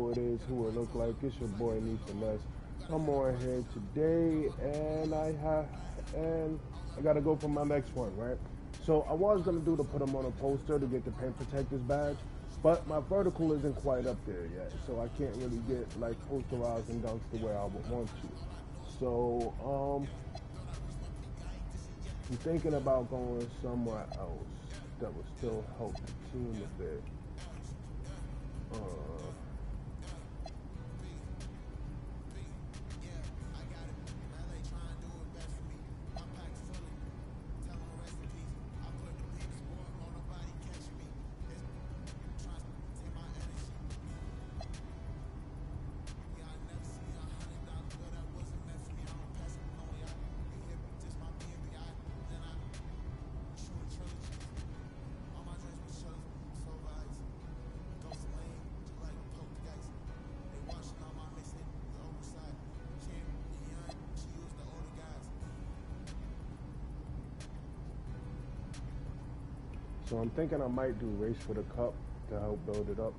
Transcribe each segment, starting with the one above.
who it is, who it look like. It's your boy Neat Finesse. I'm on here today, and I gotta go for my next one, right? So I was gonna do to put them on a poster to get the paint protectors badge, but my vertical isn't quite up there yet, so I can't really get like posterized and dunks the way I would want to. So I'm thinking about going somewhere else that would still help the team a bit. So I'm thinking I might do Race for the Cup to help build it up,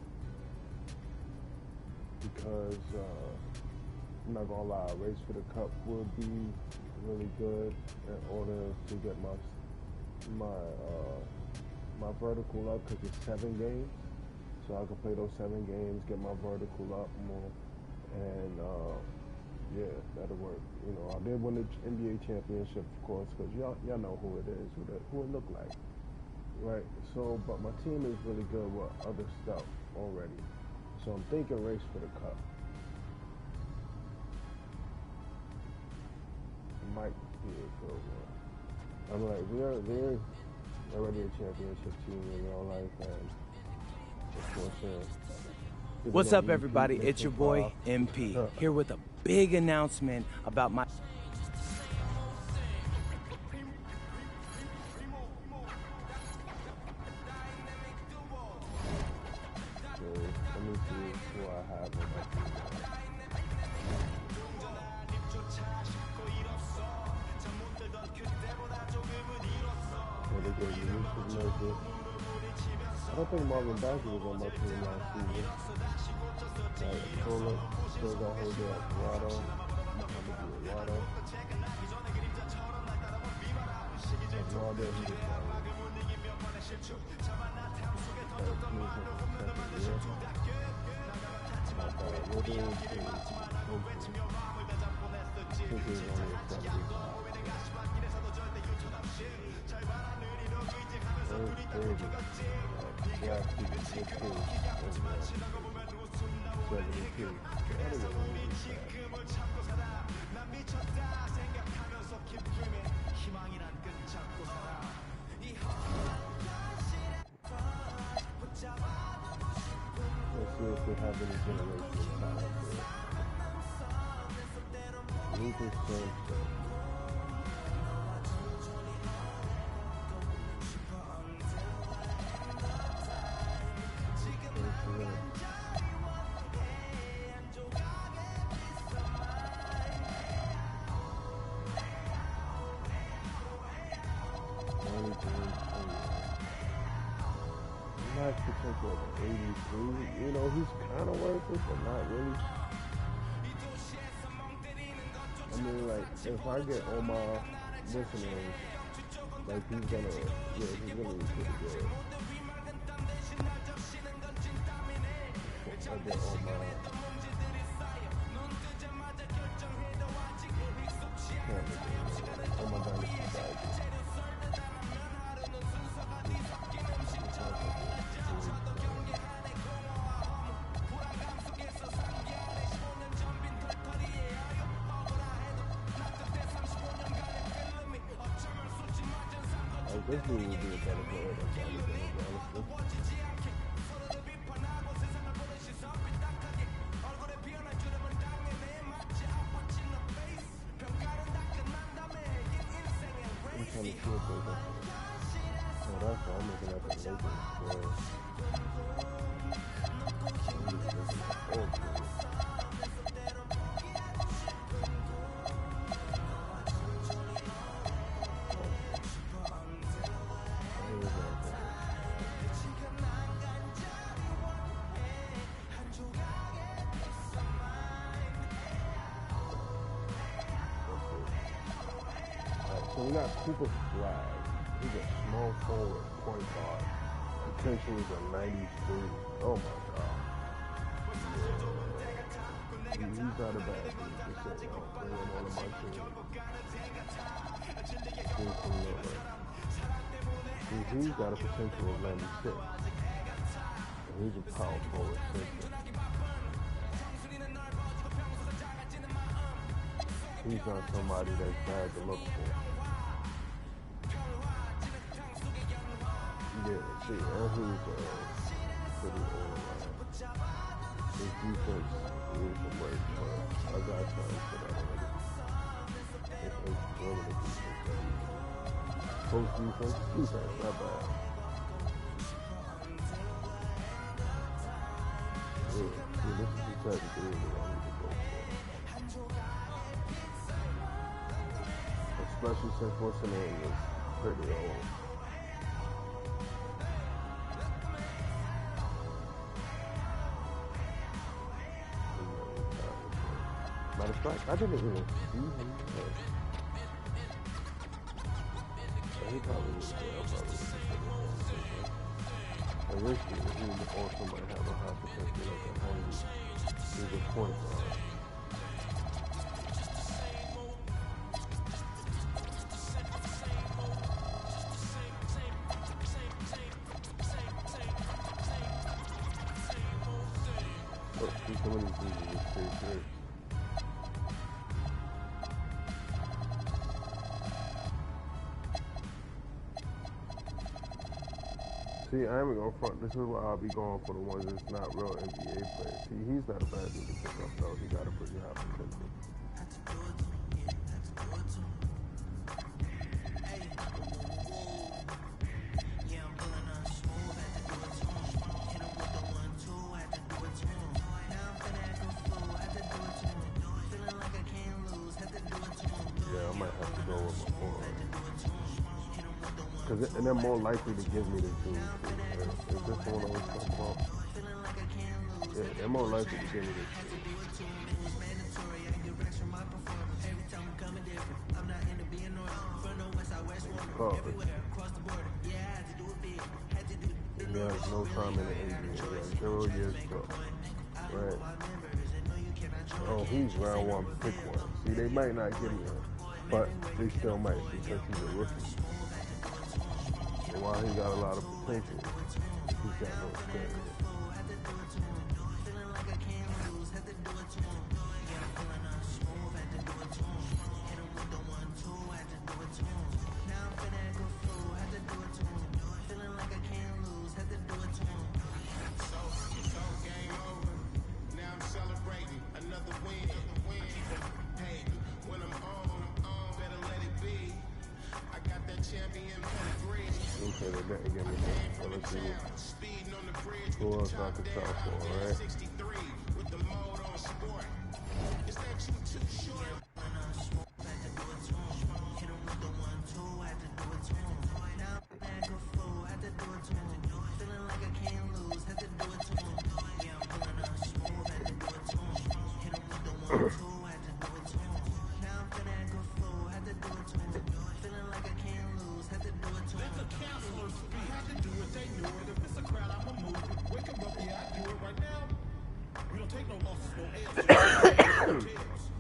because I'm not gonna lie, Race for the Cup will be really good in order to get my vertical up, because it's 7 games, so I can play those 7 games, get my vertical up more, and yeah, that'll work. You know, I did win the NBA championship, of course, because y'all know who it is, who it looked like. Right, so, but my team is really good with other stuff already. So I'm thinking Race for the Cup. Might be a good one. I'm like, we're already a championship team in real life, and of course, what's up, everybody? It's your boy MP here with a big announcement about my. Let me see who I have on my team. I don't think Marvin Bagley was on my team last season. Still got Jose Alvarado, Muhammad Alvarado. No idea who this guy Let's see if we have any generational talent there. Lucas Johnson. Max potential of 83. You know, he's kind of worth it, but not really. I mean, like, if I get all my listeners, like, he's gonna be pretty good. I get all my Dynasty guys. This dude would be a better player than Johnny, honestly. I'm trying to see if there's a... Oh, that's all. I'm looking at the Lakers. So we got Cooper Flag. He's a small forward, point guard. Potential is a 93. Oh my God. Yeah. He's not a bad dude. Just say, bring him on to my team. He's got a potential of 96. And he's a power forward center. He's not somebody that's bad to look for. Yeah, see, and he's pretty old. His defense is a break, but I got time for that already. It's really the defense. Post defense, not bad. Yeah, see, this is the type of thing that I need to go for. Especially since what's the name is pretty old. Matter of fact, I didn't even see him. He probably was there. I wish he also might have a high potential like a 90. He's a point guard. But some of these dudes are pretty good. See, I ain't gonna front. This is why I'll be going for the ones that's not real NBA players. See, he's not a bad dude to pick up, though. He got a pretty high potential. Yeah, I might have to go with my forward. And they're more likely to give me the dude. Is this the one I was talking about? Yeah, they're more likely to give me this dude. He has no time in the NBA. He has 0 years ago. Right. Oh, he's round 1, pick 1. See, they might not give me him, but they still might because he's a rookie. And while he got a lot of potential, he's got no experience. Okay, they didn't give me that. So let's see who else I can shop for, alright?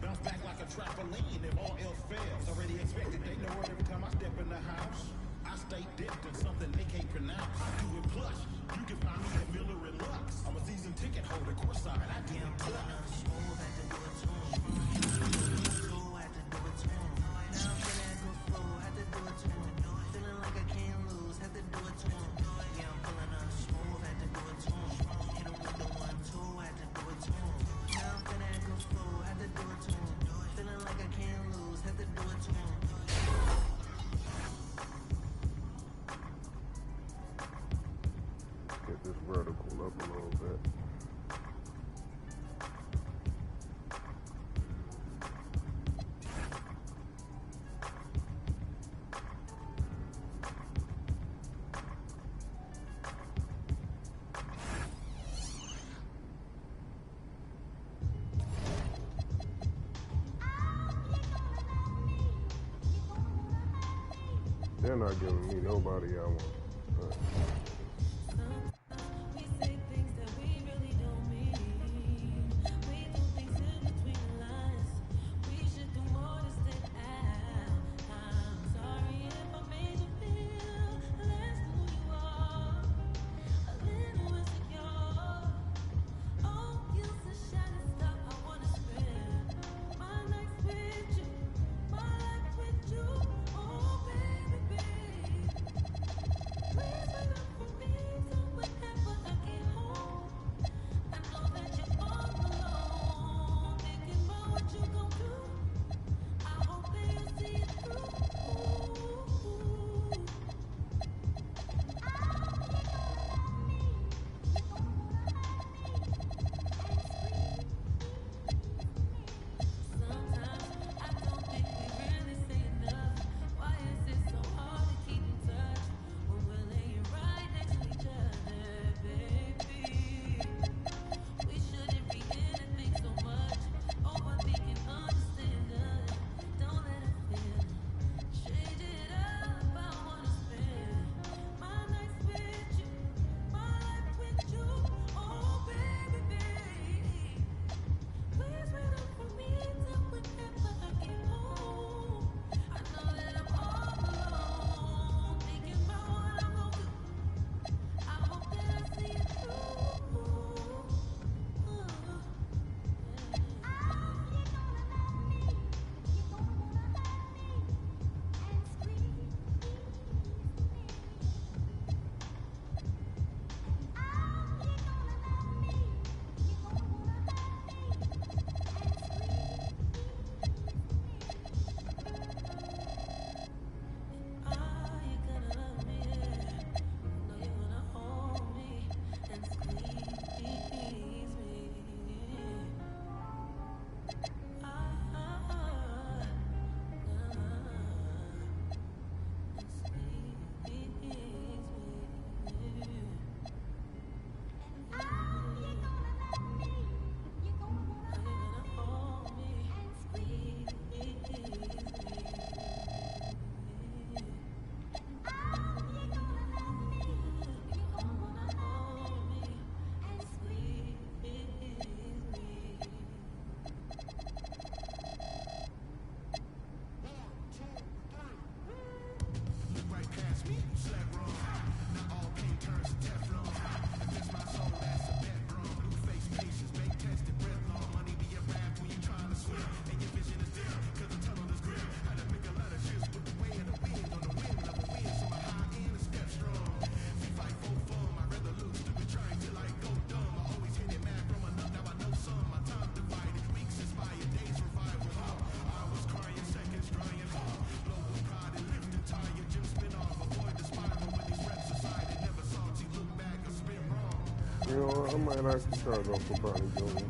Bounce back like a trampoline if all else fails. Already expected, they know it every time I step in the house. I stay dipped in something they can't pronounce. I do it plush. You can find me at Miller and Lux. I'm a season ticket holder, courtside. I do it plush. Get this vertical up a little bit. They're not giving me nobody I want. You know what? I might actually start off for Bronny Jr.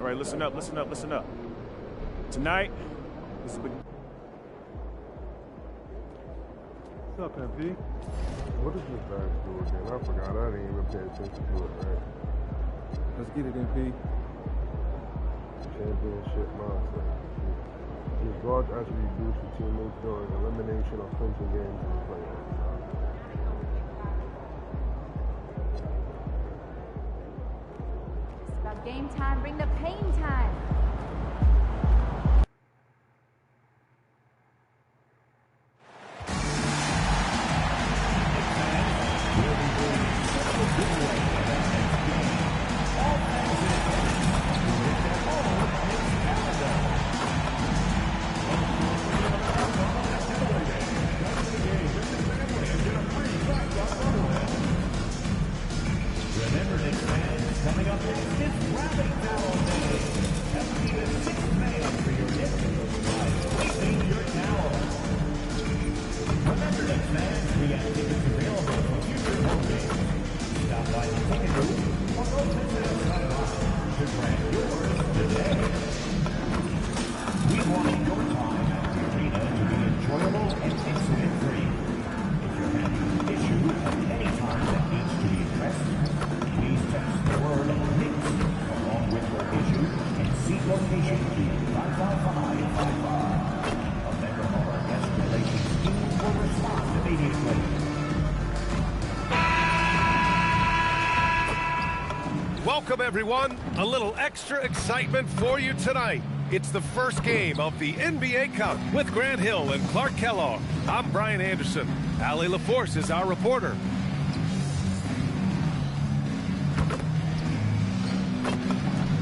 All right, listen up, listen up, listen up. Tonight, this is big. What's up, MP? What does this badge do again? I forgot. I didn't even pay attention to it, right? Let's get it, MP. Championship mindset. These guards actually boost your teammates during elimination or clinching games in the playoffs. It's about game time. Bring the pain time. Remember, Knicks fans, coming up next is Rally Battle Day. Welcome, everyone. A little extra excitement for you tonight. It's the first game of the NBA Cup with Grant Hill and Clark Kellogg. I'm Brian Anderson. Allie LaForce is our reporter.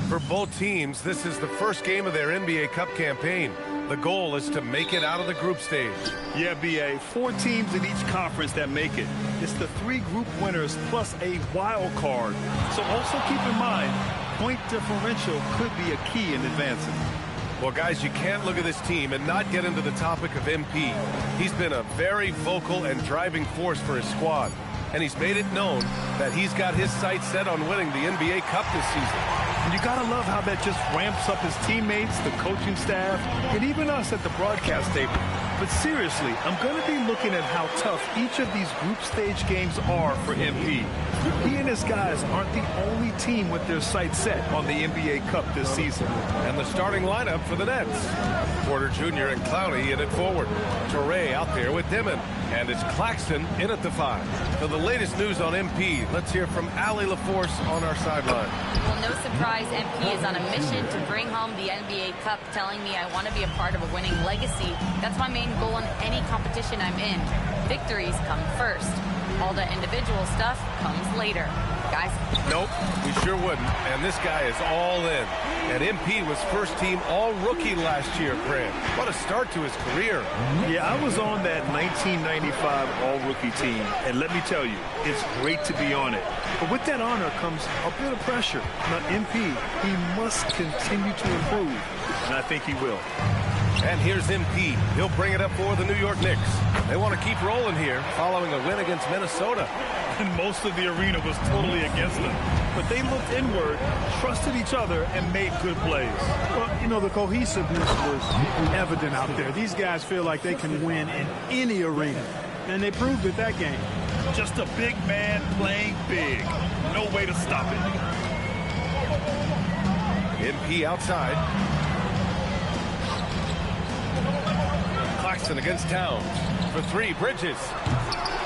For both teams, this is the first game of their NBA Cup campaign. The goal is to make it out of the group stage. Yeah, B.A., 4 teams in each conference that make it. It's the 3 group winners plus a wild card. So also keep in mind, point differential could be a key in advancing. Well, guys, you can't look at this team and not get into the topic of MP. He's been a very vocal and driving force for his squad. And he's made it known that he's got his sights set on winning the NBA Cup this season. And you gotta love how that just ramps up his teammates, the coaching staff, and even us at the broadcast table. But seriously, I'm gonna be looking at how tough each of these group stage games are for MP. He and his guys aren't the only team with their sights set on the NBA Cup this season. And the starting lineup for the Nets. Porter Jr. and Clowney in at forward. Torrey out there with Dimon. And it's Claxton in at the 5. For the latest news on MP, let's hear from Allie LaForce on our sideline. Well, no surprise, MP is on a mission to bring home the NBA Cup, telling me I want to be a part of a winning legacy. That's my main goal in any competition I'm in. Victories come first. All the individual stuff comes later. Guys? Nope, we sure wouldn't. And this guy is all in. And MP was first team all-rookie last year, Grant. What a start to his career. Yeah, I was on that 1995 all-rookie team. And let me tell you, it's great to be on it. But with that honor comes a bit of pressure. Now, MP, he must continue to improve. And I think he will. And here's MP. He'll bring it up for the New York Knicks. They want to keep rolling here following a win against Minnesota. And most of the arena was totally against them. But they looked inward, trusted each other, and made good plays. Well, you know, the cohesiveness was evident out there. These guys feel like they can win in any arena. And they proved it that game. Just a big man playing big. No way to stop it. MP outside. Claxton against Towns. For 3, Bridges.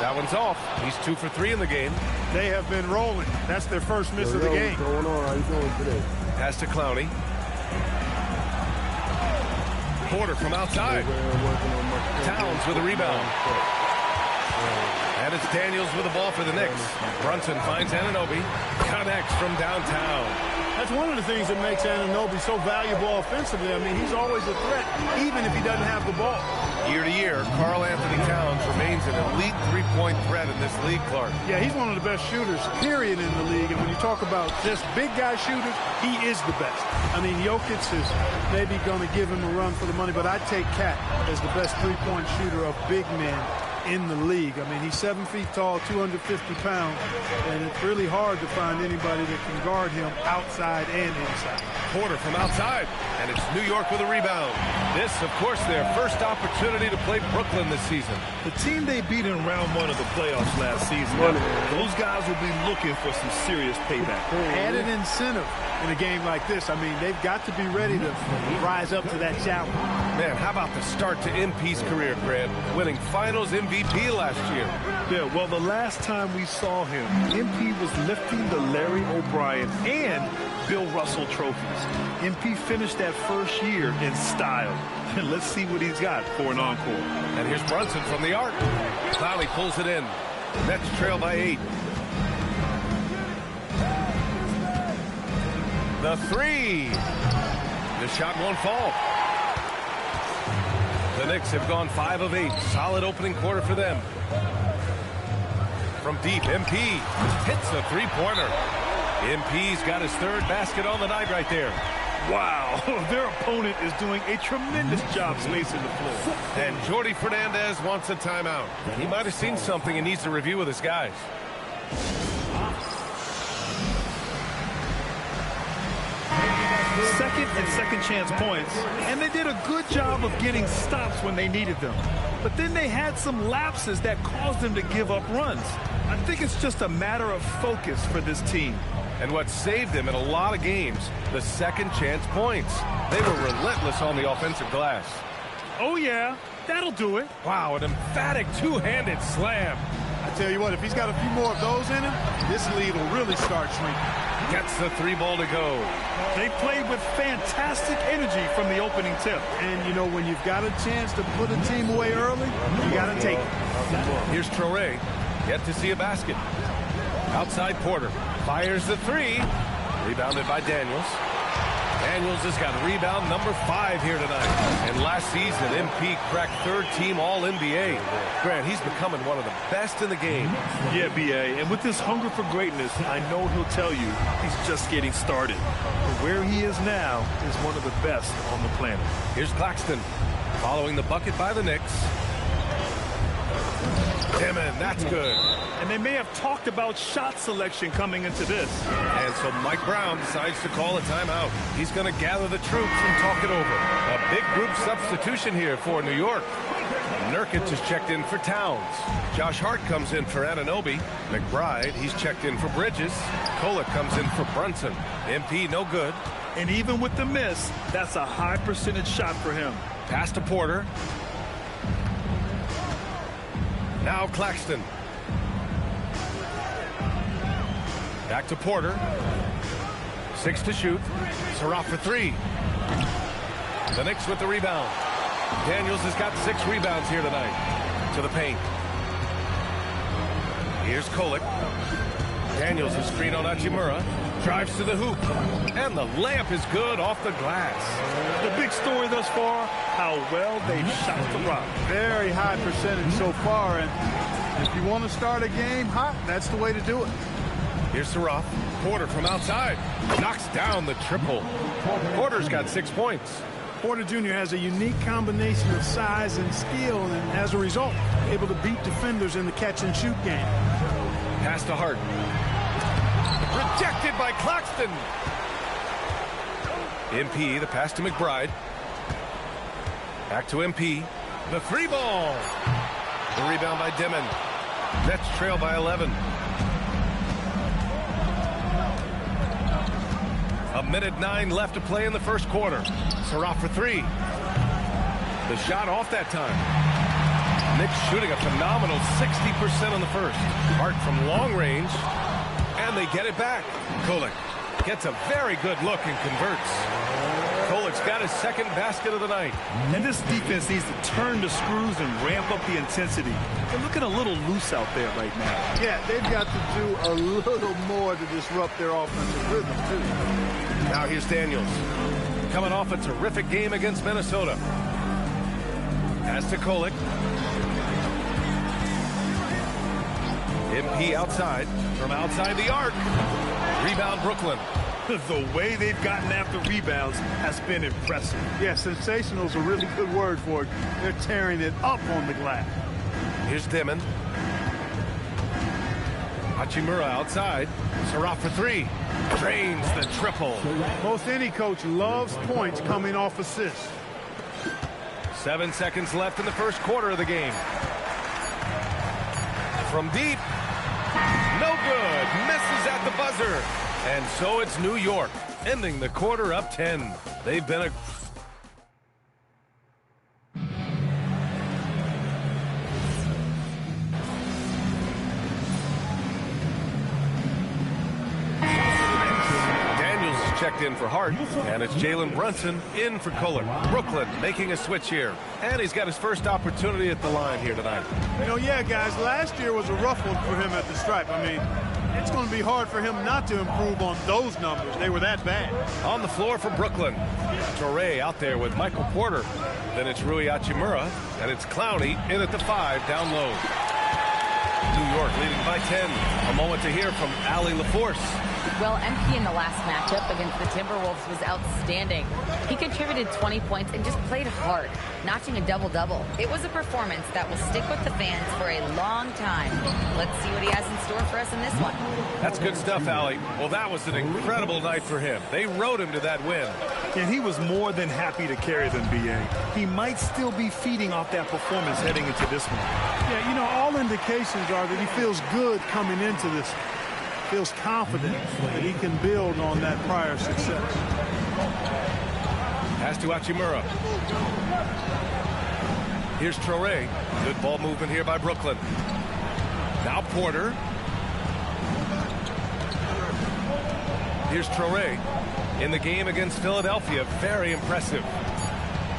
That one's off. He's 2 for 3 in the game. They have been rolling. That's their first miss of the game. What's going on? How you doing today? Pass to Clowney. Porter from outside. Towns with a rebound. And it's Daniels with the ball for the Knicks. Brunson finds Anunoby. Connects from downtown. That's one of the things that makes Anunoby so valuable offensively. I mean, he's always a threat, even if he doesn't have the ball. Year to year, Karl Anthony Towns remains an elite three-point threat in this league, Clark. Yeah, he's one of the best shooters, period, in the league. And when you talk about just big guy shooters, he is the best. I mean, Jokic is maybe going to give him a run for the money, but I'd take Cat as the best three-point shooter of big men in the league. I mean, he's 7 feet tall, 250 pounds, and it's really hard to find anybody that can guard him outside and inside. Porter from outside, and it's New York with a rebound. This, of course, their first opportunity to play Brooklyn this season. The team they beat in round 1 of the playoffs last season, those guys will be looking for some serious payback. Added incentive in a game like this. I mean, they've got to be ready to rise up to that challenge. Man, how about the start to MP's career, Grant? Winning Finals MVP last year. Yeah, well, the last time we saw him, MP was lifting the Larry O'Brien and Bill Russell trophies. MP finished that first year in style. And let's see what he's got for an encore. And here's Brunson from the arc. Clowney pulls it in. Nets trail by 8. The 3. The shot won't fall. The Knicks have gone 5 of 8. Solid opening quarter for them. From deep, MP hits a three-pointer. MP's got his 3rd basket on the night right there. Wow, their opponent is doing a tremendous job spacing the floor. And Jordi Fernandez wants a timeout. He might have seen something and needs to review with his guys. Second and second chance points, and they did a good job of getting stops when they needed them. But then they had some lapses that caused them to give up runs. I think it's just a matter of focus for this team. And what saved them in a lot of games, the second chance points. They were relentless on the offensive glass. Oh, yeah, that'll do it. Wow, an emphatic two-handed slam. I tell you what, if he's got a few more of those in him, this lead will really start shrinking. Gets the 3 ball to go. They played with fantastic energy from the opening tip. And, you know, when you've got a chance to put a team away early, you got to take it. Here's Traore. Yet to see a basket. Outside Porter. Fires the 3. Rebounded by Daniels. Daniels has got rebound number 5 here tonight. And last season, MP cracked 3rd team All-NBA. Grant, he's becoming one of the best in the game. Yeah, B.A., and with this hunger for greatness, I know he'll tell you he's just getting started. But where he is now is one of the best on the planet. Here's Claxton following the bucket by the Knicks. Dimon, that's good. And they may have talked about shot selection coming into this. And so Mike Brown decides to call a timeout. He's going to gather the troops and talk it over. A big group substitution here for New York. Nurkic is checked in for Towns. Josh Hart comes in for Anunoby. McBride, he's checked in for Bridges. Kolek comes in for Brunson. MP, no good. And even with the miss, that's a high percentage shot for him. Pass to Porter. Now Claxton. Back to Porter. 6 to shoot. Surratt for 3. The Knicks with the rebound. Daniels has got 6 rebounds here tonight. To the paint. Here's Kolek. Daniels is screen on Hachimura. Drives to the hoop. And the layup is good off the glass. The big story thus far, how well they've shot the rock. Very high percentage so far. And if you want to start a game hot, that's the way to do it. Here's Surratt. Porter from outside. Knocks down the triple. Porter's got 6 points. Porter Jr. has a unique combination of size and skill, and as a result, able to beat defenders in the catch-and-shoot game. Pass to Hart. Rejected by Claxton. MP, the pass to McBride. Back to MP. The 3 ball. The rebound by Dimon. Nets trail by 11. A minute 9 left to play in the first quarter. Surratt for 3. The shot off that time. Knicks shooting a phenomenal 60% in the first. Hart from long range. And they get it back. Kolek gets a very good look and converts. Kolek's got his 2nd basket of the night. And this defense needs to turn the screws and ramp up the intensity. They're looking a little loose out there right now. Yeah, they've got to do a little more to disrupt their offensive rhythm, too. Now here's Daniels. Coming off a terrific game against Minnesota. Pass to Kolek. MP outside. From outside the arc. Rebound Brooklyn. The way they've gotten after rebounds has been impressive. Yeah, sensational is a really good word for it. They're tearing it up on the glass. Here's Dimon. Hachimura outside. Surratt for 3. Drains the triple. Most any coach loves points coming off assists. 7 seconds left in the first quarter of the game. From deep. No good. Misses at the buzzer. And so it's New York, ending the quarter up 10. They've been a... Daniels is checked in for Hart, and it's Jalen Brunson in for Kolek. Brooklyn making a switch here, and he's got his first opportunity at the line here tonight. You know, yeah, guys, last year was a rough one for him at the stripe. I mean, it's going to be hard for him not to improve on those numbers. They were that bad. On the floor for Brooklyn. Traore out there with Michael Porter. Then it's Rui Hachimura, and it's Clowney in at the 5 down low. New York leading by 10. A moment to hear from Allie LaForce. Well, MP in the last matchup against the Timberwolves was outstanding. He contributed 20 points and just played hard, notching a double-double. It was a performance that will stick with the fans for a long time. Let's see what he has in store for us in this one. That's good stuff, Allie. Well, that was an incredible night for him. They rode him to that win. And he was more than happy to carry them, B.A. He might still be feeding off that performance heading into this one. Yeah, you know, all indications are that he feels good coming into this. Feels confident that he can build on that prior success. Pass to Hachimura. Here's Traore. Good ball movement here by Brooklyn. Now Porter. Here's Traore in the game against Philadelphia. Very impressive.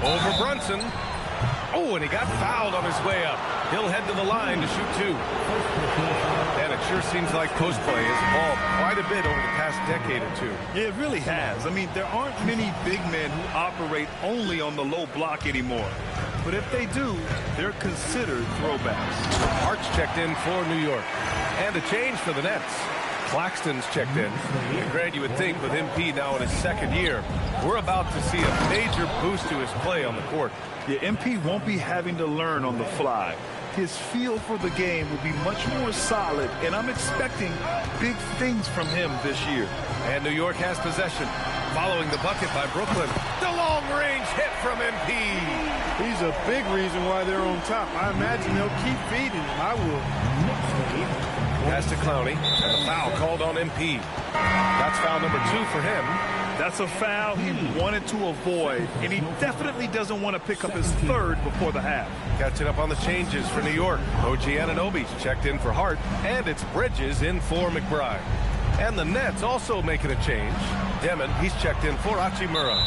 Over Brunson. Oh, and he got fouled on his way up. He'll head to the line to shoot 2. And it sure seems like post play has evolved quite a bit over the past decade or two. Yeah, it really has. I mean, there aren't many big men who operate only on the low block anymore. But if they do, they're considered throwbacks. Hart's checked in for New York. And a change for the Nets. Claxton's checked in. And Grant, you would think with MP now in his second year, we're about to see a major boost to his play on the court. Yeah, MP won't be having to learn on the fly. His feel for the game will be much more solid, and I'm expecting big things from him this year. And New York has possession. Following the bucket by Brooklyn. The long-range hit from MP. He's a big reason why they're on top. I imagine they'll keep feeding him. I will. Pass to Clowney, and a foul called on MP. That's foul number 2 for him. That's a foul he wanted to avoid, and he definitely doesn't want to pick up his 3rd before the half. Catching up on the changes for New York. OG Anunoby's checked in for Hart, and it's Bridges in for McBride. And the Nets also making a change. Demon, he's checked in for Hachimura.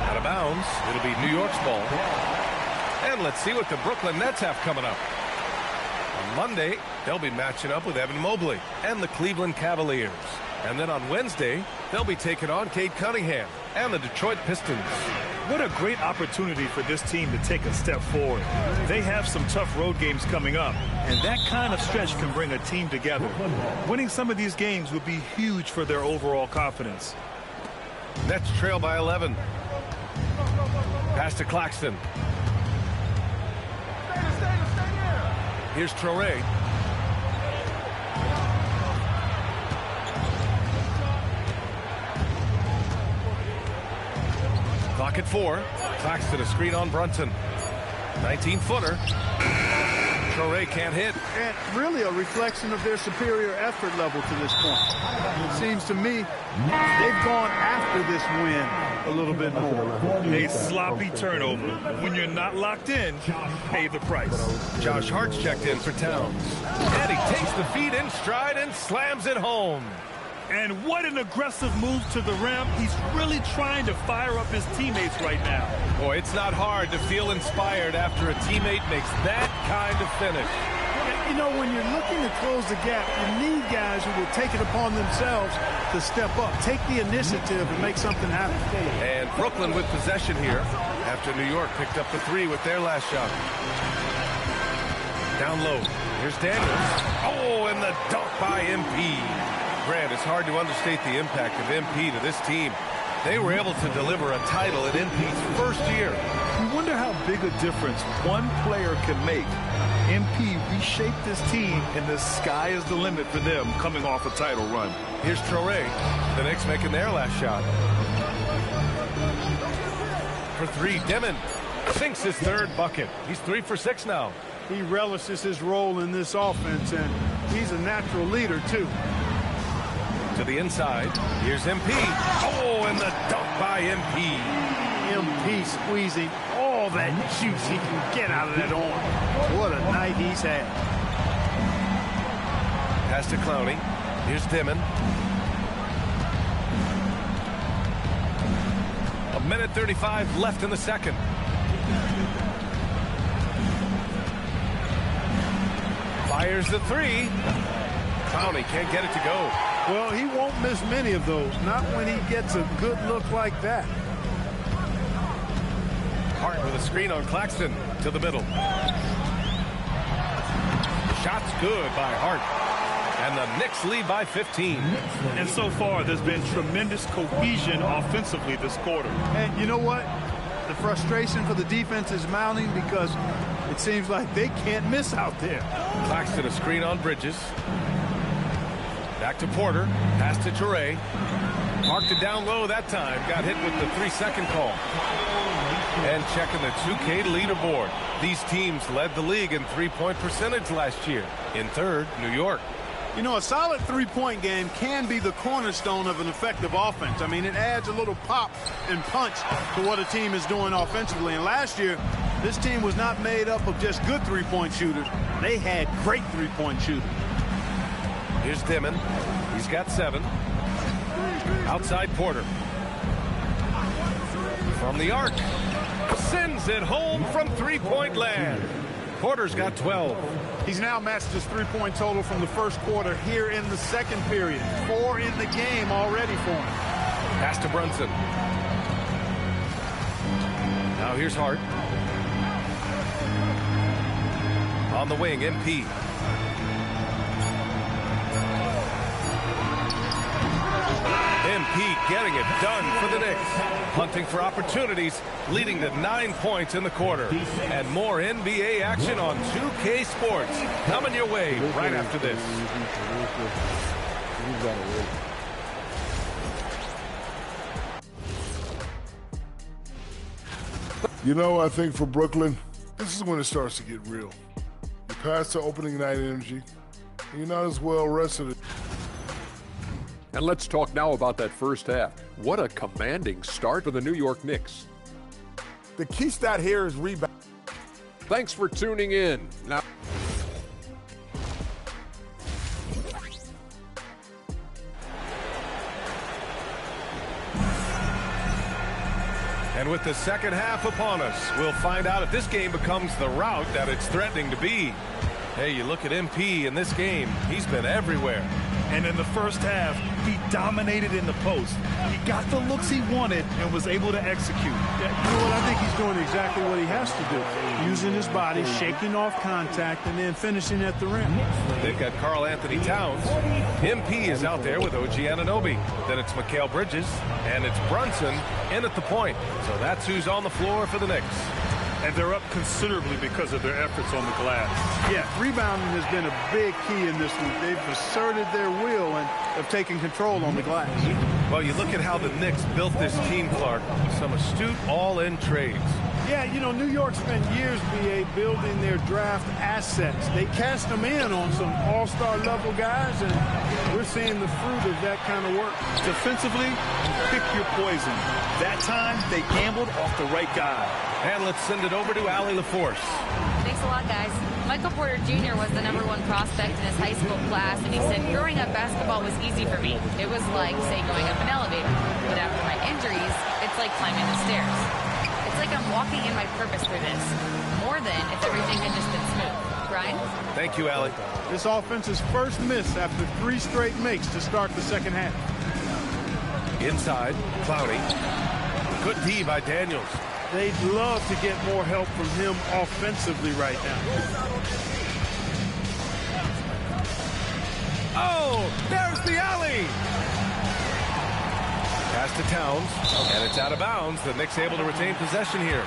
Out of bounds, it'll be New York's ball. And let's see what the Brooklyn Nets have coming up. On Monday, they'll be matching up with Evan Mobley and the Cleveland Cavaliers. And then on Wednesday, they'll be taking on Cade Cunningham and the Detroit Pistons. What a great opportunity for this team to take a step forward. They have some tough road games coming up, and that kind of stretch can bring a team together. Winning some of these games would be huge for their overall confidence. Nets trail by 11. Pass to Claxton. Here's Traore. Clock at 4. Claxton a screen on Brunson. 19-footer. Traore can't hit. And really a reflection of their superior effort level to this point. It seems to me they've gone after this win a little bit more. A sloppy turnover. When you're not locked in, pay the price. Josh Hart's checked in for Towns. And he takes the feed in stride and slams it home. And what an aggressive move to the rim. He's really trying to fire up his teammates right now. Boy, it's not hard to feel inspired after a teammate makes that kind of finish. You know, when you're looking to close the gap, you need guys who will take it upon themselves to step up, take the initiative and make something happen. And Brooklyn with possession here after New York picked up the 3 with their last shot. Down low. Here's Daniels. Oh, and the dunk by MP. Grant, it's hard to understate the impact of MP to this team. They were able to deliver a title in MP's first year. You wonder how big a difference one player can make. MP reshaped this team, and the sky is the limit for them coming off a title run. Here's Traore. The Knicks making their last shot. For 3, Demon sinks his 3rd bucket. He's 3 for 6 now. He relishes his role in this offense, and he's a natural leader, too. To the inside. Here's MP. Oh, and the dunk by MP. MP squeezing all that juice he can get out of that arm. What a night he's had. Pass to Clowney. Here's Dimon. 1:35 left in the second. Fires the 3. Clowney can't get it to go. Well, he won't miss many of those, not when he gets a good look like that. Hart with a screen on Claxton to the middle. Shot's good by Hart. And the Knicks lead by 15. And so far, there's been tremendous cohesion offensively this quarter. And you know what? The frustration for the defense is mounting because it seems like they can't miss out there. Claxton a screen on Bridges. Back to Porter. Pass to Traore. Marked it down low that time. Got hit with the 3-second call. And checking the 2K leaderboard. These teams led the league in three-point percentage last year. In 3rd, New York. You know, a solid three-point game can be the cornerstone of an effective offense. I mean, it adds a little pop and punch to what a team is doing offensively. And last year, this team was not made up of just good three-point shooters. They had great three-point shooters. Here's Dimon. He's got 7. Outside Porter. From the arc. Sends it home from three-point land. Porter's got 12. He's now matched his three-point total from the first quarter here in the second period. 4 in the game already for him. Pass to Brunson. Now here's Hart. On the wing, MP. MP getting it done for the Knicks. Hunting for opportunities, leading to 9 points in the quarter. And more NBA action on 2K Sports. Coming your way right after this. You know, I think for Brooklyn, this is when it starts to get real. You pass the opening night energy, and you're not as well rested. And let's talk now about that first half. What a commanding start for the New York Knicks. The key stat here is rebound. Thanks for tuning in. Now, and with the second half upon us, we'll find out if this game becomes the rout that it's threatening to be. Hey, you look at MP in this game, he's been everywhere. And in the first half, he dominated in the post. He got the looks he wanted and was able to execute. Yeah, you know what? I think he's doing exactly what he has to do. Using his body, shaking off contact, and then finishing at the rim. They've got Karl Anthony Towns. MP is out there with OG Anunoby. Then it's Mikal Bridges, and it's Brunson in at the point. So that's who's on the floor for the Knicks. And they're up considerably because of their efforts on the glass. Yeah, rebounding has been a big key in this week. They've asserted their will and have taken control on the glass. Well, you look at how the Knicks built this team, Clark, with some astute all-in trades. Yeah, you know, New York spent years, B.A., building their draft assets. They cast them in on some all-star level guys, and we're seeing the fruit of that kind of work. Defensively, pick your poison. That time, they gambled off the right guy. And let's send it over to Allie LaForce. Thanks a lot, guys. Michael Porter Jr. was the #1 prospect in his high school class, and he said, growing up, basketball was easy for me. It was like, say, going up an elevator. But after my injuries, it's like climbing the stairs. It's like I'm walking in my purpose through this, more than if everything had just been smooth. Brian? Thank you, Allie. This offense's first miss after 3 straight makes to start the second half. Inside, Clowney. Good D by Daniels. They'd love to get more help from him offensively right now. Oh, there's the alley. Pass to Towns, and it's out of bounds. The Knicks able to retain possession here.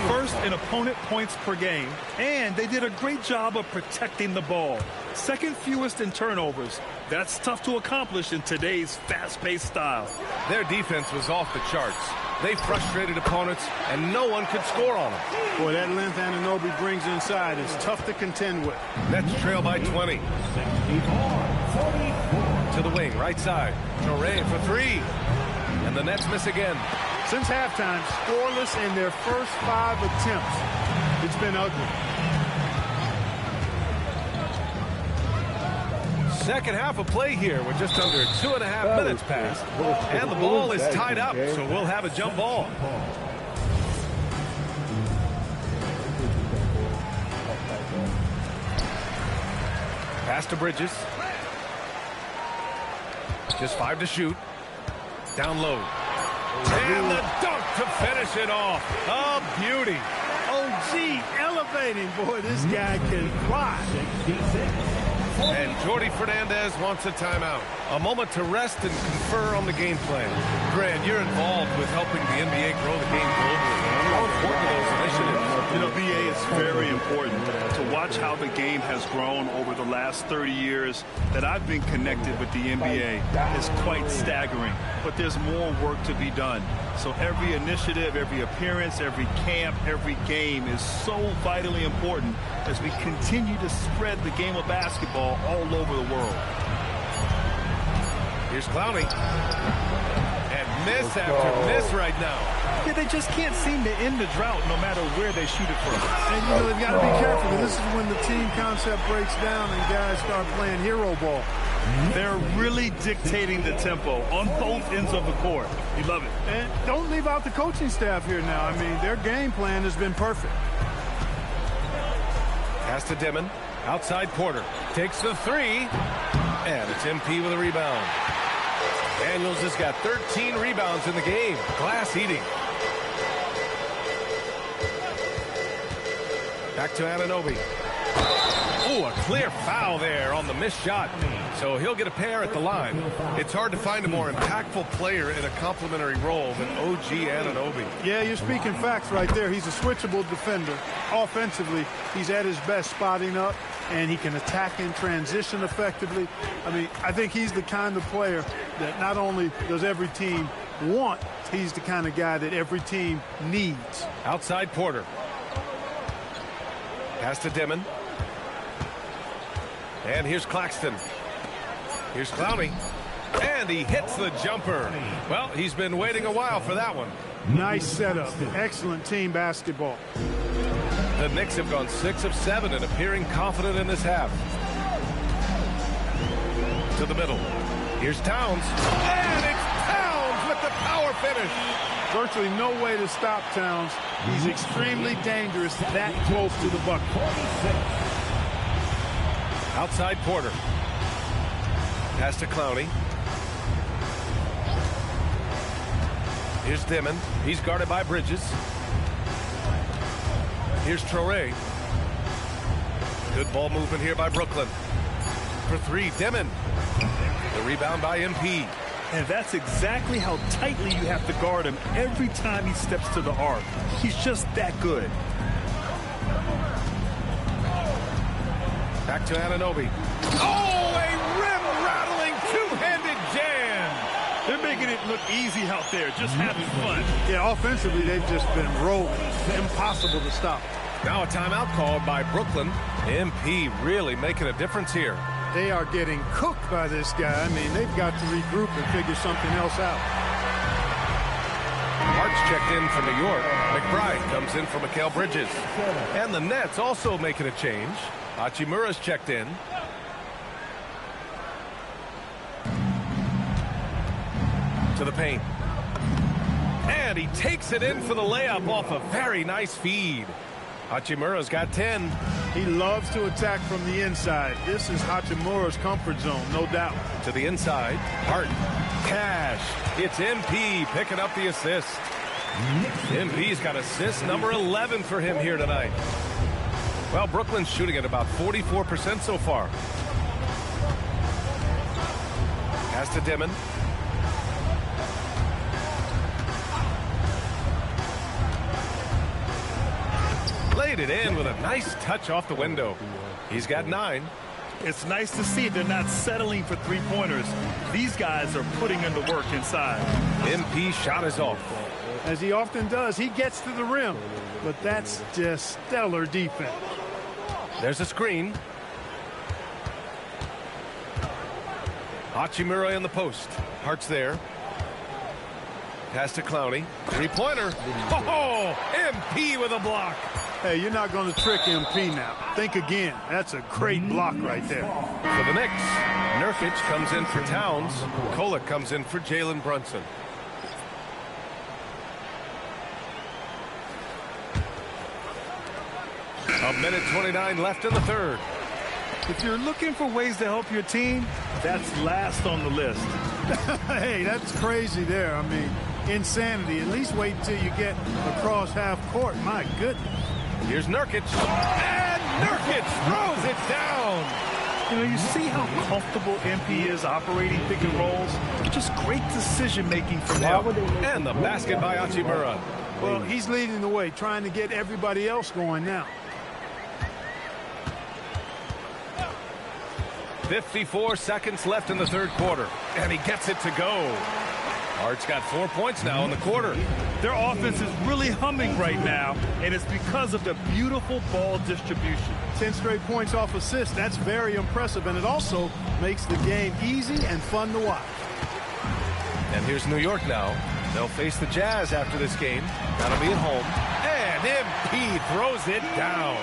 First in opponent points per game, and they did a great job of protecting the ball. Second fewest in turnovers. That's tough to accomplish in today's fast-paced style. Their defense was off the charts. They frustrated opponents, and no one could score on them. Boy, that length Anunoby brings inside is tough to contend with. Nets trail by 20. To the wing, right side. Torrey for 3. And the Nets miss again. Since halftime, scoreless in their first 5 attempts. It's been ugly. Second half of play here with just under 2.5 minutes passed. And the ball is tied up, so we'll have a jump ball. Pass to Bridges. Just 5 to shoot. Down low. And the dunk to finish it off. A beauty. OG elevating. Boy, this guy can fly. And Jordy Fernandez wants a timeout. A moment to rest and confer on the game plan. Grant, you're involved with helping the NBA grow the game globally. How important are those initiatives? You know, BA, it's very important to watch how the game has grown over the last 30 years that I've been connected with the NBA. It's quite staggering, but there's more work to be done. So every initiative, every appearance, every camp, every game is so vitally important as we continue to spread the game of basketball all over the world. Here's Clowney. And miss after miss right now. Yeah, they just can't seem to end the drought no matter where they shoot it from. And, you know, they've got to be careful. This is when the team concept breaks down and guys start playing hero ball. They're really dictating the tempo on both ends of the court. You love it. And don't leave out the coaching staff here now. I mean, their game plan has been perfect. Pass to Dimon. Outside Porter. Takes the three. And it's MP with a rebound. Daniels has got 13 rebounds in the game. Glass eating. Back to Anunoby. Oh, a clear foul there on the missed shot. So he'll get a pair at the line. It's hard to find a more impactful player in a complementary role than OG Anunoby. Yeah, you're speaking facts right there. He's a switchable defender. Offensively, he's at his best spotting up, and he can attack in transition effectively. I mean, I think he's the kind of player that not only does every team want, he's the kind of guy that every team needs. Outside Porter. Pass to Dimon. And here's Claxton. Here's Clowney. And he hits the jumper. Well, he's been waiting a while for that one. Nice setup. Excellent team basketball. The Knicks have gone 6 of 7 and appearing confident in this half. To the middle. Here's Towns. And it's Towns with the power finish. Virtually no way to stop Towns. He's extremely dangerous that close to the bucket. Outside Porter. Pass to Clowney. Here's Dimon. He's guarded by Bridges. Here's Traoré. Good ball movement here by Brooklyn. For three, Dimon. The rebound by MP. And that's exactly how tightly you have to guard him every time he steps to the arc. He's just that good. Back to Anunoby. Oh, a rim-rattling two-handed jam. They're making it look easy out there, just having fun. Yeah, offensively, they've just been rolling. Impossible to stop. Now a timeout called by Brooklyn. MP really making a difference here. They are getting cooked by this guy. I mean, they've got to regroup and figure something else out. Hart's checked in for New York. McBride comes in for Mikal Bridges. And the Nets also making a change. Hachimura's checked in. To the paint. And he takes it in for the layup off a very nice feed. Hachimura's got 10. He loves to attack from the inside. This is Hachimura's comfort zone, no doubt. To the inside. Hart. Cash. It's MP picking up the assist. MP's got assist number 11 for him here tonight. Well, Brooklyn's shooting at about 44% so far. Pass to Dimon. Laid it in with a nice touch off the window. He's got 9. It's nice to see they're not settling for three-pointers. These guys are putting in the work inside. MP shot is off. As he often does, he gets to the rim. But that's just stellar defense. There's a screen. Hachimura in the post. Hart's there. Pass to Clowney. Three-pointer. Oh, MP with a block. Hey, you're not going to trick MP now. Think again. That's a great block right there. For the Knicks, Nurkic comes in for Towns. Kolek comes in for Jalen Brunson. A minute 29 left in the third. If you're looking for ways to help your team, that's last on the list. Hey, that's crazy there. I mean, insanity. At least wait until you get across half court. My goodness. Here's Nurkic. And Nurkic throws it down. You know, you see how comfortable MP is operating pick and rolls? Just great decision-making from him. And the basket by Hachimura. Well, he's leading the way, trying to get everybody else going now. 54 seconds left in the third quarter. And he gets it to go. Hart's got 4 points now in the quarter. Their offense is really humming right now, and it's because of the beautiful ball distribution. 10 straight points off assists. That's very impressive, and it also makes the game easy and fun to watch. And here's New York now. They'll face the Jazz after this game. That'll be at home. And MP throws it down.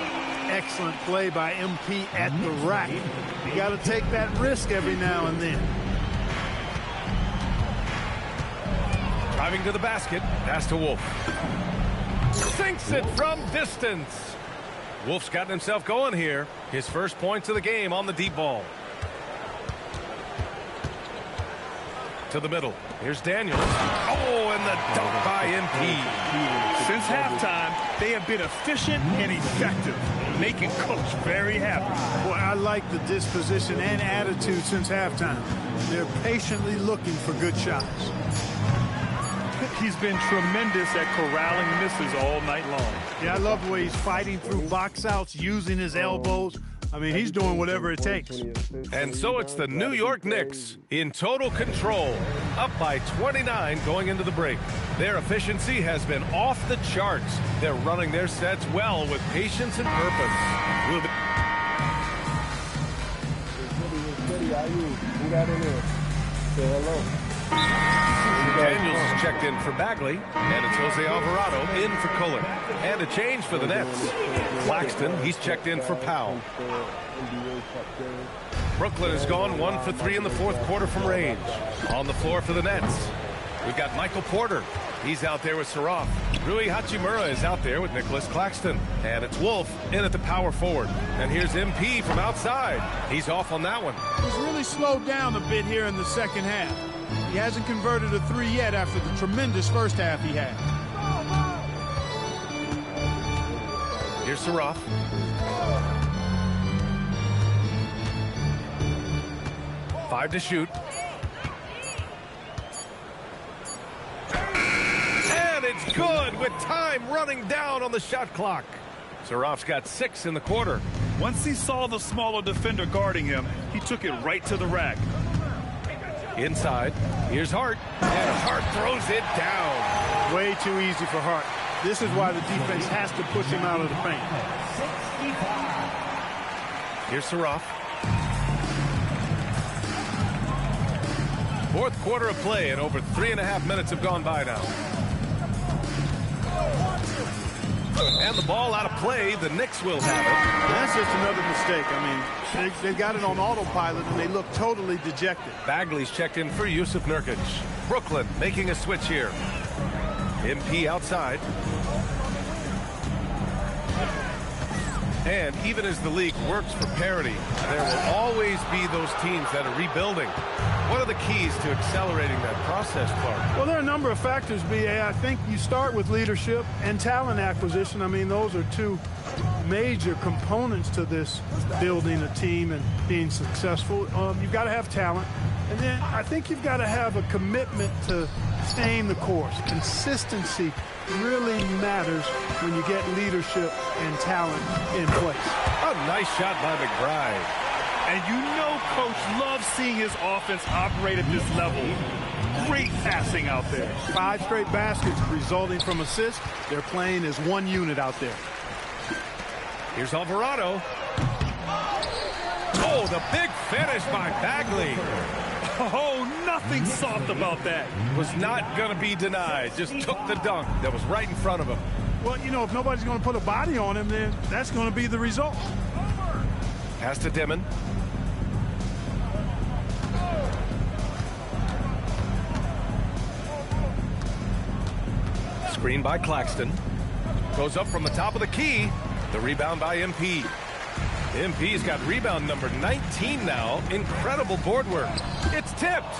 Excellent play by MP at the rack. You got to take that risk every now and then. Driving to the basket. Pass to Wolf. Sinks it from distance. Wolf's gotten himself going here. His first points of the game on the deep ball. To the middle. Here's Daniels. Oh, and the dunk by MP. Since halftime, they have been efficient and effective, making Coach very happy. Boy, I like the disposition and attitude since halftime. They're patiently looking for good shots. He's been tremendous at corralling misses all night long. Yeah, I love the way he's fighting through box outs, using his elbows. I mean, he's doing whatever it takes. And so it's the New York Knicks in total control, up by 29 going into the break. Their efficiency has been off the charts. They're running their sets well with patience and purpose. Who got in there? Say hello. Daniels is checked in for Bagley, and it's Jose Alvarado in for Cullen. And a change for the Nets. Claxton, he's checked in for Powell. Brooklyn has gone 1 for 3 in the fourth quarter from range. On the floor for the Nets, we've got Michael Porter. He's out there with Saraf. Rui Hachimura is out there with Nicholas Claxton. And it's Wolf in at the power forward. And here's MP from outside. He's off on that one. He's really slowed down a bit here in the second half. He hasn't converted a 3 yet after the tremendous first half he had. Here's Saraf. Five to shoot. And it's good with time running down on the shot clock. Saraf's got 6 in the quarter. Once he saw the smaller defender guarding him, he took it right to the rack. Inside, here's Hart, and Hart throws it down. Way too easy for Hart. This is why the defense has to push him out of the paint. Here's Saraf. Fourth quarter of play, and over 3.5 minutes have gone by now. And the ball out of play. The Knicks will have it. That's just another mistake. I mean, they've got it on autopilot, and they look totally dejected. Bagley's checked in for Yusuf Nurkic. Brooklyn making a switch here. MP outside. And even as the league works for parity, there will always be those teams that are rebuilding. What are the keys to accelerating that process, Clark? Well, there are a number of factors, B.A. I think you start with leadership and talent acquisition. I mean, those are two major components to this building a team and being successful. You've got to have talent. And then I think you've got to have a commitment to staying the course. Consistency really matters when you get leadership and talent in place. A nice shot by McBride. And you know Coach loves seeing his offense operate at this level. Great passing out there. 5 straight baskets resulting from assists. They're playing as one unit out there. Here's Alvarado. Oh, the big finish by Bagley. Oh, nothing soft about that. Was not going to be denied. Just took the dunk that was right in front of him. Well, you know, if nobody's going to put a body on him, then that's going to be the result. Pass to Dimon. Screen by Claxton. Goes up from the top of the key. The rebound by MP. MP's got rebound number 19 now. Incredible board work. It's tipped.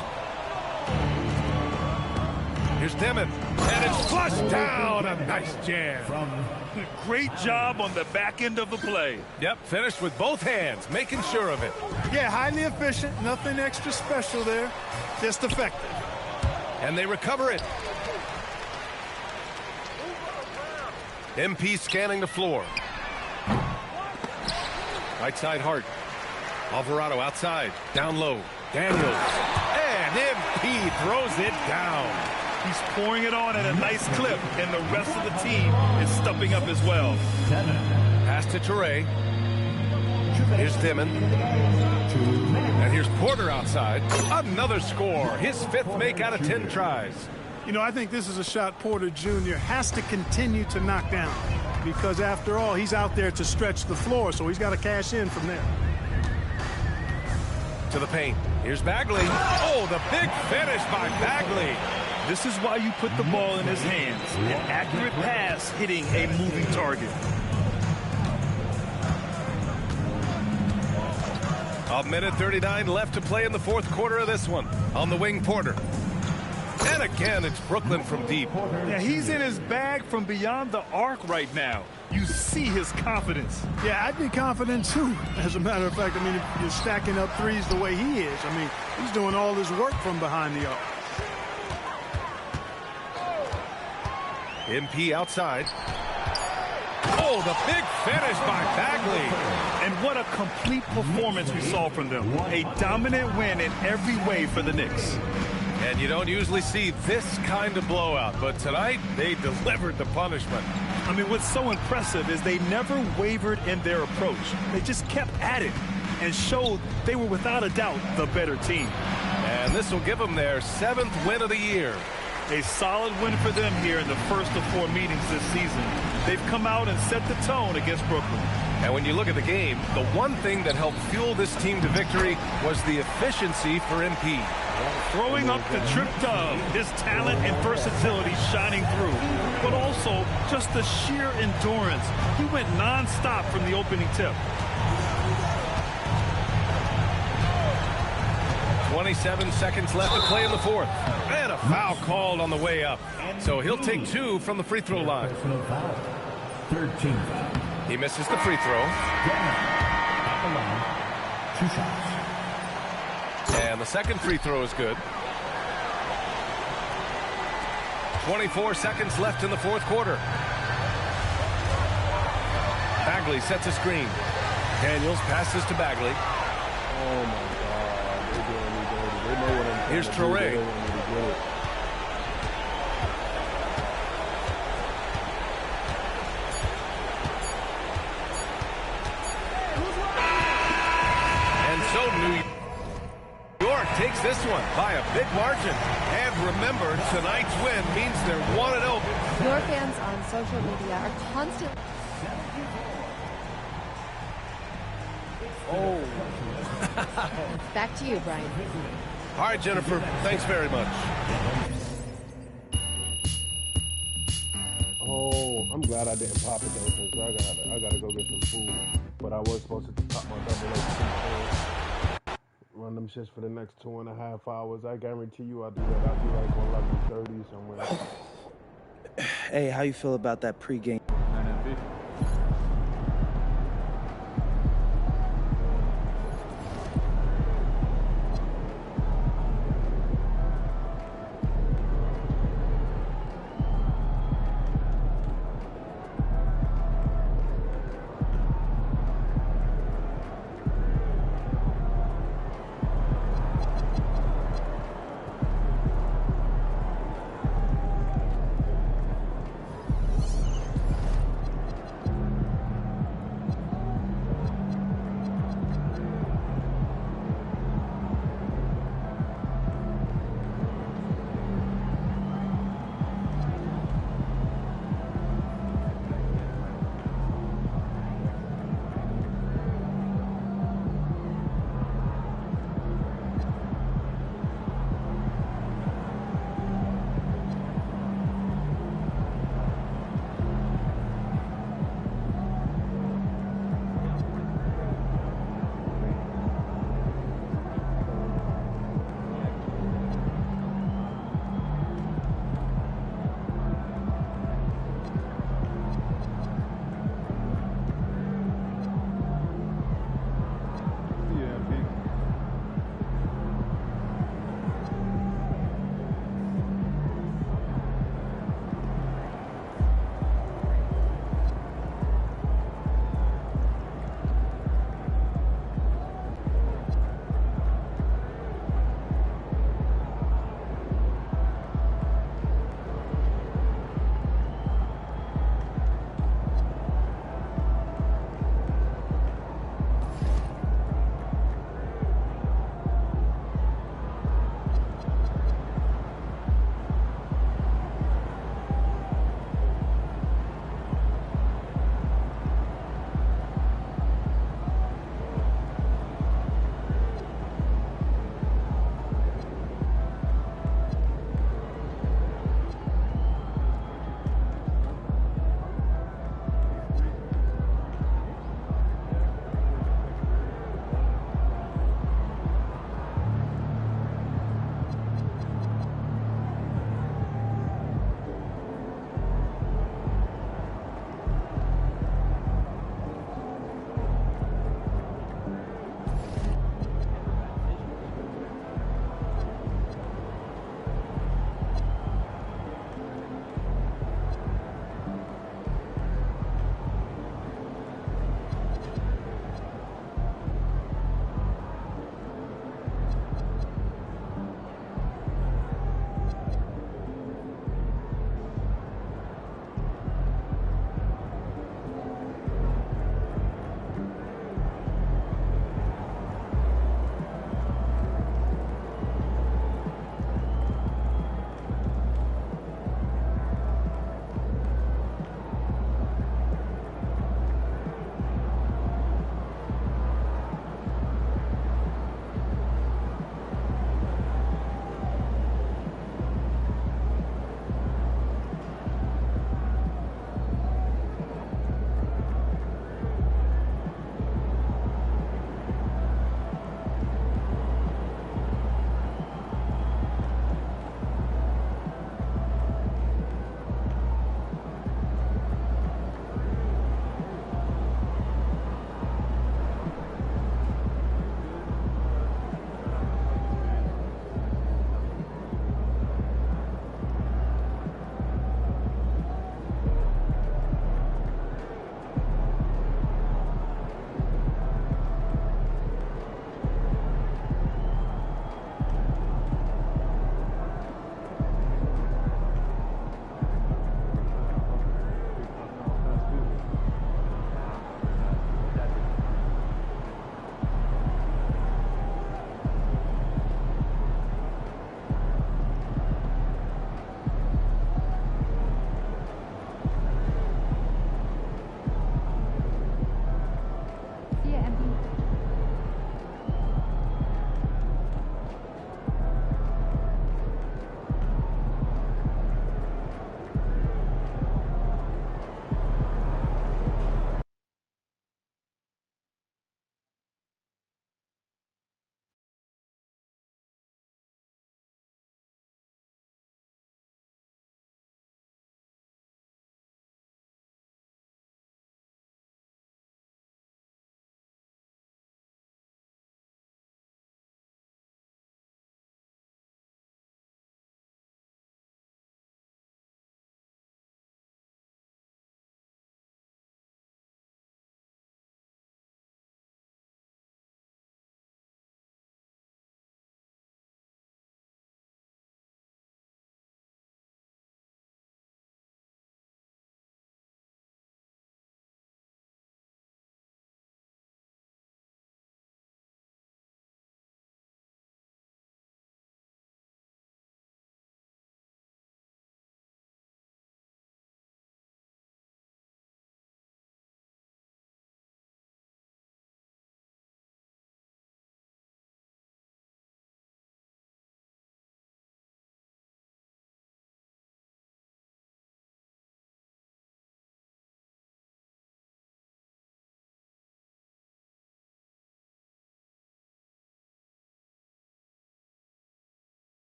Here's Dimon. And it's flushed down. A nice jam. Great job on the back end of the play. Yep, finished with both hands, making sure of it. Yeah, highly efficient. Nothing extra special there. Just effective. And they recover it. MP scanning the floor. Right side Hart. Alvarado outside. Down low. Daniels. And MP throws it down. He's pouring it on at a nice clip, and the rest of the team is stepping up as well. Pass to Toure. Here's Dimon. And here's Porter outside. Another score. His 5th make out of 10 tries. You know, I think this is a shot Porter Jr. has to continue to knock down because, after all, he's out there to stretch the floor, so he's got to cash in from there. To the paint. Here's Bagley. Oh, the big finish by Bagley. This is why you put the ball in his hands. An accurate pass hitting a moving target. A minute 39 left to play in the fourth quarter of this one. On the wing, Porter. And again, it's Brooklyn from deep. Yeah, he's in his bag from beyond the arc right now. You see his confidence. Yeah, I'd be confident, too. As a matter of fact, I mean, if you're stacking up threes the way he is, I mean, he's doing all his work from behind the arc. MP outside. Oh, the big finish by Bagley. And what a complete performance we saw from them. A dominant win in every way for the Knicks. And you don't usually see this kind of blowout, but tonight they delivered the punishment. I mean, what's so impressive is they never wavered in their approach. They just kept at it and showed they were without a doubt the better team. And this will give them their 7th win of the year. A solid win for them here in the first of 4 meetings this season. They've come out and set the tone against Brooklyn. And when you look at the game, the one thing that helped fuel this team to victory was the efficiency for MP. Throwing up the trip dub, his talent and versatility shining through, but also just the sheer endurance. He went non-stop from the opening tip. 27 seconds left to play in the fourth. And a foul called on the way up. So he'll take 2 from the free throw line. 13. He misses the free throw. 2 shots. And the second free throw is good. 24 seconds left in the fourth quarter. Bagley sets a screen. Daniels passes to Bagley. Oh, my God. They're doing me dirty. They know what I'm trying Here's to do. Traore. They don't want me to get it. And so New York takes this one by a big margin. And remember, tonight's win means they're 1-0. Your fans on social media are constantly... Oh. Back to you, Brian. All right, Jennifer, thanks very much. Oh, I'm glad I didn't pop it, though, because I gotta go get some food. But I was supposed to pop my double A. Run them shits for the next 2.5 hours. I guarantee you I'll do that. I'll be like 11:30 somewhere. Hey, how you feel about that pregame?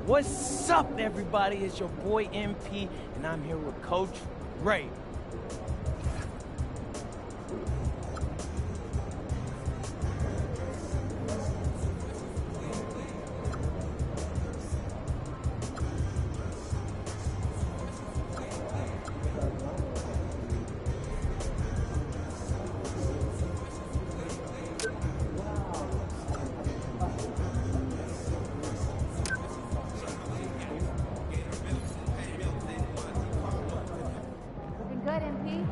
What's up, everybody? It's your boy MP, and I'm here with Coach Ray. Good, MP.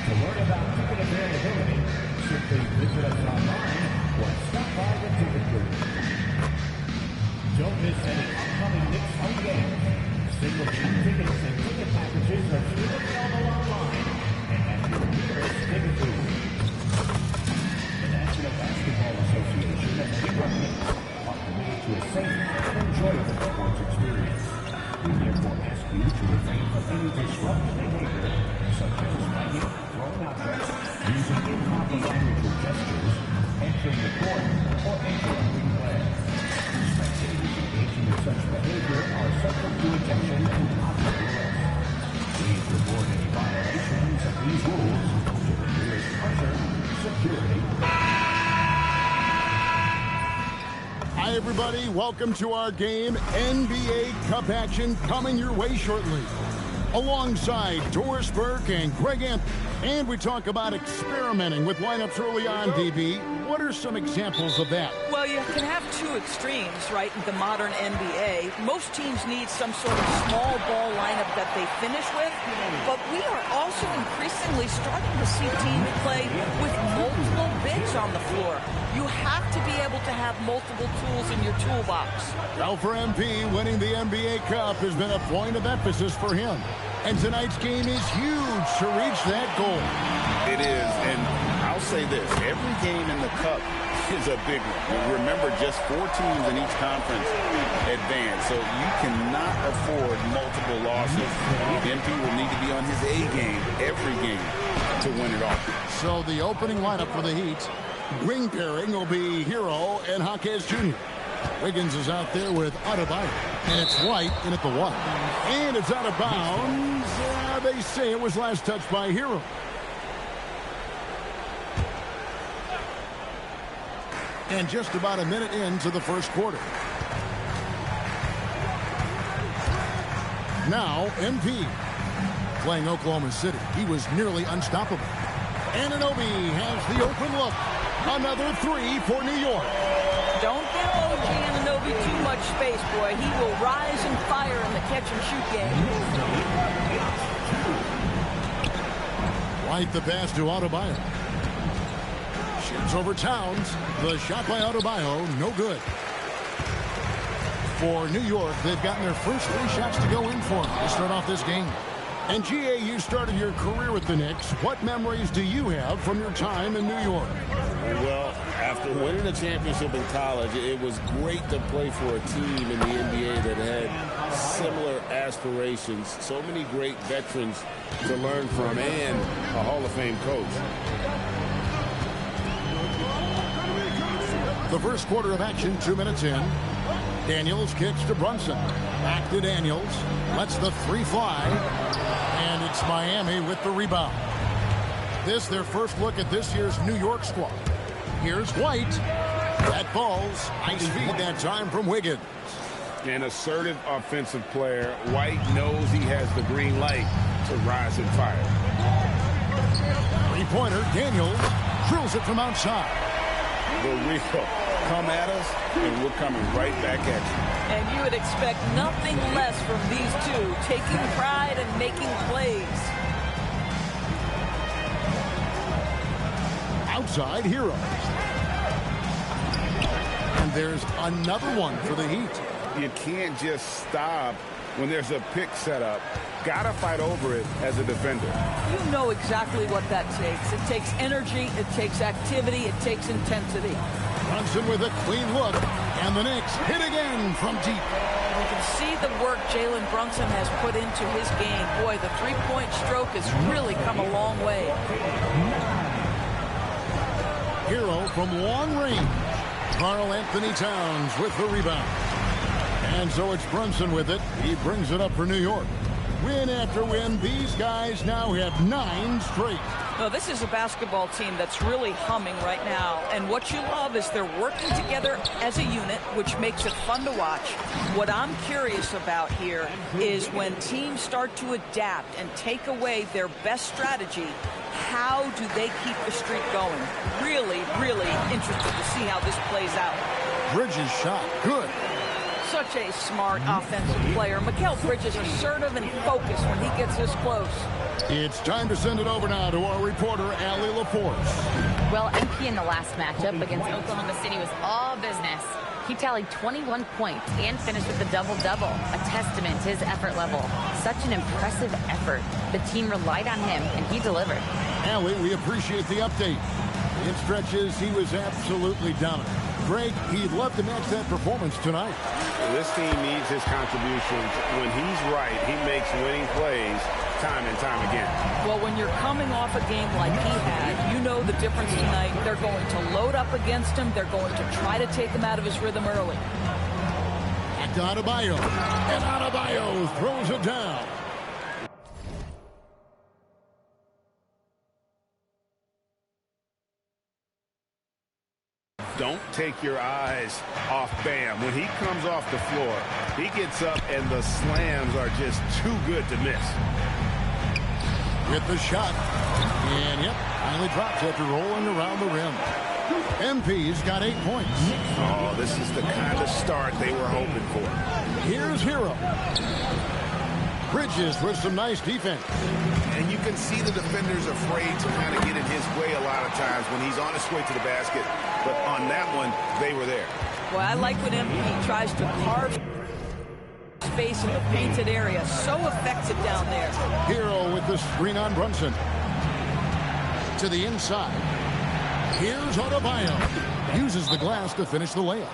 To learn about ticket availability, simply visit us online or stop by the ticket booth. Don't miss any upcoming Knicks home games. Single game tickets and ticket packages are still available online and at your nearest ticket booth. The National Basketball Association and the New York Knicks are committed to a safe and enjoyable sports experience. We therefore ask you to refrain from any disruptive behavior, such as fighting, throwing objects, using improper language or gestures, entering the court, or interrupting play. Spectators engaging in such behavior are subject to detention and possible arrest. Please report any violations of these rules to the nearest usher, security. Hi, everybody. Welcome to our game. NBA Cup action coming your way shortly. Alongside Doris Burke and Greg Anthony. And we talk about experimenting with lineups early on, DB. What are some examples of that? Well, you can have two extremes, right, in the modern NBA. Most teams need some sort of small ball lineup that they finish with, but we are also increasingly starting to see teams play with multiple bigs on the floor. You have to be able to have multiple tools in your toolbox. Well, for MP, winning the NBA Cup has been a point of emphasis for him. And tonight's game is huge to reach that goal. It is, and I'll say this, every game in the Cup is a big one. Remember, just 4 teams in each conference advance, so you cannot afford multiple losses. MP will need to be on his A game every game to win it all. So the opening lineup for the Heat, wing pairing will be Hero and Jaquez Jr. Wiggins is out there with Adebayo, and it's White in at the 1. And it's out of bounds. They say it was last touched by Hero. And just about a minute into the first quarter. Now, MP playing Oklahoma City. He was nearly unstoppable. Anunoby has the open look. Another 3 for New York. Don't give OG Anunoby too much space, boy. He will rise and fire in the catch-and-shoot game. White the pass to Adebayo. Shoots over Towns. The shot by Adebayo, no good. For New York, they've gotten their first 3 shots to go in for them to start off this game. And GA, you started your career with the Knicks. What memories do you have from your time in New York? Well, after winning a championship in college, it was great to play for a team in the NBA that had similar aspirations. So many great veterans to learn from and a Hall of Fame coach. The first quarter of action, 2 minutes in. Daniels kicks to Brunson. Back to Daniels. Lets the 3 fly. And it's Miami with the rebound. This their first look at this year's New York squad. Here's White. That falls. Nice feed that time from Wiggins. An assertive offensive player. White knows he has the green light to rise and fire. 3-pointer. Daniels drills it from outside. The real. Come at us, and we're coming right back at you. And you would expect nothing less from these two, taking pride and making plays. Outside Hero. And there's another one for the Heat. You can't just stop when there's a pick set up. Got to fight over it as a defender. You know exactly what that takes. It takes energy, it takes activity, it takes intensity. Brunson with a clean look, and the Knicks hit again from deep. You can see the work Jalen Brunson has put into his game. Boy, the three-point stroke has really come a long way. Hero from long range. Karl Anthony Towns with the rebound. And so it's Brunson with it. He brings it up for New York. Win after win, these guys now have 9 straight. No, this is a basketball team that's really humming right now. And what you love is they're working together as a unit, which makes it fun to watch. What I'm curious about here is when teams start to adapt and take away their best strategy, how do they keep the streak going? Really, really interested to see how this plays out. Bridges shot, good. Such a smart offensive player. Mikal Bridges assertive and focused when he gets this close. It's time to send it over now to our reporter, Allie LaForce. Well, MP in the last matchup against Oklahoma City was all business. He tallied 21 points and finished with a double-double, a testament to his effort level. Such an impressive effort. The team relied on him, and he delivered. Allie, we appreciate the update. In stretches, he was absolutely dominant. Greg, he'd love to match that performance tonight. This team needs his contributions. When he's right, he makes winning plays time and time again. Well, when you're coming off a game like he had, you know the difference tonight. They're going to load up against him. They're going to try to take him out of his rhythm early. Back to Adebayo. And Adebayo throws it down. Don't take your eyes off Bam. When he comes off the floor, he gets up and the slams are just too good to miss. With the shot. And yep, finally drops after rolling around the rim. MP's got 8 points. Oh, this is the kind of start they were hoping for. Here's Hero. Bridges with some nice defense. And you can see the defenders afraid to kind of get in his way a lot of times when he's on his way to the basket. But on that one, they were there. Well, I like when MP tries to carve space in the painted area. So effective down there. Hero with the screen on Brunson. To the inside. Here's Adebayo. Uses the glass to finish the layup.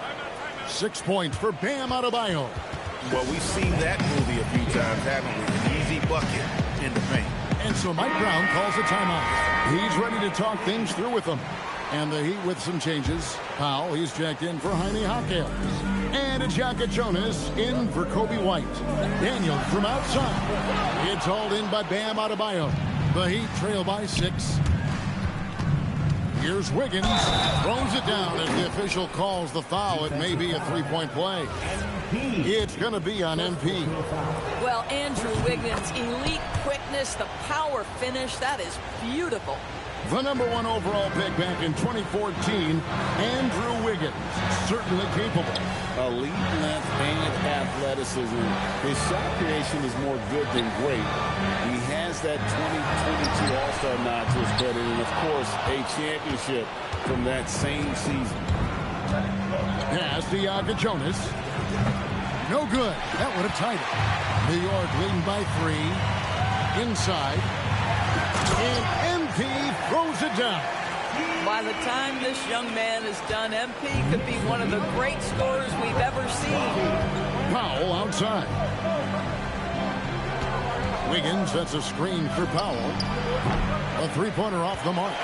6 points for Bam Adebayo. Well, we've seen that movie a few times, haven't we? An easy bucket in the paint. And so Mike Brown calls a timeout. He's ready to talk things through with them. And the Heat with some changes. Powell, he's checked in for Jaime Jaquez. And it's Jaka Jonas in for Kobe White. Daniels from outside. It's hauled in by Bam Adebayo. The Heat trail by 6. Here's Wiggins. Throws it down as the official calls the foul. It may be a three-point play. It's going to be on MP. Well, Andrew Wiggins, elite quickness, the power finish. That is beautiful. The #1 overall pick back in 2014, Andrew Wiggins, certainly capable. Elite length and athleticism. His shot creation is more good than great. He has that 2022 All-Star nod to his credit, and of course, a championship from that same season. Pass to Jaka Jonas. No good. That would have tied it. New York leading by 3. Inside. And MP throws it down. By the time this young man is done, MP could be one of the great scorers we've ever seen. Powell outside. Wiggins sets a screen for Powell. A three-pointer off the mark.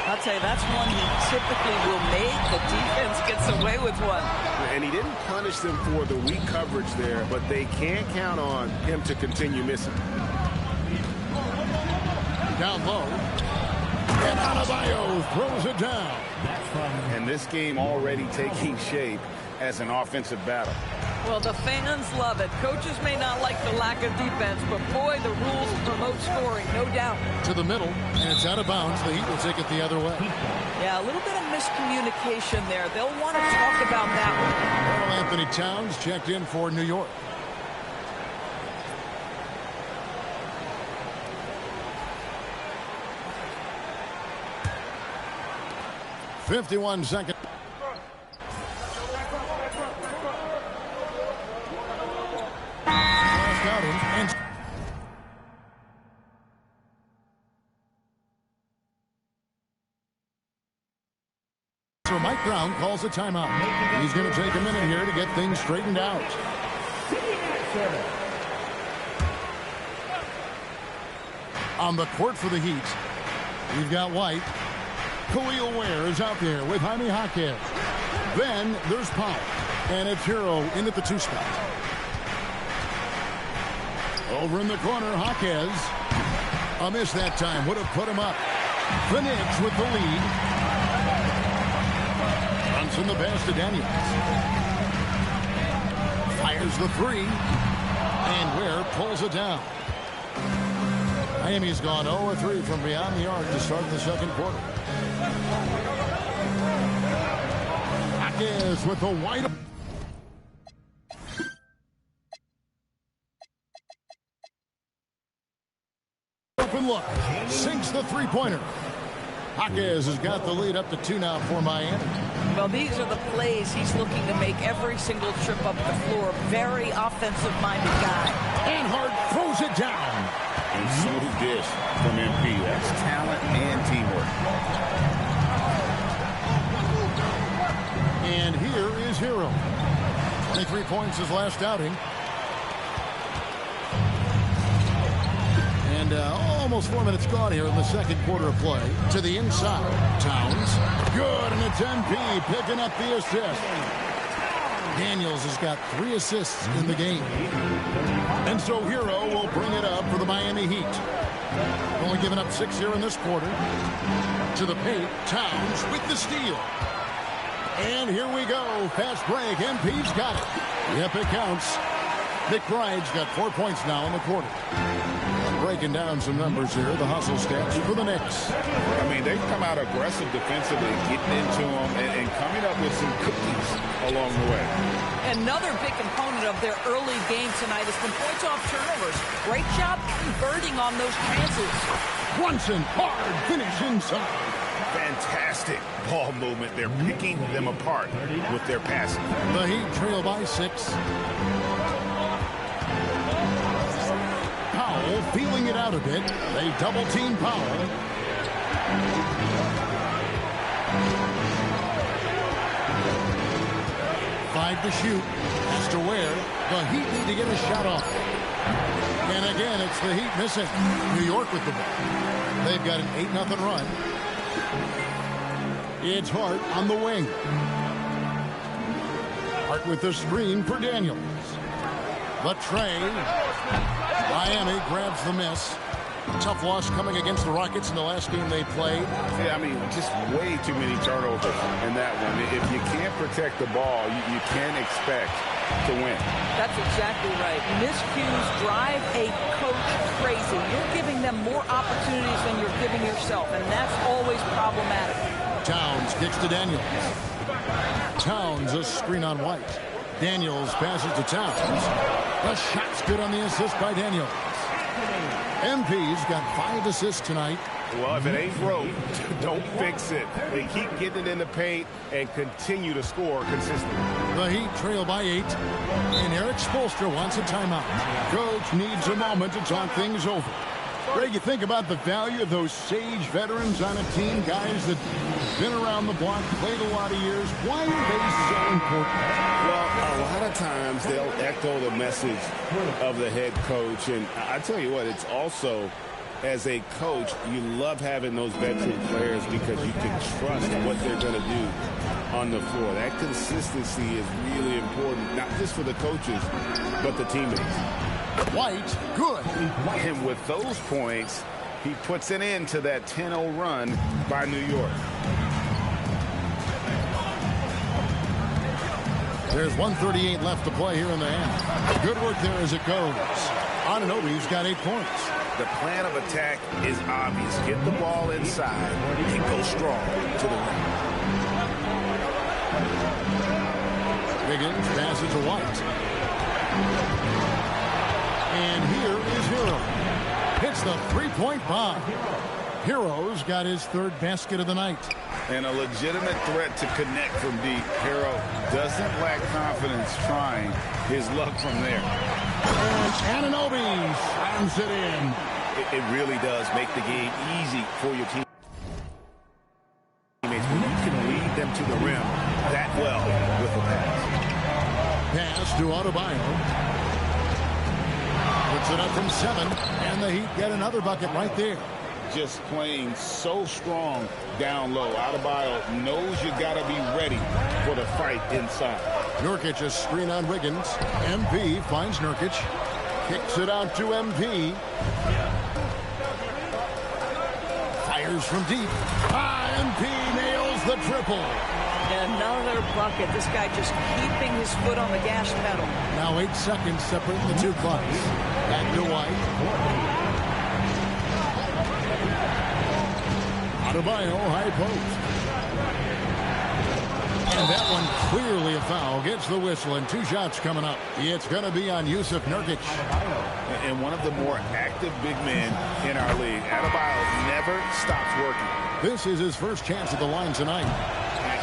I'll tell you, that's one he typically will make. The defense gets away with one. And he didn't punish them for the weak coverage there, but they can't count on him to continue missing. Down low. And Adebayo throws it down. And this game already taking shape as an offensive battle. Well, the fans love it. Coaches may not like the lack of defense, but boy, the rules promote scoring, no doubt. To the middle, and it's out of bounds. The Heat will take it the other way. Yeah, a little bit of miscommunication there. They'll want to talk about that one. Karl Anthony Towns checked in for New York. .51 seconds. Brown calls a timeout. He's going to take a minute here to get things straightened out. On the court for the Heat, we've got White. Khalil Ware is out there with Jaime Jaquez. Then there's Powell. And it's Hero in at the 2 spot. Over in the corner, Jaquez. A miss that time. Would have put him up. The Knicks with the lead. Brunson the pass to Daniels. Fires the 3. And Ware pulls it down. Miami's gone 0-3 from beyond the arc to start the second quarter. Jaquez with the wide open look. Sinks the 3-pointer. Jaquez has got the lead up to 2 now for Miami. Well, these are the plays he's looking to make every single trip up the floor. Very offensive-minded guy. And Hart throws it down. And smooth dish from MP. That's talent and teamwork. And here is Hero. 23 points his last outing. And almost 4 minutes gone here in the second quarter of play. To the inside. Towns. Good, and it's MP picking up the assist. Daniels has got 3 assists in the game. And so Hero will bring it up for the Miami Heat. Only giving up 6 here in this quarter. To the paint. Towns with the steal. And here we go. Fast break. MP's got it. Yep, it counts. McBride's got 4 points now in the quarter. Breaking down some numbers here. The hustle stats for the Knicks. I mean, they've come out aggressive defensively, getting into them and coming up with some cookies along the way. Another big component of their early game tonight has been points off turnovers. Great job converting on those chances. Brunson, hard finish inside. Fantastic ball movement. They're picking them apart with their passing. The Heat trail by 6. Powell feeling it out a bit. They double-team Powell. Five to shoot. Has to Ware. The Heat need to get a shot off. And again, it's the Heat missing. New York with the ball. They've got an 8-0 run. It's Hart on the wing. Hart with the screen for Daniels. The tray. Miami grabs the miss. Tough loss coming against the Rockets in the last game they played. Yeah, I mean, just way too many turnovers in that one. If you can't protect the ball, you can't expect to win. That's exactly right. Miscues drive a coach crazy. You're giving them more opportunities than you're giving yourself, and that's always problematic. Towns kicks to Daniels. Towns a screen on White. Daniels passes to Towns. The shot's good on the assist by Daniels. MP's got 5 assists tonight. Well, if it ain't broke, don't fix it. They keep getting it in the paint and continue to score consistently. The Heat trail by 8. And Eric Spoelstra wants a timeout. Coach needs a moment to talk things over. Greg, you think about the value of those sage veterans on a team, guys that been around the block, played a lot of years. Why are they so important? Well, a lot of times they'll echo the message of the head coach. And I tell you what, it's also, as a coach, you love having those veteran players because you can trust what they're going to do on the floor. That consistency is really important, not just for the coaches, but the teammates. White, good. And with those points, he puts an end to that 10-0 run by New York. There's 1:38 left to play here in the half. Good work there as it goes. Anunoby's got 8 points. The plan of attack is obvious. Get the ball inside and go strong to the rim. Wiggins passes to White. And here is Hero. Hits the 3-point bomb. Hero's got his 3rd basket of the night. And a legitimate threat to connect from deep. Hero doesn't lack confidence trying his luck from there. And Anunoby slams it in. It really does make the game easy for your teammates when you can lead them to the rim Adebayo. Puts it up from 7, and the Heat get another bucket right there. Just playing so strong down low. Adebayo knows you got to be ready for the fight inside. Nurkic a screen on Wiggins. MP finds Nurkic. Kicks it out to MP. Fires from deep. MP nails the triple. Another bucket. This guy just keeping his foot on the gas pedal. Now 8 seconds separating the two clubs. Back to White. Adebayo, high post. And that one clearly a foul. Gets the whistle, and 2 shots coming up. It's going to be on Yusuf Nurkic. And one of the more active big men in our league. Adebayo never stops working. This is his first chance at the line tonight.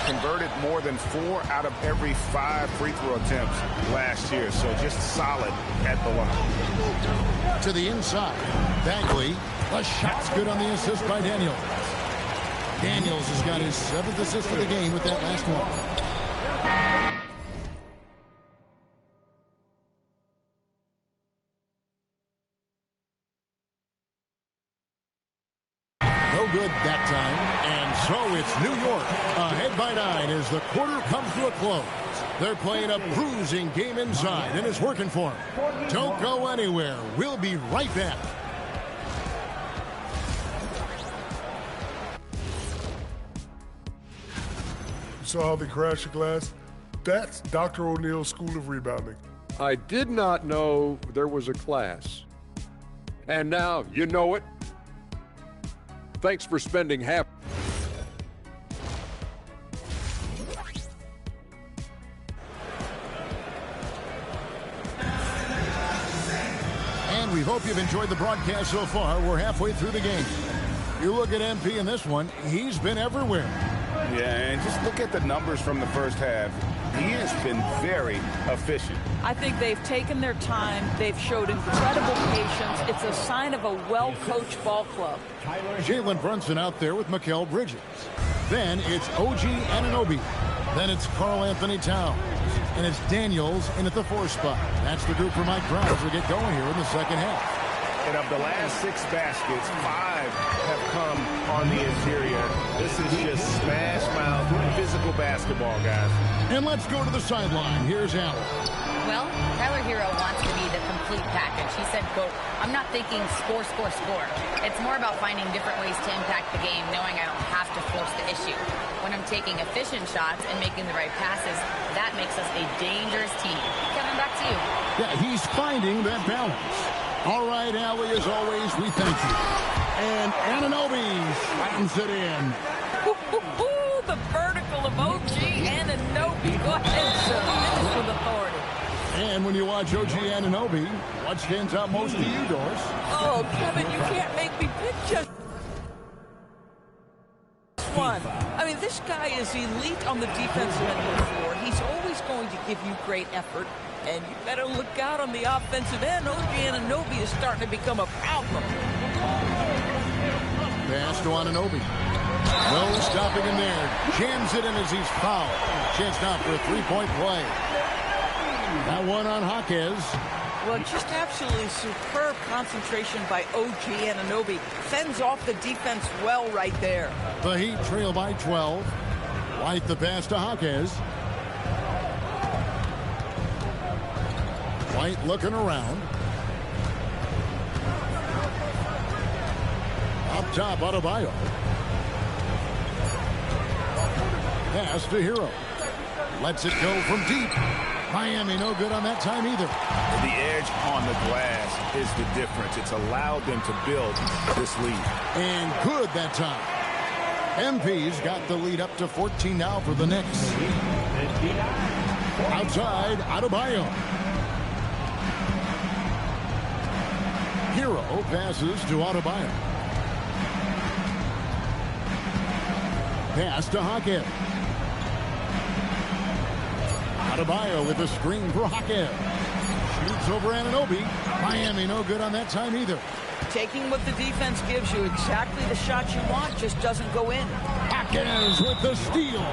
Converted more than 4 out of every 5 free throw attempts last year. So just solid at the line. To the inside. Bagley. The shot's good on the assist by Daniels. Daniels has got his 7th assist of the game with that last one. No good that time. And so it's New York ahead by 9 as the quarter comes to a close. They're playing a bruising game inside, and it's working for them. Don't go anywhere. We'll be right back. Saw how they crashed the glass? That's Dr. O'Neill's School of Rebounding. I did not know there was a class. And now you know it. Thanks for spending half. And we hope you've enjoyed the broadcast so far. We're halfway through the game. You look at MP in this one, he's been everywhere. Yeah, and just look at the numbers from the first half. He has been very efficient. I think they've taken their time. They've showed incredible patience. It's a sign of a well-coached ball club. Jalen Brunson out there with Mikal Bridges. Then it's OG Anunoby. Then it's Karl Anthony Towns. And it's Daniels in at the 4 spot. That's the group for Mike Brown as we get going here in the second half. And of the last 6 baskets, 5 have come on the interior. This is just smash mouth physical basketball, guys. And let's go to the sideline. Here's Allen. Well, Tyler Hero wants to be the complete package. He said, quote, "I'm not thinking score, score, score. It's more about finding different ways to impact the game, knowing I don't have to force the issue. When I'm taking efficient shots and making the right passes, that makes us a dangerous team." Kevin, back to you. Yeah, he's finding that balance. All right, Allie, as always, we thank you. And Anunoby slams it in. The vertical of OG Anunoby. Go ahead, sir. Finish with authority. And when you watch OG Anunoby, what stands out most to you, Doris? Oh, Kevin, you can't make me pick just one. I mean, this guy is elite on the defensive end of the floor. He's always going to give you great effort. And you better look out on the offensive end. OG Anunoby is starting to become a problem. Pass to Anunoby. No stopping him there. Jams it in as he's fouled. Chance now for a 3-point play. That one on Jaquez. Well, just absolutely superb concentration by OG Anunoby. Fends off the defense well right there. The Heat trail by 12. White the pass to Jaquez. White looking around. Up top, Adebayo. Pass to Hero. Lets it go from deep. Miami no good on that time either. The edge on the glass is the difference. It's allowed them to build this lead. And good that time. MP's got the lead up to 14 now for the Knicks. Outside, Adebayo. Hero passes to Adebayo. Pass to Jaquez. Adebayo with a screen for Jaquez. Shoots over Anunoby. Miami no good on that time either. Taking what the defense gives you, exactly the shot you want, just doesn't go in. Jaquez with the steal.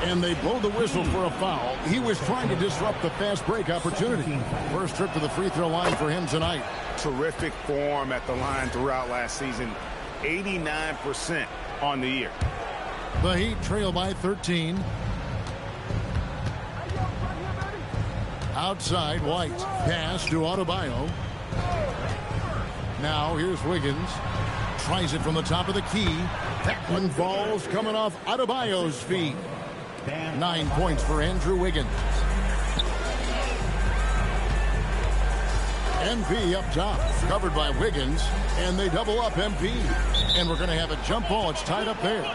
And they blow the whistle for a foul. He was trying to disrupt the fast break opportunity. First trip to the free throw line for him tonight. Terrific form at the line throughout last season. 89% on the year. The Heat trail by 13. Outside, White. Pass to Adebayo. Now here's Wiggins. Tries it from the top of the key. That one falls coming off Adebayo's feet. 9 points for Andrew Wiggins. MP up top, covered by Wiggins, and they double up MP. And we're going to have a jump ball. It's tied up there.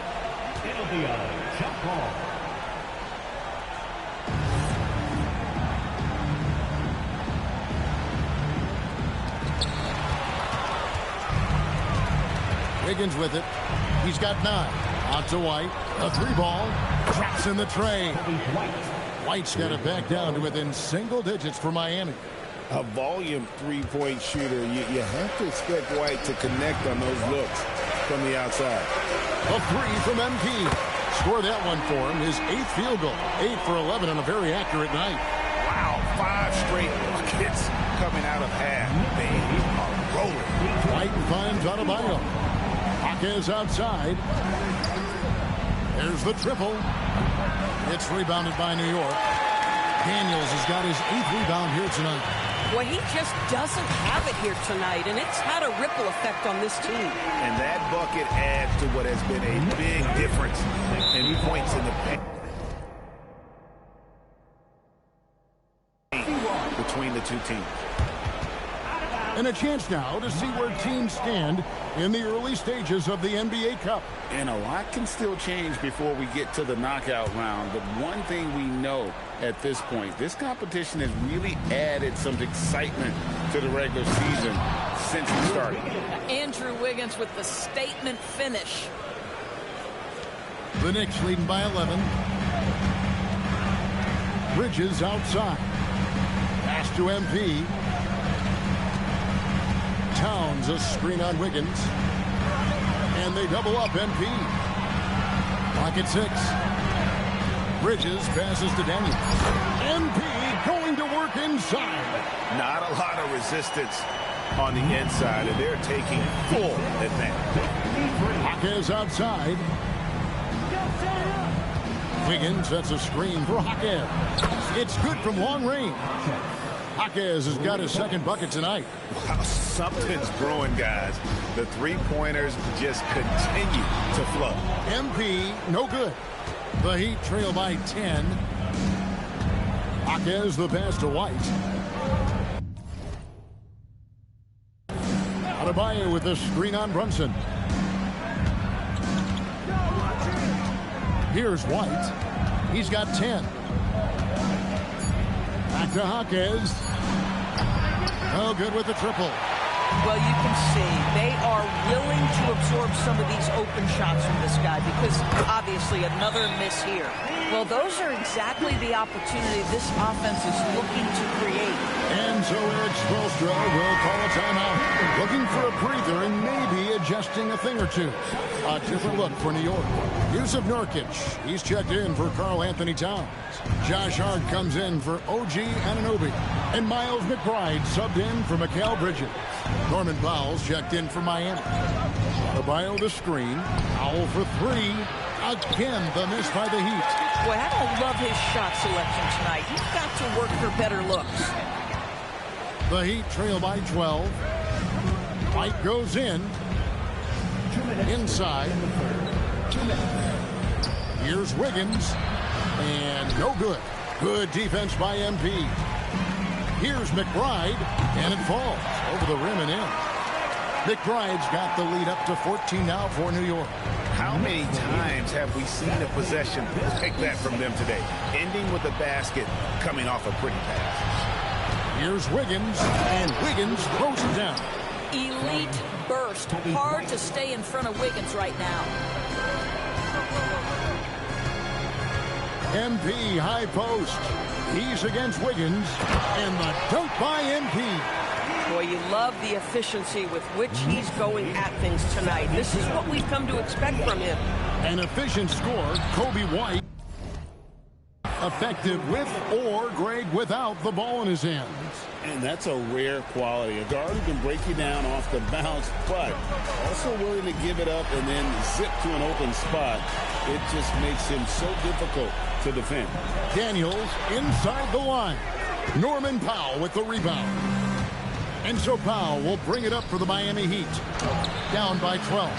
It'll be a jump ball. Wiggins with it. He's got 9. Out to White. A 3-ball. Drops in the tray. White's got it back down to within single digits for Miami. A volume three-point shooter. You have to expect White to connect on those looks from the outside. A 3 from MP. Score that one for him. His 8th field goal. 8 for 11 on a very accurate night. Wow, 5 straight buckets coming out of half. They are rolling. White finds Adebayo. Hawkins outside. There's the triple. It's rebounded by New York. Daniels has got his 8th rebound here tonight. Well, he just doesn't have it here tonight, and it's had a ripple effect on this team. And that bucket adds to what has been a big difference in points in the paint between the two teams. And a chance now to see where teams stand in the early stages of the NBA Cup. And a lot can still change before we get to the knockout round. But one thing we know at this point, this competition has really added some excitement to the regular season since it started. Andrew Wiggins with the statement finish. The Knicks leading by 11. Bridges outside. Pass to MP. Towns a screen on Wiggins. And they double up MP. Clock at 6. Bridges passes to Daniels. MP going to work inside. Not a lot of resistance on the inside, and they're taking full advantage. Hawkins outside. Wiggins sets a screen for Hawkins. It's good from long range. Hawkins has got his 2nd bucket tonight. Wow, something's brewing, guys. The three-pointers just continue to flow. MP, no good. The Heat trail by 10. Hawkins the pass to White. Adebayo with the screen on Brunson. Here's White. He's got 10. Back to Hawkins. Oh, good with the triple. Well, you can see they are willing to absorb some of these open shots from this guy because obviously another miss here. Well, those are exactly the opportunity this offense is looking to create. And so Eric Spoelstra will call a timeout, looking for a breather and maybe adjusting a thing or two. A different look for New York. Yusuf Nurkic, he's checked in for Karl Anthony Towns. Josh Hart comes in for OG Anunoby. And Miles McBride subbed in for Mikal Bridges. Norman Powell's checked in for Miami. Adebayo the screen. Powell for 3. Again, the miss by the Heat. Boy, I don't love his shot selection tonight. He's got to work for better looks. The Heat trail by 12. White goes in. Inside. Here's Wiggins. And no good. Good defense by MP. Here's McBride. And it falls over the rim and in. McBride's got the lead up to 14 now for New York. How many times have we seen a possession like that from them today? Ending with a basket coming off a pretty pass. Here's Wiggins, and Wiggins throws it down. Elite burst. Hard to stay in front of Wiggins right now. MP high post. He's against Wiggins, and the dunk by MP. Boy, you love the efficiency with which he's going at things tonight. This is what we've come to expect from him. An efficient score, Kobe White. Effective with or Greg without the ball in his hands. And that's a rare quality. A guard who can break you down off the bounce, but also willing to give it up and then zip to an open spot. It just makes him so difficult to defend. Daniels inside the line. Norman Powell with the rebound. And so Powell will bring it up for the Miami Heat. Down by 12.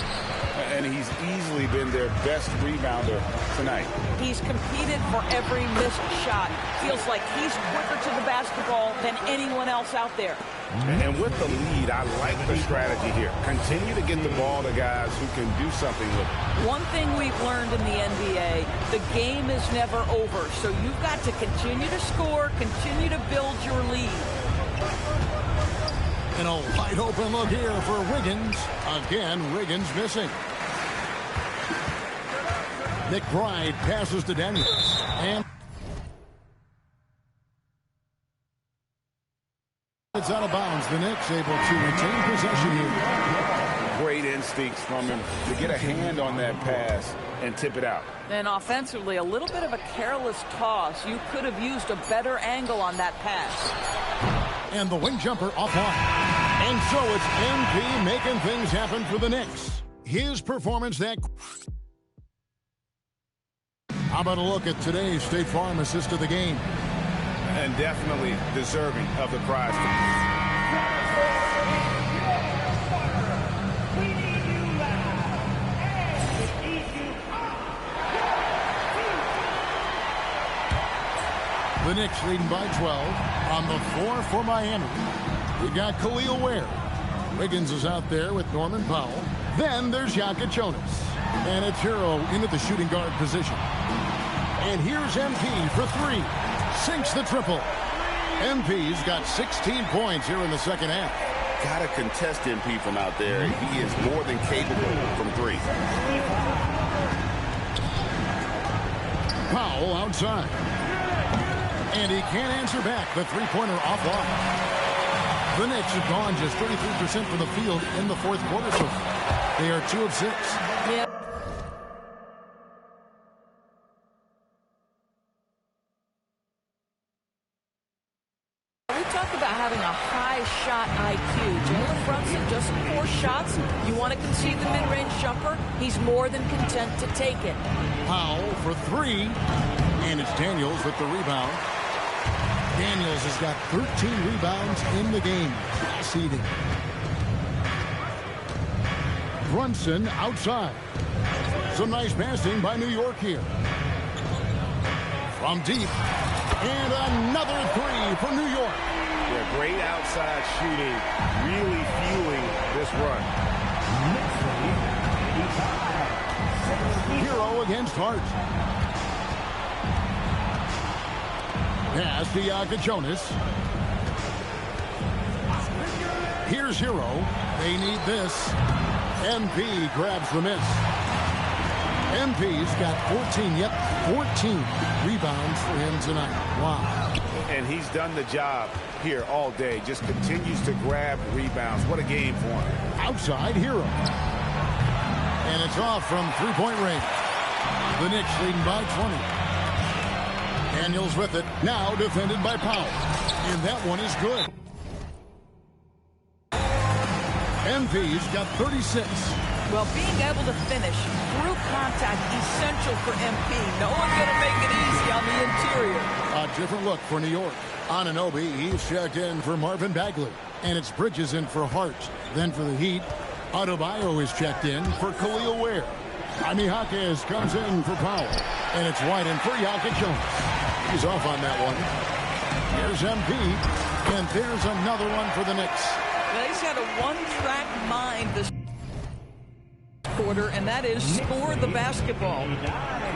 And he's easily been their best rebounder tonight. He's competed for every missed shot. Feels like he's quicker to the basketball than anyone else out there. And with the lead, I like the strategy here. Continue to get the ball to guys who can do something with it. One thing we've learned in the NBA, the game is never over. So you've got to continue to score, continue to build your lead. And a wide open look here for Wiggins. Again, Wiggins missing. McBride passes to Daniels. And it's out of bounds. The Knicks able to retain possession here. Great instincts from him to get a hand on that pass and tip it out. And offensively, a little bit of a careless toss. You could have used a better angle on that pass. And the wing jumper offline. And so it's MP making things happen for the Knicks. His performance that... How about a look at today's State Farm assist of the game? And definitely deserving of the prize. The Knicks leading by 12 on the floor for Miami. We got Khalil Ware. Wiggins is out there with Norman Powell. Then there's Jonas. And it's Hero into the shooting guard position. And here's MP for three. Sinks the triple. MP's got 16 points here in the second half. Got to contest MP from out there. He is more than capable from three. Powell outside. And he can't answer back. The three-pointer offline. The Knicks have gone just 33% from the field in the fourth quarter. So they are 2 of 6. Yeah. We talk about having a high shot IQ. Jalen Brunson just 4 shots. You want to concede the mid-range jumper? He's more than content to take it. Powell for 3. And it's Daniels with the rebound. Daniels has got 13 rebounds in the game. Seeding. Brunson outside. Some nice passing by New York here. From deep. And another 3 for New York. Yeah, great outside shooting. Really fueling this run. Hero against Hart. Pass to Jonas. Here's Hero. They need this. MP grabs the miss. MP's got 14 rebounds for him tonight. Wow. And he's done the job here all day. Just continues to grab rebounds. What a game for him. Outside Hero. And it's off from three-point range. The Knicks leading by 20. Daniels with it. Now defended by Powell. And that one is good. MP's got 36. Well, being able to finish through contact, essential for MP. No one's going to make it easy on the interior. A different look for New York. Anunoby, he's checked in for Marvin Bagley. And it's Bridges in for Hart. Then for the Heat, Adebayo is checked in for Khalil Ware. Jaime Jaquez comes in for Powell. And it's White in for Jonas. He's off on that one. Here's MP. And there's another one for the Knicks. Well, he's got a one-track mind this quarter, and that is score the basketball.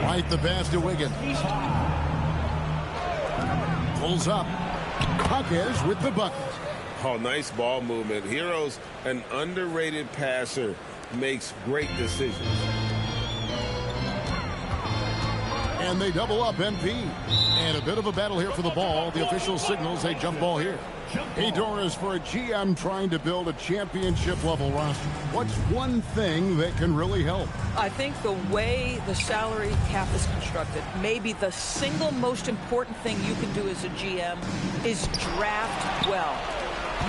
White the pass to Wiggins. Pulls up. Jaquez with the bucket. Oh, nice ball movement. Hero's an underrated passer. Makes great decisions. And they double up MP. And a bit of a battle here for the ball. The official signals a jump ball here. Hey, Doris, for a GM trying to build a championship-level roster, what's one thing that can really help? I think the way the salary cap is constructed, maybe the single most important thing you can do as a GM is draft well.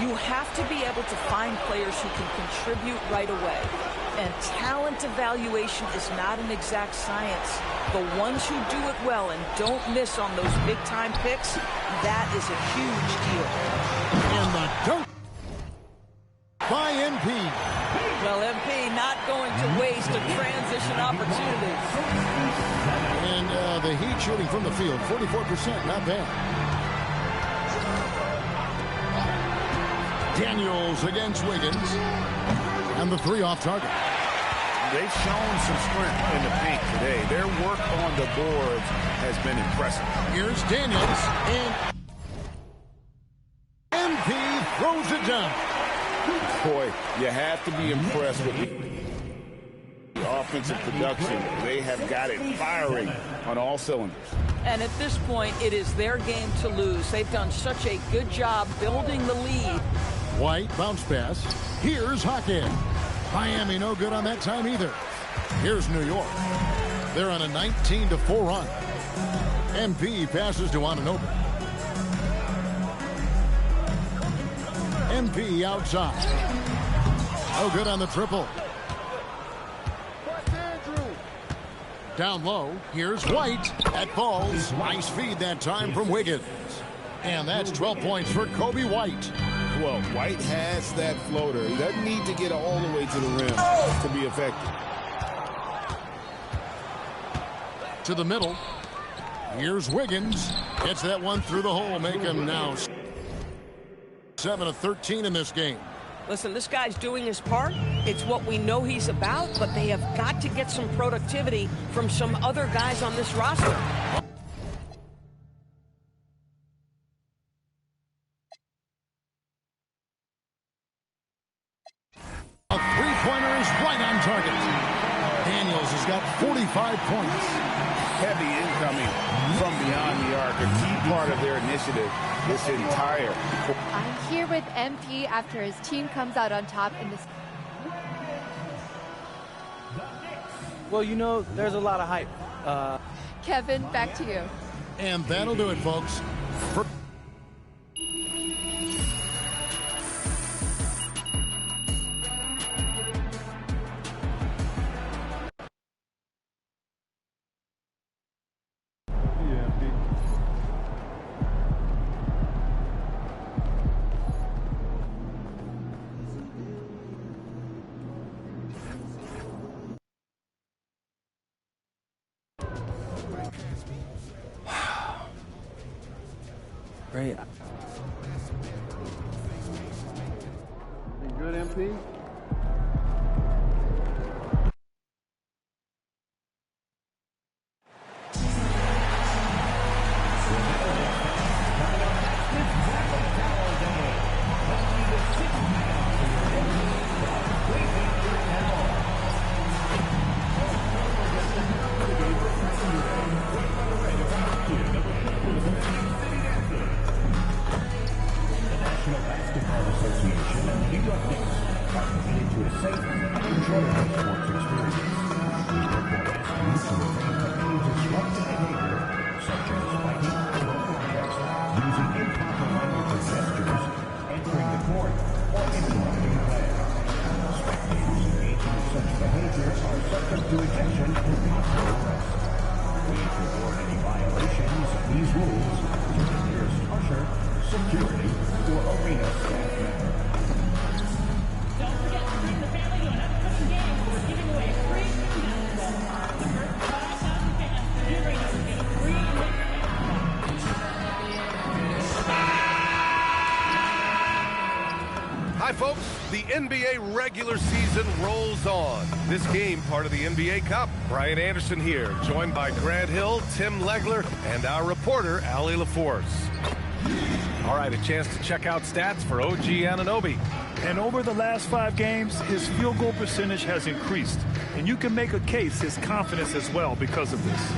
You have to be able to find players who can contribute right away. And talent evaluation is not an exact science. The ones who do it well and don't miss on those big-time picks, that is a huge deal. And the dunk by MP. Well, MP not going to waste a transition opportunity. And the Heat shooting from the field, 44%, not bad. Daniels against Wiggins. And the three off target. They've shown some strength in the paint today. Their work on the boards has been impressive. Here's Daniels, and MP throws it down. Boy, you have to be impressed with the offensive production. They have got it firing on all cylinders. And at this point, it is their game to lose. They've done such a good job building the lead. White bounce pass. Here's Hockett. Miami no good on that time either. Here's New York. They're on a 19-4 run. MP passes to Anunoby. MP outside. No good on the triple. Down low. Here's White. That falls. Nice feed that time from Wiggins. And that's 12 points for Kobe White. Well, White has that floater. He doesn't need to get all the way to the rim to be effective. To the middle. Here's Wiggins. Gets that one through the hole. Make him now 7 of 13 in this game. Listen, this guy's doing his part. It's what we know he's about, but they have got to get some productivity from some other guys on this roster. A three-pointer is right on target. Daniels has got 45 points. Heavy incoming from beyond the arc. A key part of their initiative this entire. I'm here with MP after his team comes out on top in this. Well, you know, there's a lot of hype. Kevin, back to you. And that'll do it, folks. Great. You good, MP? Hi, folks. The NBA regular season rolls on. This game, part of the NBA Cup. Brian Anderson here, joined by Grant Hill, Tim Legler, and our reporter, Allie LaForce. All right, a chance to check out stats for OG Anunoby. And over the last 5 games, his field goal percentage has increased. And you can make a case his confidence as well because of this.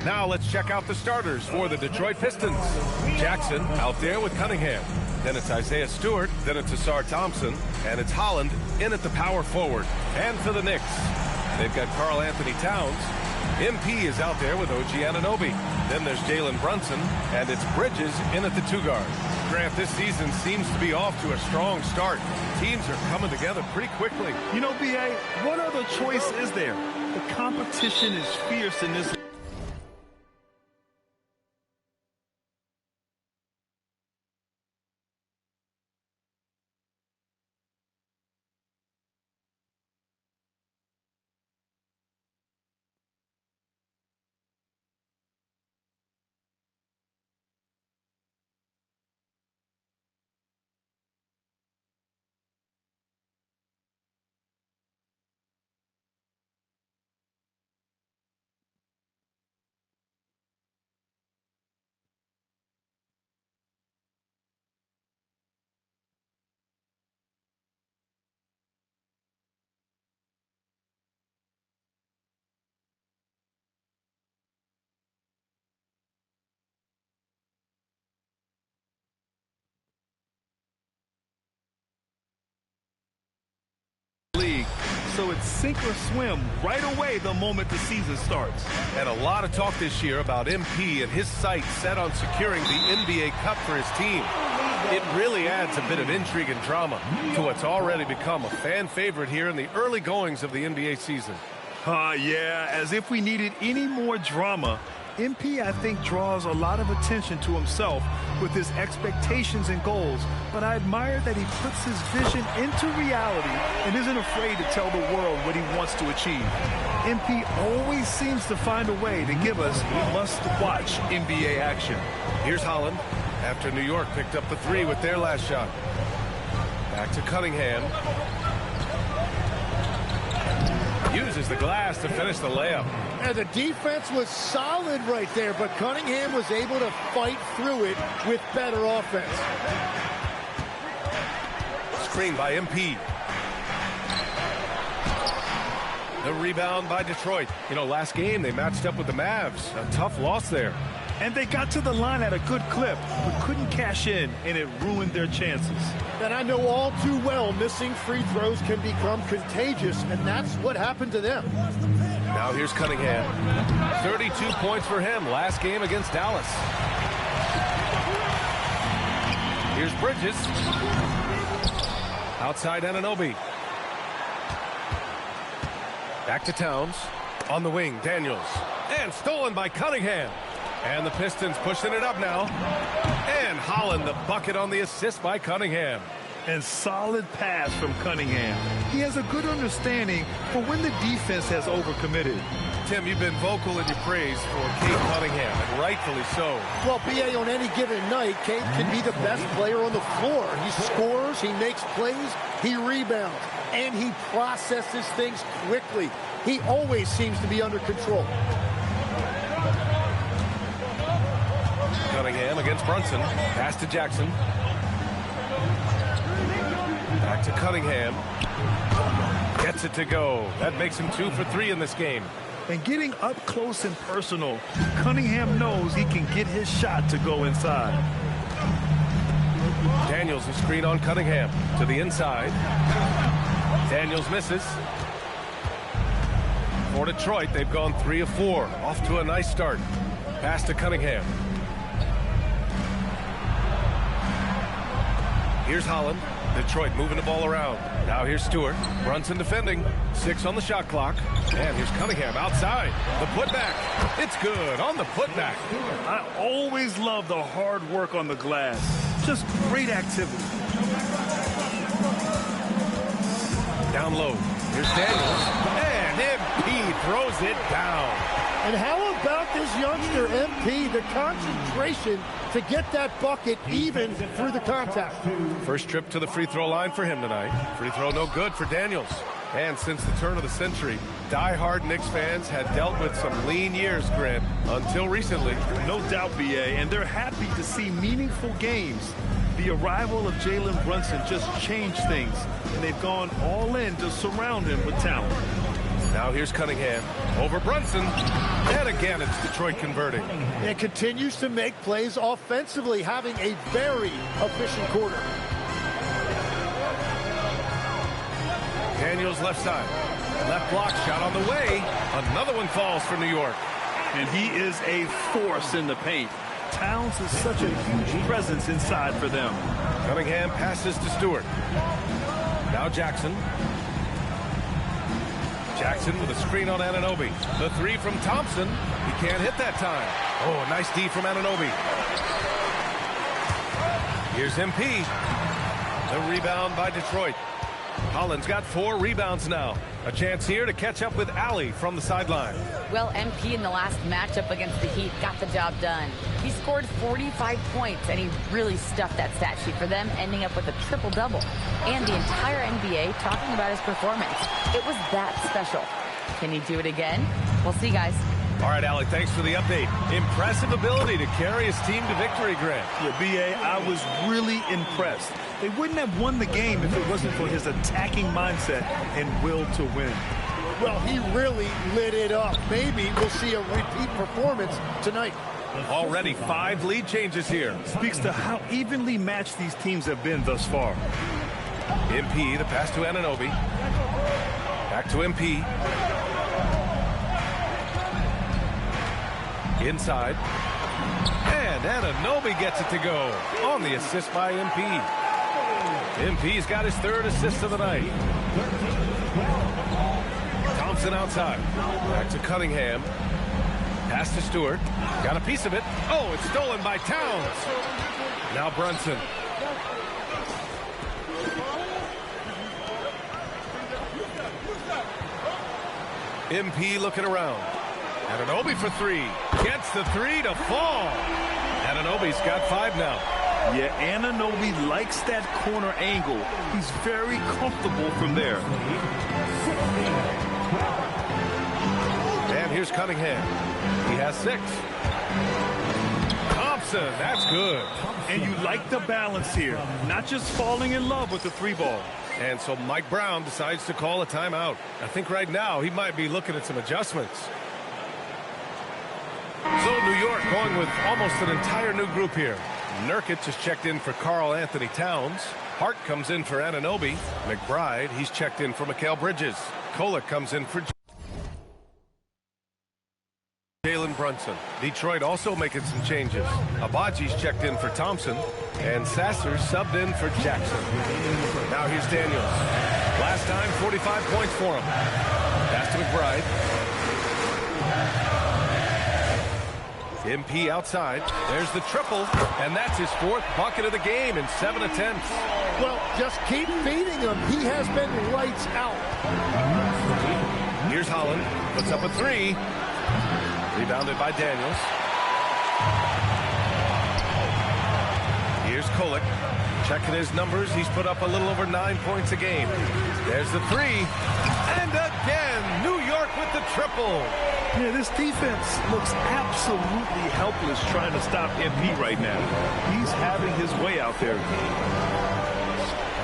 Now let's check out the starters for the Detroit Pistons. Jackson out there with Cunningham. Then it's Isaiah Stewart. Then it's Asar Thompson. And it's Holland in at the power forward. And for the Knicks, they've got Karl Anthony Towns. MP is out there with OG Anunoby. Then there's Jalen Brunson. And it's Bridges in at the 2 guard. Grant, this season seems to be off to a strong start. Teams are coming together pretty quickly. You know, B.A., what other choice is there? The competition is fierce in this. League, so it's sink or swim right away the moment the season starts. And a lot of talk this year about MP and his sights set on securing the NBA Cup for his team. It really adds a bit of intrigue and drama to what's already become a fan favorite here in the early goings of the NBA season. Yeah, as if we needed any more drama. MP, I think, draws a lot of attention to himself with his expectations and goals, but I admire that he puts his vision into reality and isn't afraid to tell the world what he wants to achieve. MP always seems to find a way to give us must-watch NBA action. Here's Holland after New York picked up the 3 with their last shot. Back to Cunningham. Uses the glass to finish the layup. And the defense was solid right there, but Cunningham was able to fight through it with better offense. Screen by MP. The rebound by Detroit. You know, last game they matched up with the Mavs. A tough loss there. And they got to the line at a good clip, but couldn't cash in, and it ruined their chances. And I know all too well missing free throws can become contagious, and that's what happened to them. Now here's Cunningham. 32 points for him last game against Dallas. Here's Bridges. Outside Anunoby. Back to Towns. On the wing, Daniels. And stolen by Cunningham. And the Pistons pushing it up now. And Holland, the bucket on the assist by Cunningham. And solid pass from Cunningham. He has a good understanding for when the defense has overcommitted. Tim, you've been vocal in your praise for Cade Cunningham, and rightfully so. Well, B.A., on any given night, Cade can be the best player on the floor. He scores, he makes plays, he rebounds, and he processes things quickly. He always seems to be under control. Cunningham against Brunson. Pass to Jackson. Back to Cunningham. Gets it to go. That makes him 2 for 3 in this game. And getting up close and personal, Cunningham knows he can get his shot to go inside. Daniels, a screen on Cunningham to the inside. Daniels misses. For Detroit, they've gone 3 of 4. Off to a nice start. Pass to Cunningham. Here's Holland. Detroit moving the ball around. Now here's Stewart. Brunson defending. 6 on the shot clock. And here's Cunningham outside. The putback. It's good on the putback. I always love the hard work on the glass. Just great activity. Down low. Here's Daniels. And MP throws it down. And how about this youngster, MP, the concentration to get that bucket even through the contact. First trip to the free throw line for him tonight. Free throw no good for Daniels. And since the turn of the century, die-hard Knicks fans had dealt with some lean years, Grant, until recently. No doubt, B.A., and they're happy to see meaningful games. The arrival of Jalen Brunson just changed things, and they've gone all in to surround him with talent. Now here's Cunningham over Brunson. And again, it's Detroit converting. And continues to make plays offensively, having a very efficient quarter. Daniels left side. Left block shot on the way. Another one falls for New York. And he is a force in the paint. Towns is such a huge presence inside for them. Cunningham passes to Stewart. Now Jackson. Jackson with a screen on Anunoby. The three from Thompson. He can't hit that time. Oh, a nice D from Anunoby. Here's MP. The rebound by Detroit. Holland's got 4 rebounds now. A chance here to catch up with Allie from the sideline. Well, MP in the last matchup against the Heat got the job done. He scored 45 points, and he really stuffed that stat sheet for them, ending up with a triple-double. And the entire NBA talking about his performance. It was that special. Can he do it again? We'll see, guys. All right, Allie, thanks for the update. Impressive ability to carry his team to victory, Grant. Yeah, B.A., I was really impressed. They wouldn't have won the game if it wasn't for his attacking mindset and will to win. Well, he really lit it up. Maybe we'll see a repeat performance tonight. Already 5 lead changes here. Speaks to how evenly matched these teams have been thus far. MP, the pass to Anunoby. Back to MP. Inside. And Anunoby gets it to go on the assist by MP. MP's got his 3rd assist of the night. Thompson outside. Back to Cunningham. Pass to Stewart. Got a piece of it. Oh, it's stolen by Towns. Now Brunson. MP looking around. Anunoby for 3. Gets the 3 to fall. Anunoby's got 5 now. Yeah, Anunoby likes that corner angle. He's very comfortable from there. And here's Cunningham. He has 6. Thompson, that's good. And you like the balance here. Not just falling in love with the 3-ball. And so Mike Brown decides to call a timeout. I think right now he might be looking at some adjustments. So New York going with almost an entire new group here. Nurkic is checked in for Karl Anthony Towns. Hart comes in for Anunoby. McBride, he's checked in for Mikal Bridges. Kolek comes in for Jalen Brunson. Detroit also making some changes. Abaji's checked in for Thompson. And Sasser subbed in for Jackson. Now here's Daniels. Last time, 45 points for him. Pass to McBride. MP outside. There's the triple, and that's his 4th bucket of the game in 7 attempts. Well, just keep feeding him. He has been lights out. Here's Holland. Puts up a 3. Rebounded by Daniels. Here's Kolek. Checking his numbers. He's put up a little over 9 points a game. There's the 3. And again, New York with the triple. Yeah, this defense looks absolutely helpless trying to stop MP right now. He's having his way out there.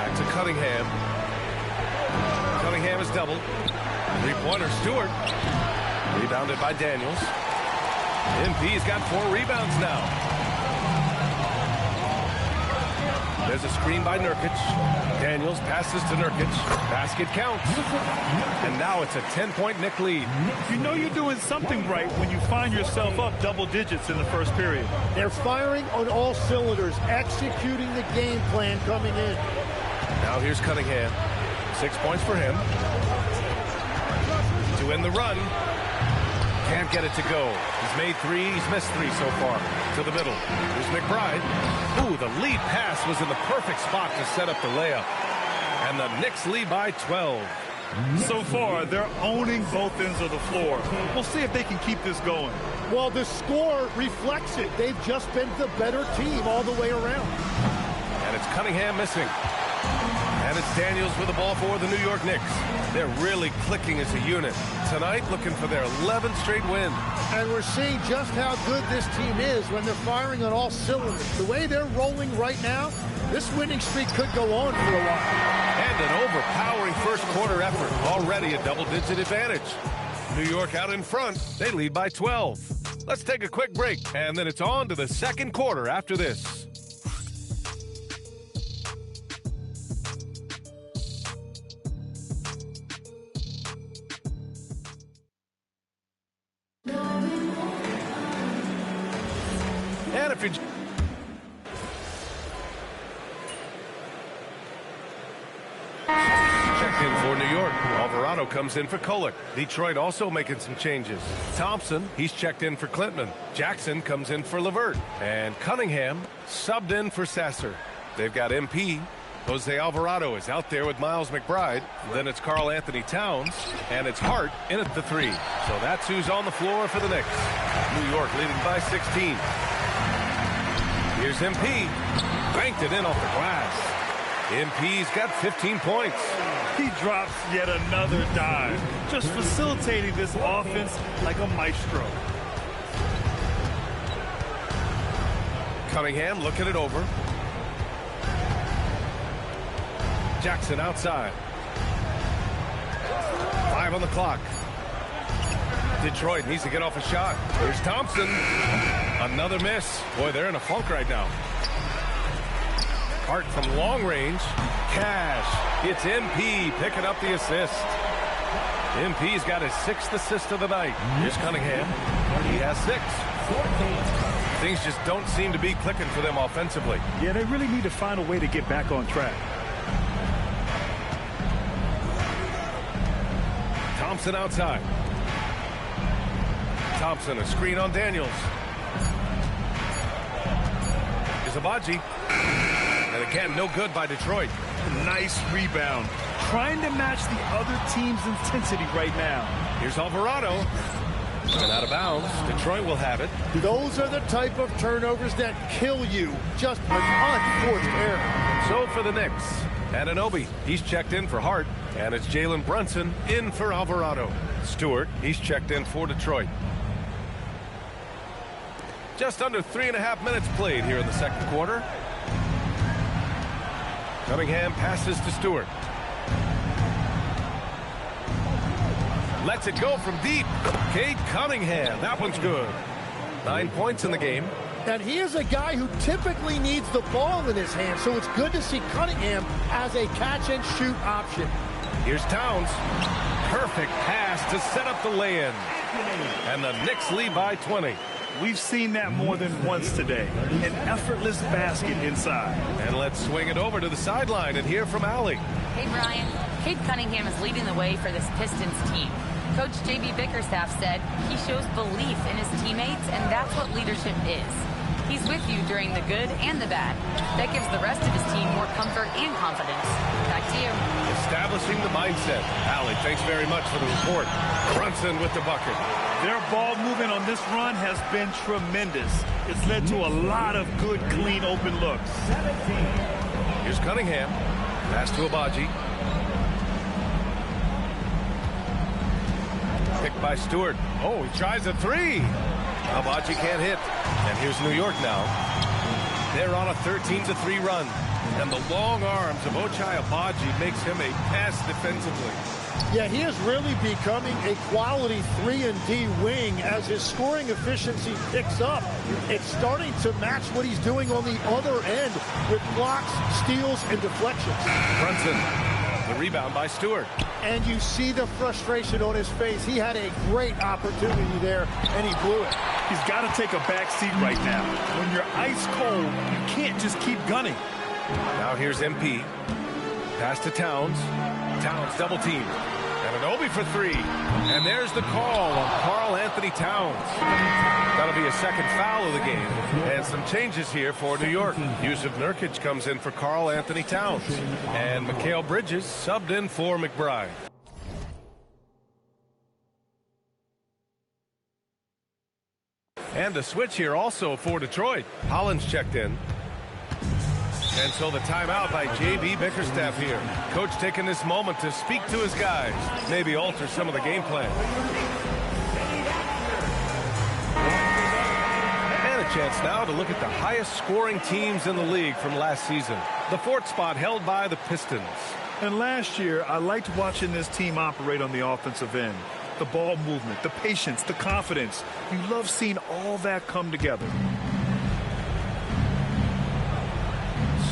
Back to Cunningham. Cunningham is doubled. 3-pointer Stewart. Rebounded by Daniels. MP's got 4 rebounds now. There's a screen by Nurkic. Daniels passes to Nurkic. Basket counts. And now it's a 10-point Knick lead. You know you're doing something right when you find yourself up double digits in the first period. They're firing on all cylinders, executing the game plan coming in. Now here's Cunningham. 6 points for him. To end the run. Can't get it to go. He's made 3. He's missed 3 so far. To the middle. Here's McBride. Ooh, the lead pass was in the perfect spot to set up the layup. And the Knicks lead by 12. So far, they're owning both ends of the floor. We'll see if they can keep this going. Well, the score reflects it. They've just been the better team all the way around. And it's Cunningham missing. And it's Daniels with the ball for the New York Knicks. They're really clicking as a unit. Tonight, looking for their 11th straight win. And we're seeing just how good this team is when they're firing on all cylinders. The way they're rolling right now, this winning streak could go on for a while. And an overpowering first quarter effort. Already a double-digit advantage. New York out in front. They lead by 12. Let's take a quick break, and then it's on to the second quarter after this. And if you're checked in for New York, Alvarado comes in for Kolek. Detroit also making some changes. Thompson, he's checked in for Klintman. Jackson comes in for Levert. And Cunningham subbed in for Sasser. They've got MP. Jose Alvarado is out there with Miles McBride. Then it's Karl Anthony Towns. And it's Hart in at the 3. So that's who's on the floor for the Knicks. New York leading by 16. Here's MP. Banked it in off the glass. MP's got 15 points. He drops yet another dime, just facilitating this offense like a maestro. Cunningham looking it over. Jackson outside. 5 on the clock. Detroit needs to get off a shot. Here's Thompson. Another miss. Boy, they're in a funk right now. Hart from long range. Cash. It's MP picking up the assist. MP's got his 6th assist of the night. Here's Cunningham. He has 6. Things just don't seem to be clicking for them offensively. Yeah, they really need to find a way to get back on track. Thompson outside. Thompson, a screen on Daniels. Here's Abaji. And again, no good by Detroit. Nice rebound. Trying to match the other team's intensity right now. Here's Alvarado. And out of bounds. Detroit will have it. Those are the type of turnovers that kill you. Just an unforced error. So for the Knicks, Anunoby, he's checked in for Hart. And it's Jalen Brunson in for Alvarado. Stewart, he's checked in for Detroit. Just under 3.5 minutes played here in the second quarter. Cunningham passes to Stewart. Lets it go from deep. Cade Cunningham. That one's good. 9 points in the game. And he is a guy who typically needs the ball in his hand, so it's good to see Cunningham as a catch-and-shoot option. Here's Towns. Perfect pass to set up the lay-in. And the Knicks lead by 20. We've seen that more than once today. An effortless basket inside. And let's swing it over to the sideline and hear from Allie. Hey, Brian. Cade Cunningham is leading the way for this Pistons team. Coach J.B. Bickerstaff said he shows belief in his teammates, and that's what leadership is. He's with you during the good and the bad. That gives the rest of his team more comfort and confidence. Back to you. Establishing the mindset. Allie, thanks very much for the report. Brunson with the bucket. Their ball movement on this run has been tremendous. It's led to a lot of good, clean, open looks. Here's Cunningham. Pass to Abaji. Picked by Stewart. Oh, he tries a 3. Abaji can't hit. And here's New York now. They're on a 13-3 run. And the long arms of Ochai Abaji makes him a pest defensively. Yeah, he is really becoming a quality 3-and-D wing as his scoring efficiency picks up. It's starting to match what he's doing on the other end with blocks, steals, and deflections. Brunson, the rebound by Stewart. And you see the frustration on his face. He had a great opportunity there, and he blew it. He's got to take a back seat right now. When you're ice cold, you can't just keep gunning. Now here's MP. Pass to Towns. Towns double team. And Anunoby for 3. And there's the call on Karl Anthony Towns. That'll be a second foul of the game. And some changes here for New York. Yusuf Nurkic comes in for Karl Anthony Towns. And Mikal Bridges subbed in for McBride. And a switch here also for Detroit. Hollins checked in. And so the timeout by J.B. Bickerstaff here. Coach taking this moment to speak to his guys, maybe alter some of the game plan. And a chance now to look at the highest scoring teams in the league from last season. The fourth spot held by the Pistons. And last year, I liked watching this team operate on the offensive end. The ball movement, the patience, the confidence. You love seeing all that come together.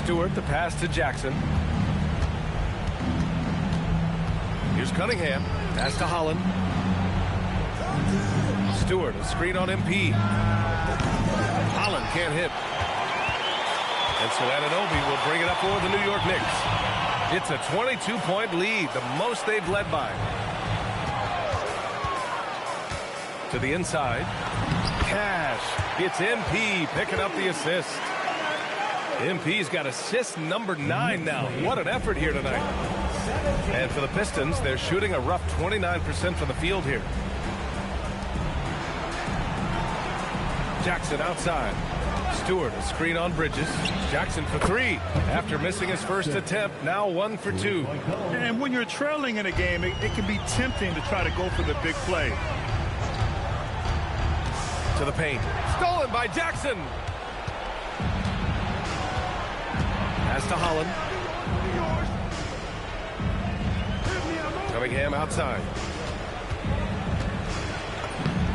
Stewart, the pass to Jackson. Here's Cunningham. Pass to Holland. Stewart, a screen on MP. Holland can't hit. And so Anunoby will bring it up for the New York Knicks. It's a 22-point lead, the most they've led by. To the inside. Cash. It's MP picking up the assist. MP's got assist number 9 now. What an effort here tonight. And for the Pistons, they're shooting a rough 29% from the field here. Jackson outside. Stewart, a screen on Bridges. Jackson for 3. After missing his first attempt, now 1 for 2. And when you're trailing in a game, it can be tempting to try to go for the big play. To the paint. Stolen by Jackson. Pass to Holland. Cunningham outside.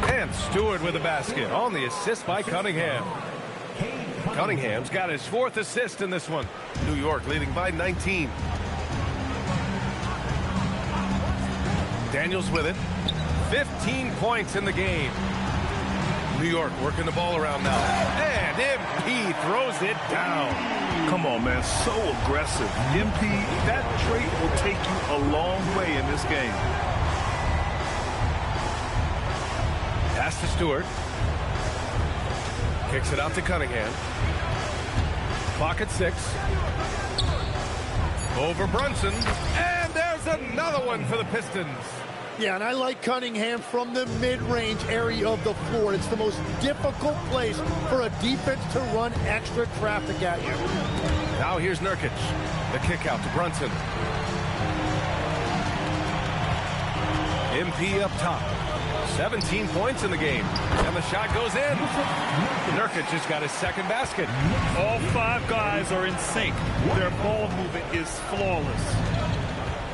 And Stewart with a basket on the assist by Cunningham. Cunningham's got his 4th assist in this one. New York leading by 19. Daniels with it. 15 points in the game. New York working the ball around now. And MP throws it down. Come on, man. So aggressive. MP, that trait will take you a long way in this game. Pass to Stewart. Kicks it out to Cunningham. Clock at 6. Over Brunson. And there's another one for the Pistons. Yeah, and I like Cunningham from the mid-range area of the floor. It's the most difficult place for a defense to run extra traffic at you. Now here's Nurkic. The kick out to Brunson. MP up top. 17 points in the game. And the shot goes in. Nurkic just got his 2nd basket. All 5 guys are in sync. Their ball movement is flawless.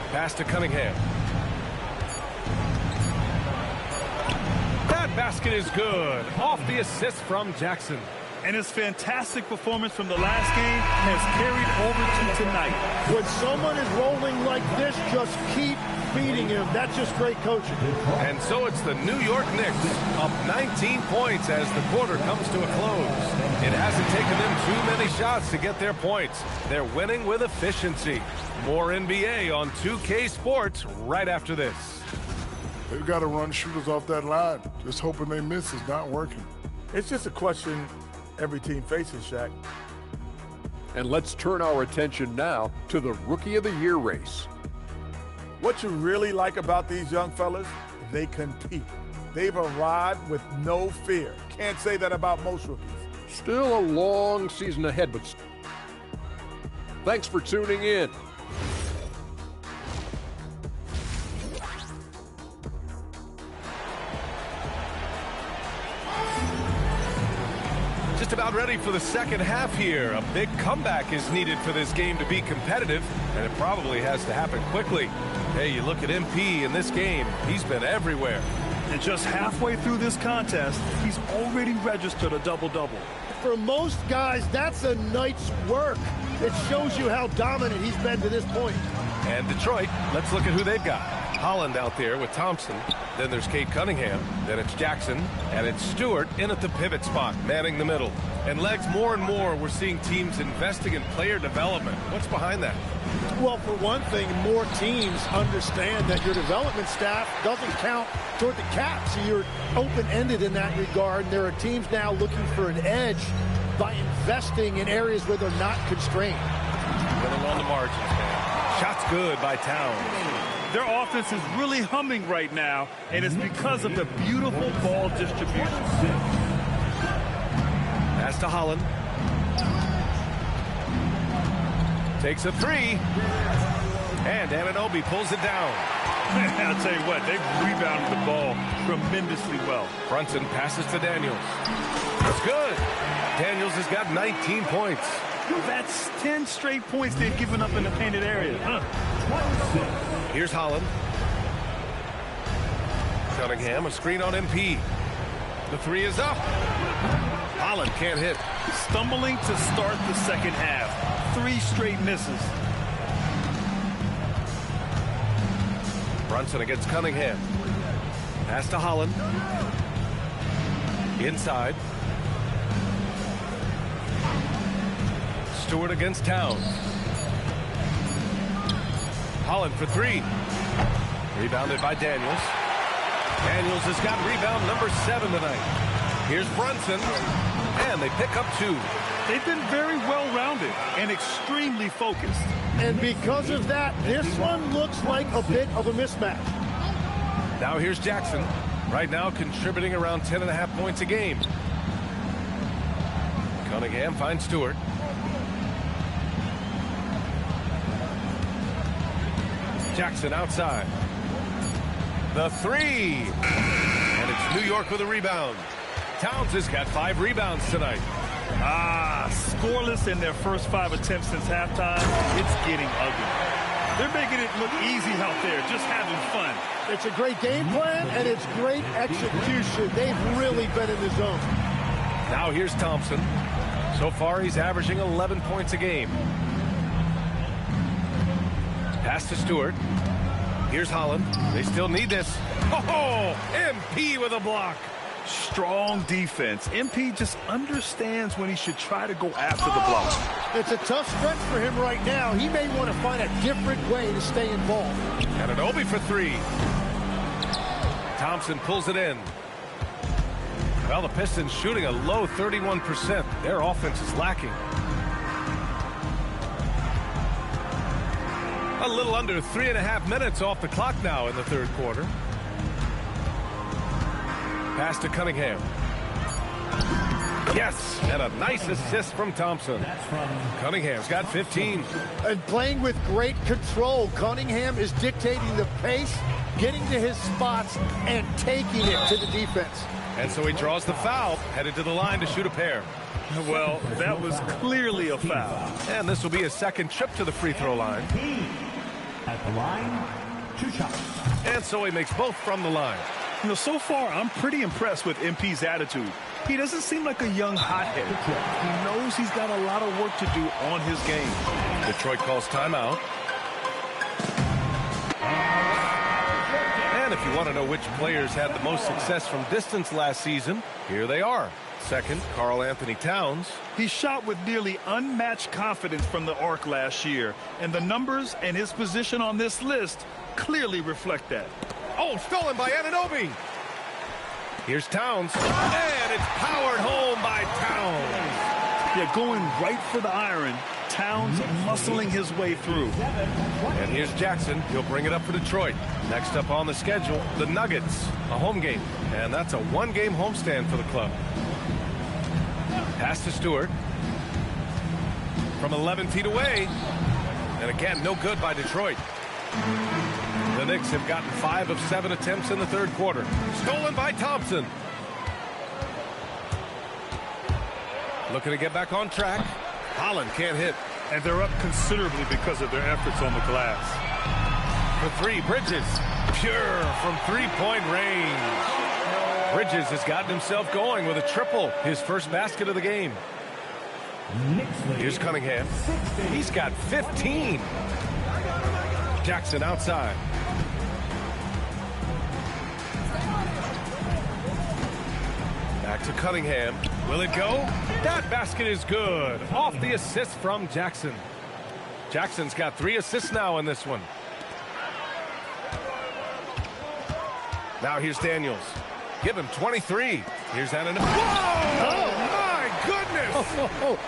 Pass to Cunningham. That basket is good. Off the assist from Jackson. And his fantastic performance from the last game has carried over to tonight. When someone is rolling like this, just keep feeding him. That's just great coaching. And so it's the New York Knicks up 19 points as the quarter comes to a close. It hasn't taken them too many shots to get their points. They're winning with efficiency. More NBA on 2K Sports right after this. They've got to run shooters off that line. Just hoping they miss is not working. It's just a question every team faces, Shaq. And let's turn our attention now to the Rookie of the Year race. What you really like about these young fellas, they compete. They've arrived with no fear. Can't say that about most rookies. Still a long season ahead, but thanks for tuning in. Just about ready for the second half here. A big comeback is needed for this game to be competitive, and it probably has to happen quickly. Hey, you look at MP in this game, he's been everywhere. And just halfway through this contest, he's already registered a double-double. For most guys, that's a night's work. It shows you how dominant he's been to this point. And Detroit, let's look at who they've got. Holland out there with Thompson. Then there's Kate Cunningham. Then it's Jackson. And it's Stewart in at the pivot spot, manning the middle. And Legs, more and more, we're seeing teams investing in player development. What's behind that? Well, for one thing, more teams understand that your development staff doesn't count toward the cap. So you're open-ended in that regard. And there are teams now looking for an edge by investing in areas where they're not constrained. Winning on the margins, man. Shots good by Towns. Their offense is really humming right now, and it's because of the beautiful ball distribution. Pass to Holland. Takes a three. And Anunoby pulls it down. I'll tell you what, they've rebounded the ball tremendously well. Brunson passes to Daniels. That's good. Daniels has got 19 points. That's 10 straight points they've given up in the painted area. Here's Holland. Cunningham, a screen on MP. The three is up. Holland can't hit. Stumbling to start the second half. 3 straight misses. Brunson against Cunningham. Pass to Holland. Inside. Stewart against Towns. Holland for three. Rebounded by Daniels. Daniels has got rebound number 7 tonight. Here's Brunson. And they pick up 2. They've been very well-rounded and extremely focused. And because of that, this one looks like a bit of a mismatch. Now here's Jackson. Right now contributing around 10.5 points a game. Cunningham finds Stewart. Jackson outside. The three. And it's New York with a rebound. Towns has got 5 rebounds tonight. Scoreless in their first 5 attempts since halftime. It's getting ugly. They're making it look easy out there, just having fun. It's a great game plan, and it's great execution. They've really been in the zone. Now here's Thompson. So far, he's averaging 11 points a game. Pass to Stewart. Here's Holland. They still need this. Oh, MP with a block. Strong defense. MP just understands when he should try to go after the block. It's a tough stretch for him right now. He may want to find a different way to stay involved. Anunoby for 3. Thompson pulls it in. Well, the Pistons shooting a low 31%. Their offense is lacking. A little under 3.5 minutes off the clock now in the third quarter. Pass to Cunningham. Yes, and a nice assist from Thompson. Cunningham's got 15. And playing with great control. Cunningham is dictating the pace, getting to his spots, and taking it to the defense. And so he draws the foul, headed to the line to shoot a pair. Well, that was clearly a foul. And this will be his second trip to the free throw line. At the line, 2 shots. And so he makes both from the line. You know, so far, I'm pretty impressed with MP's attitude. He doesn't seem like a young hothead. He knows he's got a lot of work to do on his game. Detroit calls timeout. And if you want to know which players had the most success from distance last season, here they are. Second, Karl Anthony Towns. He shot with nearly unmatched confidence from the arc last year, and the numbers and his position on this list clearly reflect that. Oh, stolen by Anunoby. Here's Towns, and it's powered home by Towns. Yeah, going right for the iron. Towns muscling his way through. And here's Jackson. He'll bring it up for Detroit. Next up on the schedule, the Nuggets, a home game. And that's a 1-game homestand for the club. Pass to Stewart. From 11 feet away. And again, no good by Detroit. The Knicks have gotten 5 of 7 attempts in the third quarter. Stolen by Thompson. Looking to get back on track. Holland can't hit. And they're up considerably because of their efforts on the glass. For 3, Bridges. Pure from 3-point range. Bridges has gotten himself going with a triple. His first basket of the game. Here's Cunningham. He's got 15. Jackson outside. Back to Cunningham. Will it go? That basket is good. Off the assist from Jackson. Jackson's got 3 assists now in this one. Now here's Daniels. Give him 23. Here's Anunoby. Whoa! Oh, my goodness!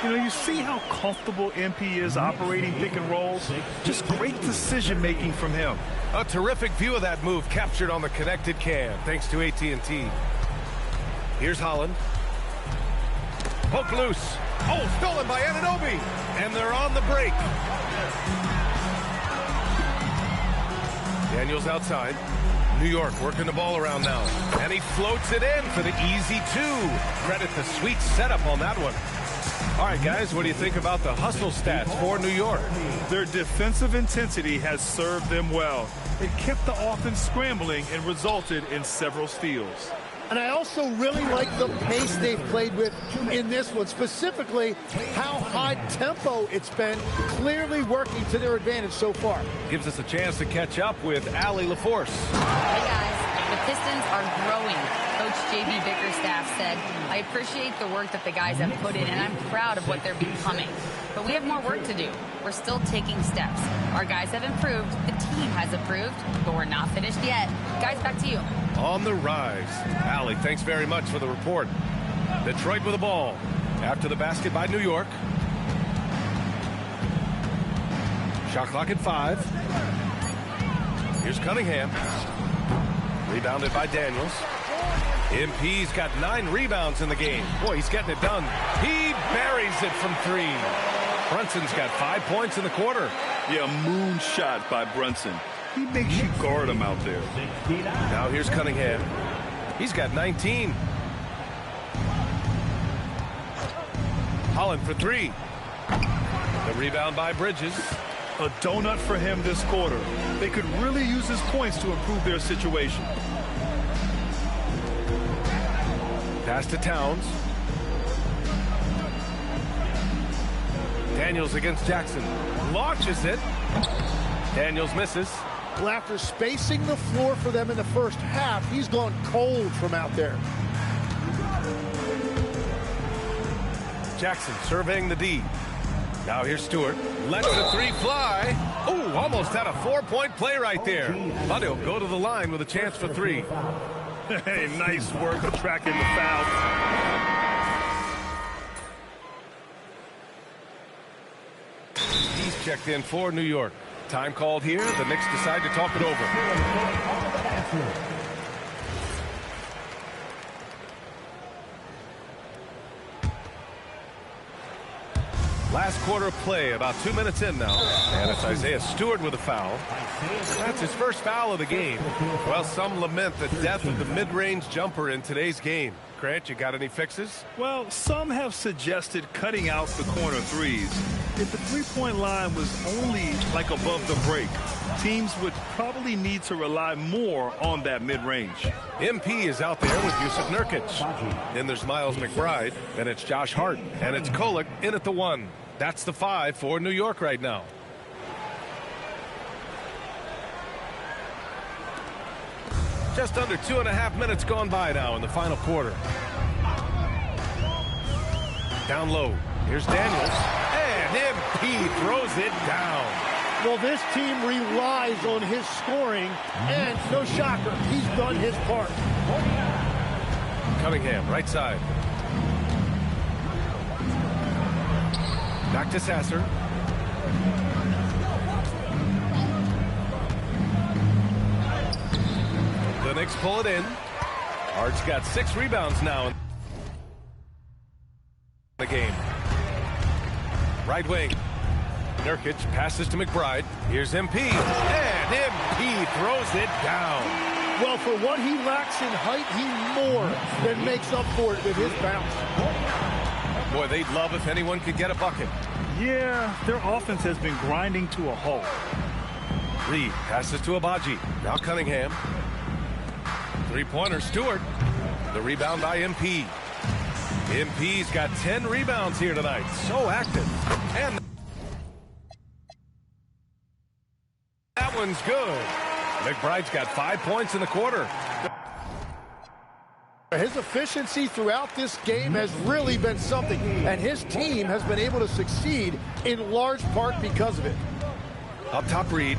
You know, you see how comfortable MP is operating pick and rolls. Just great decision-making from him. A terrific view of that move captured on the connected cam, thanks to AT&T. Here's Holland. Poke loose. Oh, stolen by Anunoby. And they're on the break. Daniels outside. New York working the ball around now. And he floats it in for the easy two. Credit the sweet setup on that one. All right, guys, what do you think about the hustle stats for New York? Their defensive intensity has served them well. It kept the offense scrambling and resulted in several steals. And I also really like the pace they've played with in this one, specifically how high tempo it's been, clearly working to their advantage so far. Gives us a chance to catch up with Allie LaForce. Hey guys, the Pistons are growing. Coach J.B. Bickerstaff said, I appreciate the work that the guys have put in, and I'm proud of what they're becoming. But we have more work to do. We're still taking steps. Our guys have improved, the team has improved, but we're not finished yet. Guys, back to you. On the rise. Allie, thanks very much for the report. Detroit with the ball. After the basket by New York. Shot clock at 5. Here's Cunningham. Rebounded by Daniels. MP's got 9 rebounds in the game. Boy, he's getting it done. He buries it from 3. Brunson's got 5 points in the quarter. Yeah, moonshot by Brunson. He makes you guard him out there. Now here's Cunningham. He's got 19. Holland for 3. The rebound by Bridges. A donut for him this quarter. They could really use his points to improve their situation. Pass to Towns. Daniels against Jackson. Launches it. Daniels misses. Well, after spacing the floor for them in the first half, he's gone cold from out there. Jackson surveying the D. Now here's Stewart. Lets the 3 fly. Ooh, almost had a 4-point play right there. But he'll go to the line with a chance for 3. Hey, nice work attracting the foul. He's checked in for New York. Time called here. The Knicks decide to talk it over. Last quarter of play, about 2 minutes in now. And it's Isaiah Stewart with a foul. That's his first foul of the game. Well, some lament the death of the mid-range jumper in today's game. Grant, you got any fixes? Well, some have suggested cutting out the corner threes. If the three-point line was only like above the break, teams would probably need to rely more on that mid-range. MP is out there with Yusuf Nurkic. Then there's Miles McBride, and it's Josh Hart, and it's Kolek in at the 1. That's the 5 for New York right now. Just under 2.5 minutes gone by now in the final quarter. Down low. Here's Daniels. And MP throws it down. Well, this team relies on his scoring, and no shocker, he's done his part. Cunningham, right side. Back to Sasser. The Knicks pull it in. Hart's got 6 rebounds now in the game. Right wing. Nurkic passes to McBride. Here's MP. And MP throws it down. Well, for what he lacks in height, he more than makes up for it with his bounce. Boy, they'd love if anyone could get a bucket. Yeah, their offense has been grinding to a halt. Reed passes to Abaji. Now Cunningham. Three-pointer, Stewart. The rebound by MP. MP's got 10 rebounds here tonight. So active. And that one's good. McBride's got 5 points in the quarter. His efficiency throughout this game has really been something, and his team has been able to succeed in large part because of it. Up top, Reed.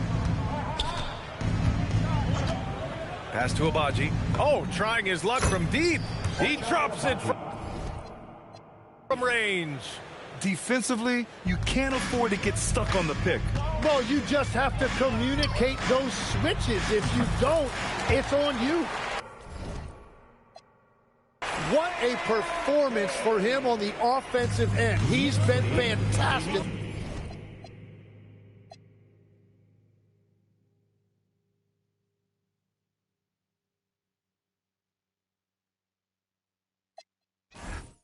Pass to Abaji. Oh, trying his luck from deep. He drops it from range. Defensively, you can't afford to get stuck on the pick. Well, you just have to communicate those switches. If you don't, it's on you. What a performance for him on the offensive end. He's been fantastic.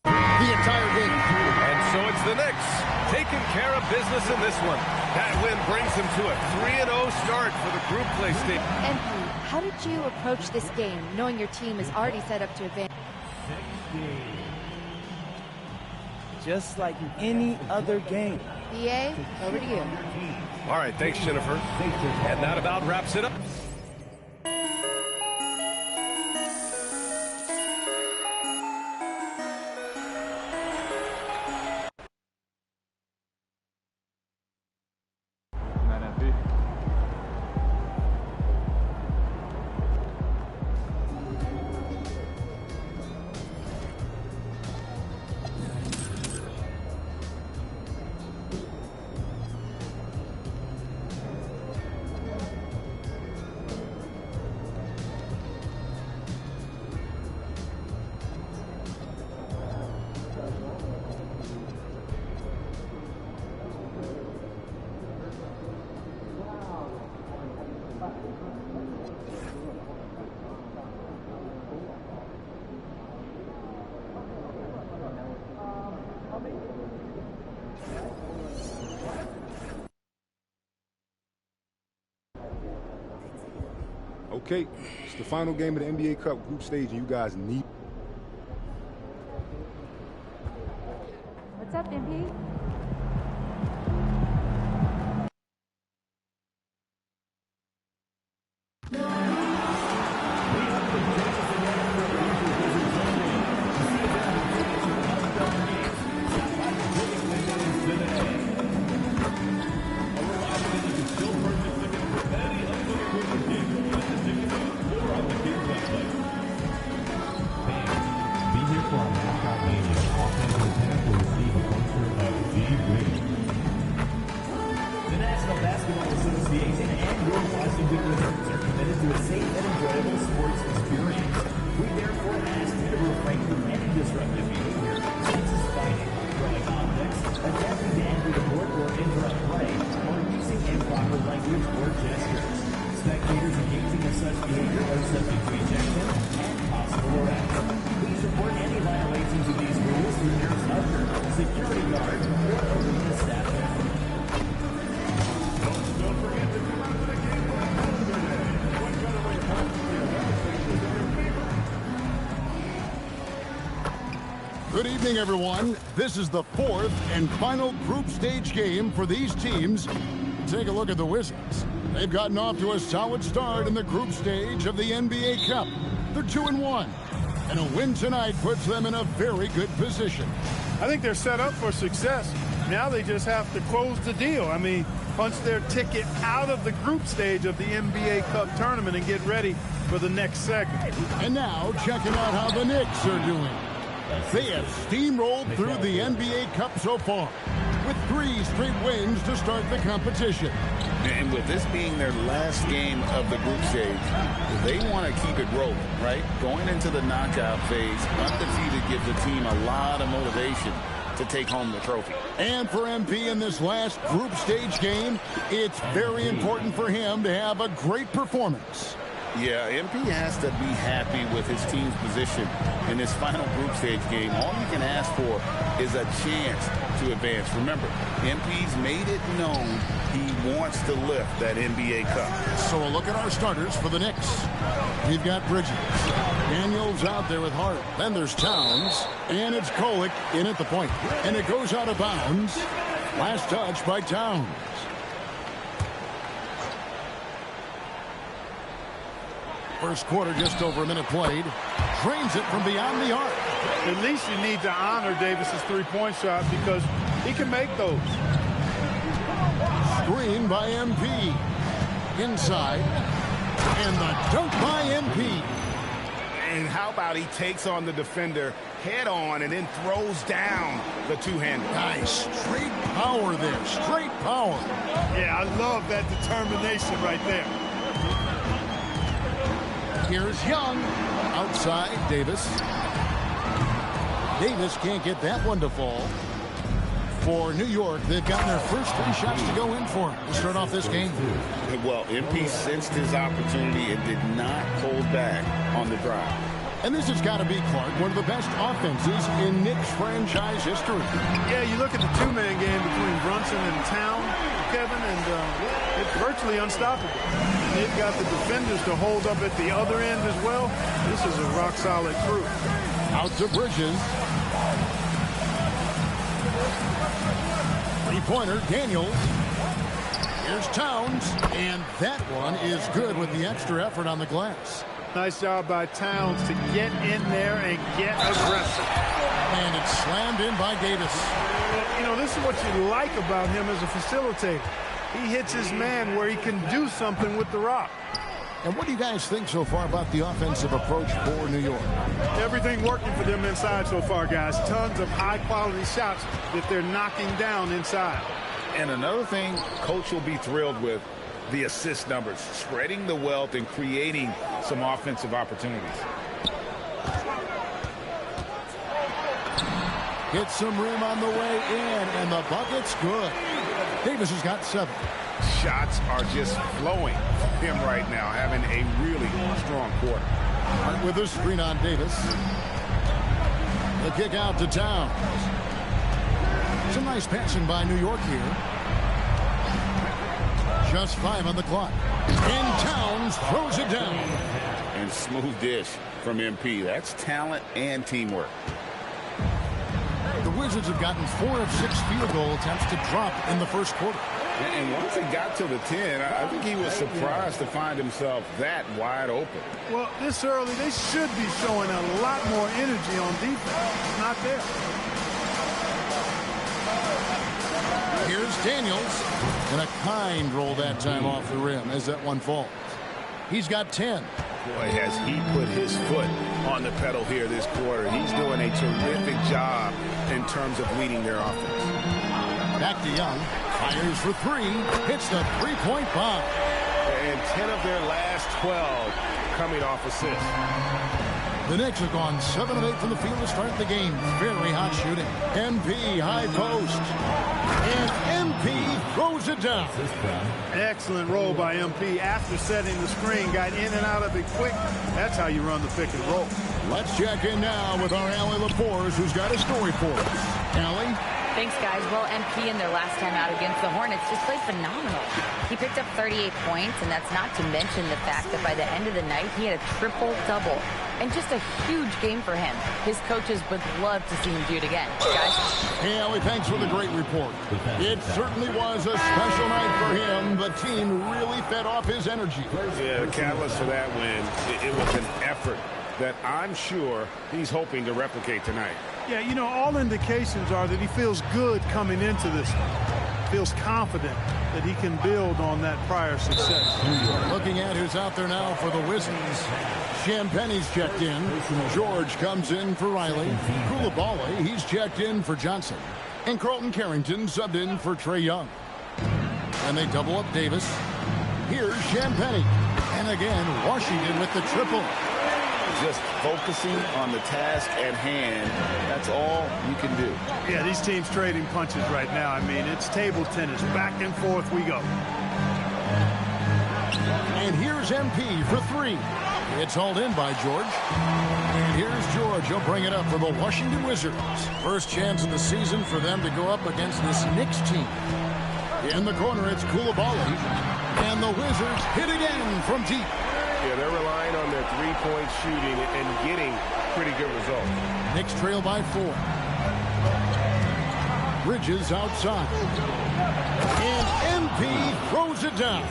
The entire game. And so it's the Knicks taking care of business in this one. That win brings them to a 3-0 start for the group play stage. MP, how did you approach this game, knowing your team is already set up to advance? Just like any other game. BA, over to you. All right, thanks, Jennifer. And that about wraps it up. Okay, it's the final game of the NBA Cup group stage, and you guys need... What's up, MP? Good evening, everyone. This is the fourth and final group stage game for these teams. Take a look at the Wizards. They've gotten off to a solid start in the group stage of the NBA Cup. They're 2-1, and a win tonight puts them in a very good position. I think they're set up for success. Now they just have to close the deal. I mean, punch their ticket out of the group stage of the NBA Cup tournament and get ready for the next segment. And now, checking out how the Knicks are doing. They have steamrolled through the NBA Cup so far, with 3 straight wins to start the competition. And with this being their last game of the group stage, they want to keep it rolling, right? Going into the knockout phase, undefeated gives the team a lot of motivation to take home the trophy. And for MP in this last group stage game, it's very important for him to have a great performance. Yeah, MP has to be happy with his team's position in this final group stage game. All you can ask for is a chance to advance. Remember, MP's made it known he wants to lift that NBA Cup. So a look at our starters for the Knicks. We've got Bridges. Daniels out there with Hart. Then there's Towns. And it's Kolek in at the point. And it goes out of bounds. Last touch by Towns. First quarter, just over a minute played. Drains it from beyond the arc. At least you need to honor Davis's three-point shot because he can make those. Screen by MP. Inside. And the dunk by MP. And how about he takes on the defender head on and then throws down the two-hander. Nice. Straight power there. Straight power. Yeah, I love that determination right there. Here's Young. Outside, Davis. Davis can't get that one to fall. For New York, they've gotten their first 3 shots to go in for him to start off this game. Well, MP sensed his opportunity and did not hold back on the drive. And this has got to be, Clark, one of the best offenses in Knicks franchise history. Yeah, you look at the 2-man game between Brunson and Town, Kevin, and it's virtually unstoppable. They've got the defenders to hold up at the other end as well. This is a rock-solid crew. Out to Bridges. Three-pointer, Daniels. Here's Towns, and that one is good with the extra effort on the glass. Nice job by Towns to get in there and get aggressive. And it's slammed in by Davis. You know, this is what you like about him as a facilitator. He hits his man where he can do something with the rock. And what do you guys think so far about the offensive approach for New York? Everything working for them inside so far, guys. Tons of high-quality shots that they're knocking down inside. And another thing Coach will be thrilled with, the assist numbers, spreading the wealth and creating some offensive opportunities. Get some room on the way in, and the bucket's good. Davis has got 7. Shots are just flowing for him right now, having a really strong quarter. Right with the screen on Davis. The kick out to Towns. Some nice passing by New York here. Just 5 on the clock. And Towns throws it down. And smooth dish from MP. That's talent and teamwork. The Wizards have gotten 4 of 6 field goal attempts to drop in the first quarter. And once he got to the 10, I think he was surprised to find himself that wide open. Well, this early, they should be showing a lot more energy on defense. It's not there. Here's Daniels. And a kind roll that time off the rim as that one falls. He's got 10. Boy, has he put his foot on the pedal here this quarter. He's doing a terrific job in terms of leading their offense. Back to Young. Fires for 3. Hits the 3-point bomb. And 10 of their last 12 coming off assists. The Knicks have gone 7 of 8 from the field to start the game. Very hot shooting. MP high post. And MP throws it down. Excellent roll by MP. After setting the screen, got in and out of it quick. That's how you run the pick and roll. Let's check in now with our Allie Laporte, who's got a story for us. Allie? Thanks, guys. Well, MP in their last time out against the Hornets just played phenomenal. He picked up 38 points, and that's not to mention the fact that by the end of the night, he had a triple-double. And just a huge game for him. His coaches would love to see him do it again. Guys? Hey, Allie, thanks for the great report. It certainly was a special night for him. The team really fed off his energy. Yeah, the catalyst for that win, it was an effort that I'm sure he's hoping to replicate tonight. Yeah, you know, all indications are that he feels good coming into this one. Feels confident that he can build on that prior success. Looking at who's out there now for the Wizards. Champagne's checked in. George comes in for Riley. Koulibaly, he's checked in for Johnson. And Carlton Carrington subbed in for Trae Young. And they double up Davis. Here's Champagne. And again, Washington with the triple. Just focusing on the task at hand. That's all you can do. Yeah, these teams trading punches right now. I mean, it's table tennis. Back and forth we go. And here's MP for 3. It's hauled in by George. And here's George. He'll bring it up for the Washington Wizards. First chance of the season for them to go up against this Knicks team. In the corner, it's Koulibaly. And the Wizards hit again from deep. Yeah, they're relying on their three-point shooting and getting pretty good results. Knicks trail by 4. Bridges outside. And MP throws it down.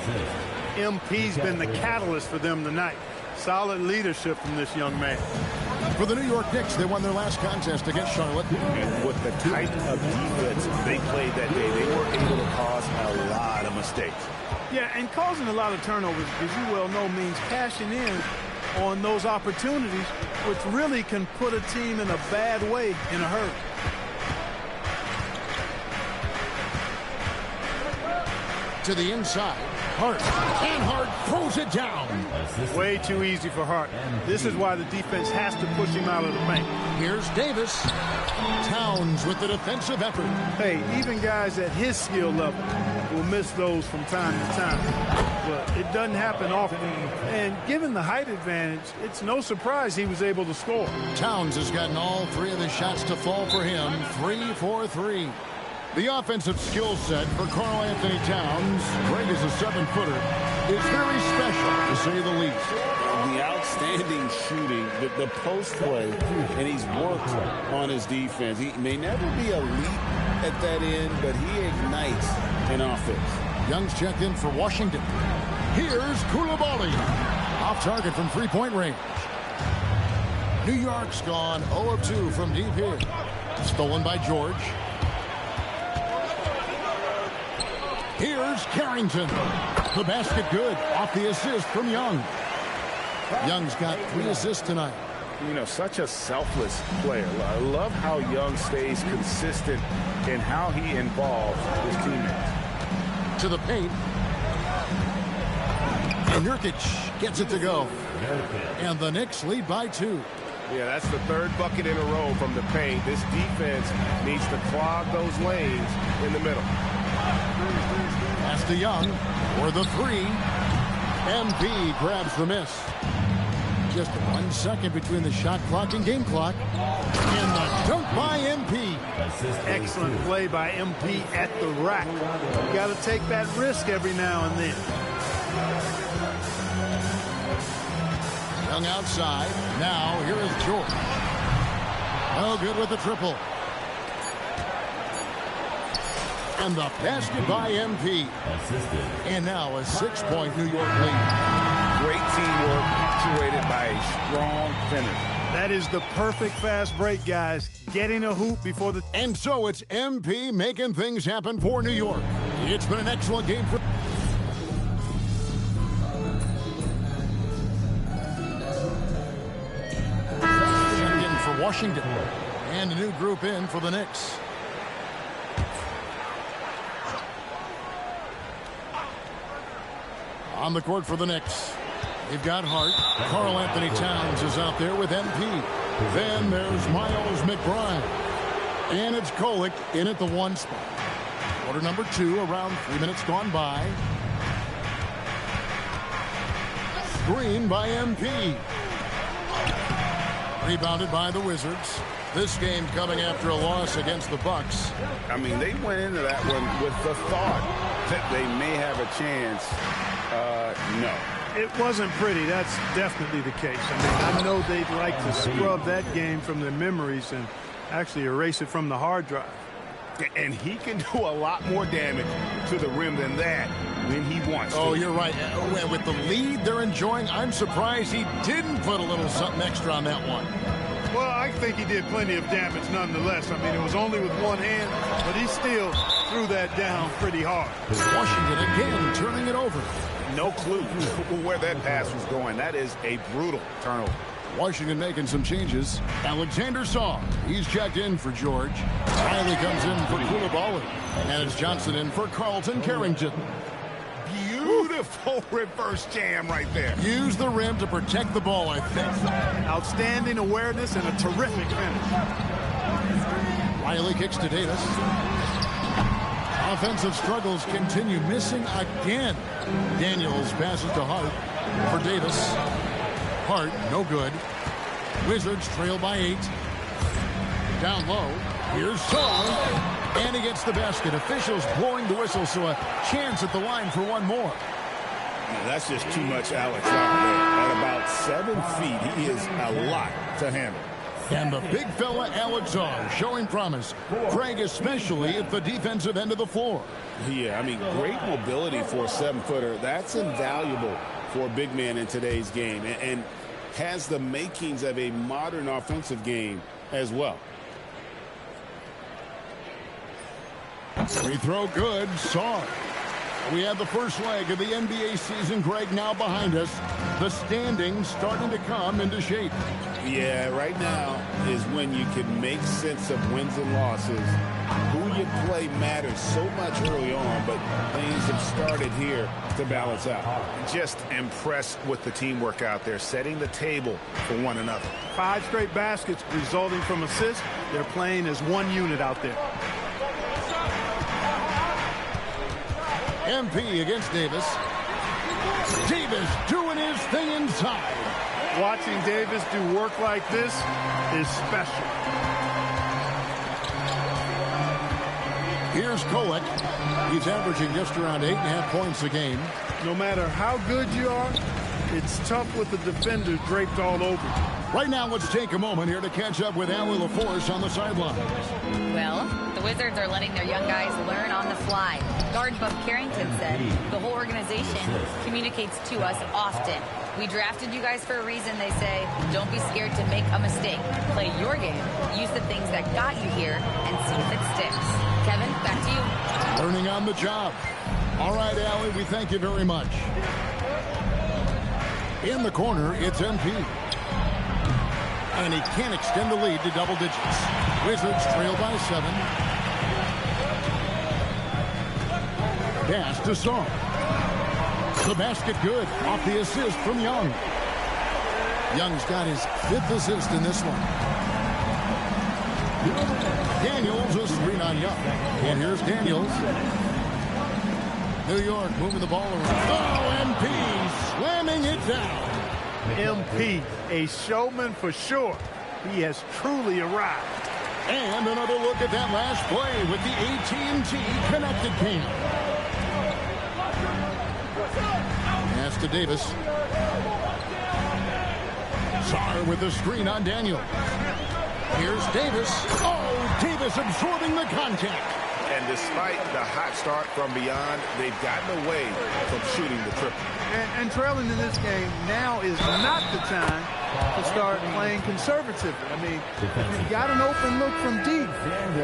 MP's been the catalyst for them tonight. Solid leadership from this young man. For the New York Knicks, they won their last contest against Charlotte. And with the type of defense they played that day, they were able to cause a lot of mistakes. Yeah, and causing a lot of turnovers, as you well know, means cashing in on those opportunities, which really can put a team in a bad way in a hurry. To the inside. Hart. And Hart throws it down. Way too easy for Hart. This is why the defense has to push him out of the paint. Here's Davis. Towns with the defensive effort. Hey, even guys at his skill level will miss those from time to time. But it doesn't happen often. And given the height advantage, it's no surprise he was able to score. Towns has gotten all 3 of the shots to fall for him. 3 for 3. The offensive skill set for Karl Anthony Towns, Greg is a 7-footer, is very special, to say the least. The outstanding shooting, the post play, and he's worked on his defense. He may never be elite at that end, but he ignites an offense. Young's checked in for Washington. Here's Koulibaly. Off target from three-point range. New York's gone 0 of 2 from deep here. Stolen by George. Here's Carrington. The basket good. Off the assist from Young. Young's got 3 assists tonight. You know, such a selfless player. I love how Young stays consistent in how he involves his teammates. To the paint. And Nurkic gets it to go. And the Knicks lead by 2. Yeah, that's the 3rd bucket in a row from the paint. This defense needs to clog those lanes in the middle. Pass to Young for the 3. MP grabs the miss. Just 1 second between the shot clock and game clock. And the dunk by MP. Excellent play by MP at the rack. You got to take that risk every now and then. Young outside. Now here is George. No good with the triple. And the basket by MP. And now a 6-point New York lead. Great teamwork punctuated by a strong finish. That is the perfect fast break, guys. Getting a hoop before the... And so it's MP making things happen for New York. It's been an excellent game for... in for Washington. And a new group in for the Knicks. On the court for the Knicks. They've got Hart. Karl Anthony Towns is out there with MP. Then there's Miles McBride. And it's Kolek in at the 1 spot. Quarter number 2, around 3 minutes gone by. Screen by MP. Rebounded by the Wizards. This game coming after a loss against the Bucks. I mean, they went into that one with the thought that they may have a chance. No. It wasn't pretty. That's definitely the case. I mean, I know they'd like to scrub that game from their memories and actually erase it from the hard drive. And he can do a lot more damage to the rim than that when he wants to. Oh, you're right. With the lead they're enjoying, I'm surprised he didn't put a little something extra on that one. Well, I think he did plenty of damage nonetheless. I mean, it was only with one hand, but he still threw that down pretty hard. Washington again turning it over. No clue where that pass was going. That is a brutal turnover. Washington making some changes. Alexander Saw. He's checked in for George. Riley comes in for Koulibaly. And it's Johnson in for Carlton Carrington. Beautiful reverse jam right there. Use the rim to protect the ball, I think. Outstanding awareness and a terrific finish. Riley kicks to Davis. Offensive struggles continue, missing again. Daniels passes to Hart for Davis. Hart, no good. Wizards trail by 8. Down low. Here's Saul. And he gets the basket. Officials blowing the whistle, so a chance at the line for one more. That's just too much Alex out there. At about 7 feet, he is a lot to handle. And the big fella, Alex Zar, showing promise. Craig especially at the defensive end of the floor. Yeah, I mean, great mobility for a 7-footer. That's invaluable for a big man in today's game. And has the makings of a modern offensive game as well. Free throw good. Saw. We have the first leg of the NBA season, Greg, now behind us. The standings starting to come into shape. Yeah, right now is when you can make sense of wins and losses. Who you play matters so much early on, but things have started here to balance out. Just impressed with the teamwork out there, setting the table for one another. 5 straight baskets resulting from assists. They're playing as one unit out there. MP against Davis. Davis doing his thing inside. Watching Davis do work like this is special. Here's Kolek. He's averaging just around 8.5 points a game. No matter how good you are, it's tough with the defender draped all over you. Right now, let's take a moment here to catch up with Allie LaForce on the sideline. Well, the Wizards are letting their young guys learn on the fly. Guard Buff Carrington said the whole organization communicates to us often. We drafted you guys for a reason, they say. Don't be scared to make a mistake. Play your game. Use the things that got you here and see if it sticks. Kevin, back to you. Learning on the job. All right, Allie, we thank you very much. In the corner, it's MP. And he can't extend the lead to double digits. Wizards trail by 7. Pass to Song. The basket good off the assist from Young. Young's got his 5th assist in this one. Daniels a screen on Young. And here's Daniels. New York moving the ball around. Oh, MP slamming it down. MP, a showman for sure. He has truly arrived. And another look at that last play with the AT&T connected cam. Pass to Davis. Sarr with the screen on Daniel. Here's Davis. Oh, Davis absorbing the contact. And despite the hot start from beyond, they've gotten away from shooting the triple. And trailing in this game now is not the time to start playing conservatively. I mean, if you've got an open look from deep,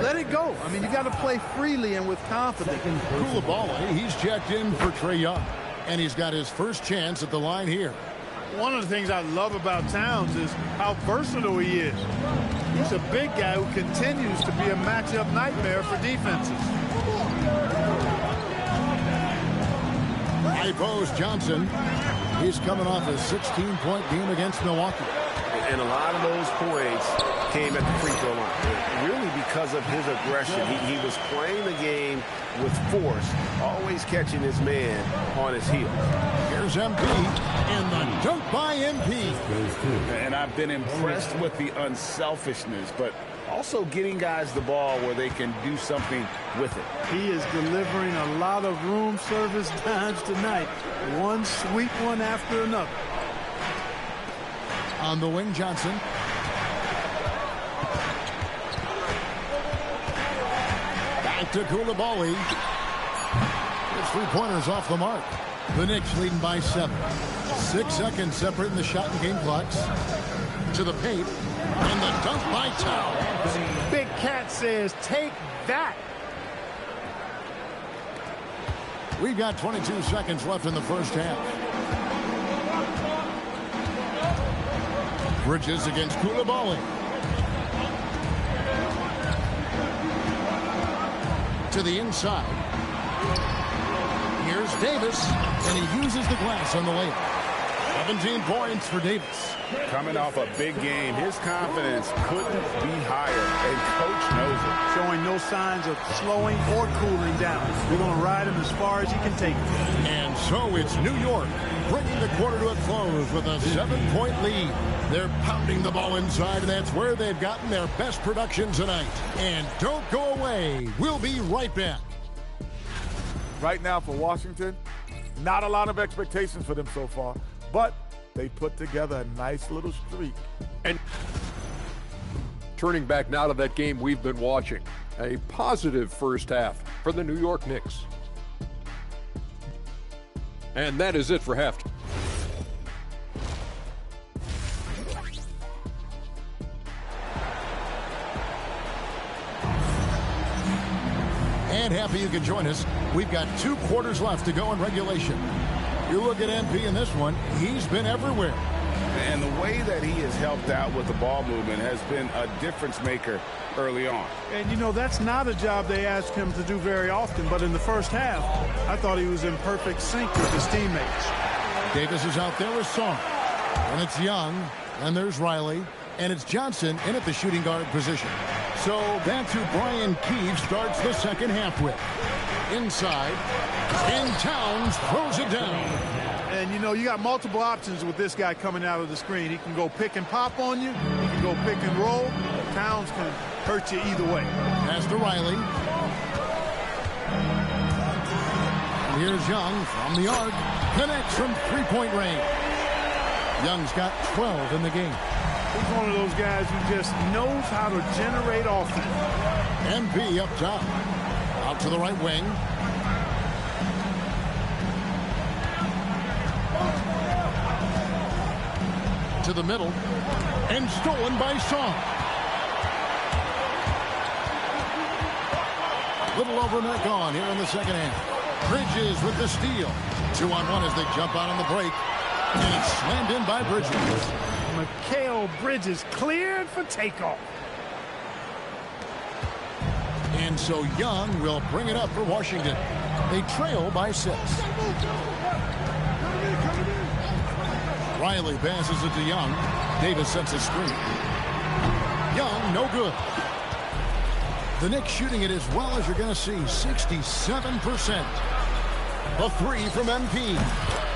let it go. I mean, you got to play freely and with confidence. Koulibaly, he's checked in for Trae Young. And he's got his first chance at the line here. One of the things I love about Towns is how versatile he is. He's a big guy who continues to be a matchup nightmare for defenses. High post Johnson. He's coming off a 16-point game against Milwaukee. And a lot of those points came at the free throw line. Really because of his aggression. He was playing the game with force, always catching his man on his heels. Here's MP, and the dunk by MP. And I've been impressed with the unselfishness, but also getting guys the ball where they can do something with it. He is delivering a lot of room service dimes tonight. One sweet one after another. On the wing, Johnson. Back to Koulibaly. His 3-pointers off the mark. The Knicks leading by 7. 6 seconds separating the shot and game clocks. To the paint. And the dunk by Towns. Big Cat says, take that. We've got 22 seconds left in the first half. Bridges against Koulibaly. To the inside. Here's Davis, and he uses the glass on the layup. 17 points for Davis. Coming off a big game, his confidence couldn't be higher, and coach knows it. Showing no signs of slowing or cooling down. We're going to ride him as far as he can take it. And so it's New York bringing the quarter to a close with a 7-point lead. They're pounding the ball inside, and that's where they've gotten their best production tonight. And don't go away. We'll be right back. Right now for Washington, not a lot of expectations for them so far, but they put together a nice little streak. And turning back now to that game we've been watching, a positive first half for the New York Knicks. And that is it for halftime. And happy you can join us. We've got 2 quarters left to go in regulation. You look at MP in this one, he's been everywhere. And the way that he has helped out with the ball movement has been a difference maker early on. And, you know, that's not a job they ask him to do very often. But in the first half, I thought he was in perfect sync with his teammates. Davis is out there with Song. And it's Young. And there's Riley. And it's Johnson in at the shooting guard position. So that's who Brian Keefe starts the second half with. Inside, and Towns throws it down. And, you know, you got multiple options with this guy coming out of the screen. He can go pick and pop on you. He can go pick and roll. Towns can hurt you either way. Pass to Riley. And here's Young from the arc. Connects from three-point range. Young's got 12 in the game. He's one of those guys who just knows how to generate offense. MP up top. Out to the right wing. To the middle. And stolen by Song. Little overnight gone here in the second half. Bridges with the steal. 2-on-1 as they jump out on the break. And it's slammed in by Bridges. Mikal Bridges cleared for takeoff. And so Young will bring it up for Washington. They trail by 6. Riley passes it to Young. Davis sets a screen. Young, no good. The Knicks shooting it as well as you're going to see, 67%. The three from MP.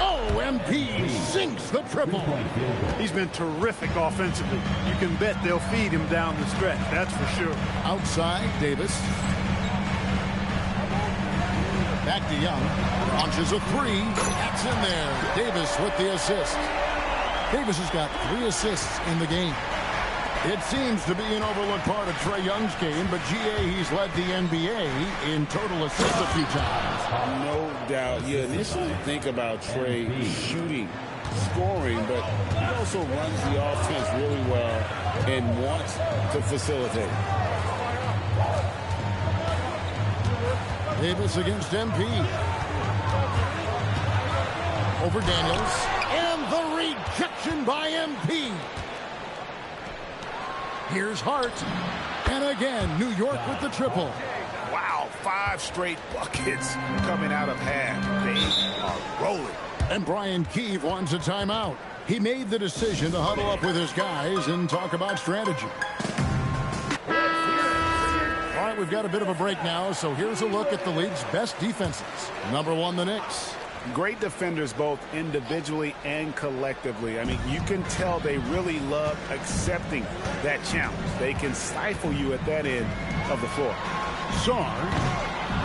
Oh, MP sinks the triple. He's been terrific offensively. You can bet they'll feed him down the stretch, that's for sure. Outside, Davis. Back to Young. Launches a three. That's in there. Davis with the assist. Davis has got 3 assists in the game. It seems to be an overlooked part of Trae Young's game, but GA, he's led the NBA in total assists a few times. No doubt. You initially think about Trae shooting, scoring, but he also runs the offense really well and wants to facilitate. Davis against MP. Over Daniels. And the rejection by MP. Here's Hart. And again, New York with the triple. Wow, 5 straight buckets coming out of half. They are rolling. And Brian Keefe wants a timeout. He made the decision to huddle up with his guys and talk about strategy. All right, we've got a bit of a break now, so here's a look at the league's best defenses. Number 1, the Knicks. Great defenders both individually and collectively. I mean, you can tell they really love accepting that challenge. They can stifle you at that end of the floor. Sarr.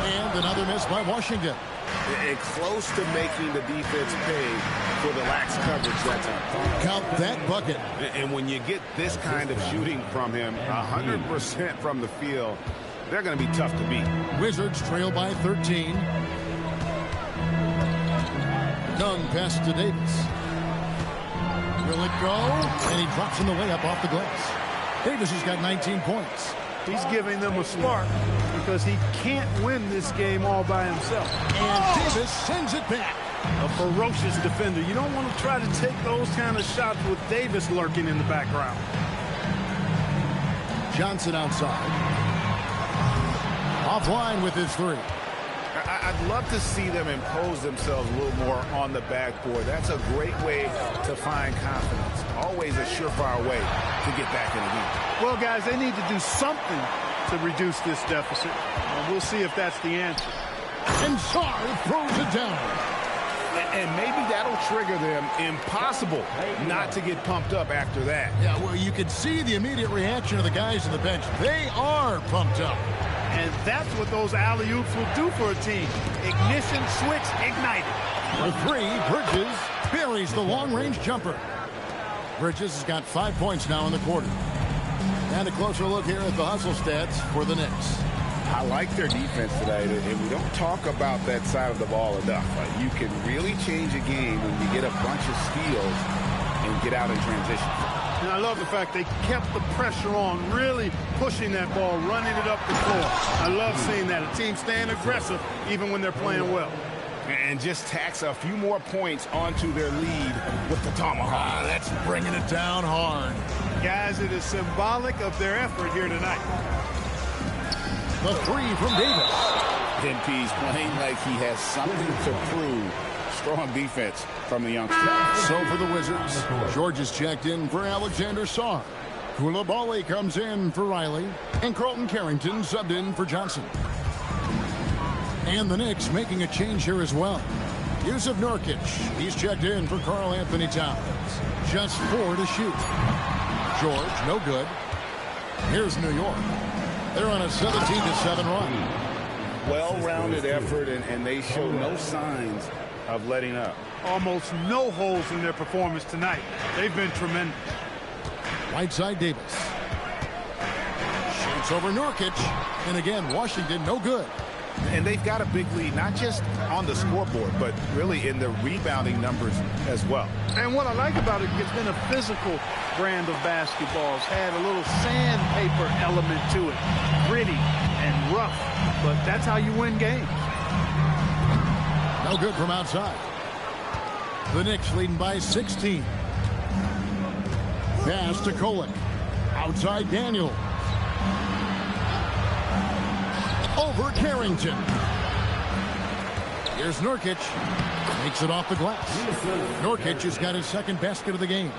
And another miss by Washington. And close to making the defense pay for the lax coverage that time. Count that bucket. And when you get this kind of shooting from him, 100% from the field, they're going to be tough to beat. Wizards trail by 13. Young pass to Davis. Will it go? And he drops in the layup off the glass. Davis has got 19 points. He's giving them a spark because he can't win this game all by himself. And Davis sends it back. A ferocious defender. You don't want to try to take those kind of shots with Davis lurking in the background. Johnson outside. Offline with his 3. I'd love to see them impose themselves a little more on the backboard. That's a great way to find confidence. Always a surefire way to get back in the game. Well, guys, they need to do something to reduce this deficit. We'll see if that's the answer. And Sarr throws it down. And maybe that'll trigger them. Impossible not to get pumped up after that. Yeah, well, you can see the immediate reaction of the guys on the bench. They are pumped up. And that's what those alley-oops will do for a team. Ignition switch ignited. For 3, Bridges buries the long-range jumper. Bridges has got 5 points now in the quarter. And a closer look here at the hustle stats for the Knicks. I like their defense tonight, and we don't talk about that side of the ball enough. You can really change a game when you get a bunch of steals and get out in transition. And I love the fact they kept the pressure on, really pushing that ball, running it up the floor. I love seeing that. A team staying aggressive even when they're playing well. And just tacks a few more points onto their lead with the tomahawk. That's bringing it down hard. Guys, it is symbolic of their effort here tonight. The three from Davis. MP's playing like he has something to prove. Strong defense from the youngster. So for the Wizards, George is checked in for Alexander Sarr. Koulibaly comes in for Riley. And Carlton Carrington subbed in for Johnson. And the Knicks making a change here as well. Yusuf Nurkic, he's checked in for Karl Anthony Towns. Just 4 to shoot. George, no good. Here's New York. They're on a 17-7 run. Well-rounded effort, and they show no signs of letting up. Almost no holes in their performance tonight. They've been tremendous. Right side Davis. Shoots over Nurkic. And again, Washington, no good. And they've got a big lead, not just on the scoreboard, but really in the rebounding numbers as well. And what I like about it, it's been a physical brand of basketball. It's had a little sandpaper element to it. Gritty and rough, but that's how you win games. No good from outside. The Knicks leading by 16. Pass to Kolek. Outside Daniel. Over Carrington. Here's Nurkic. Makes it off the glass. Nurkic has got his second basket of the game.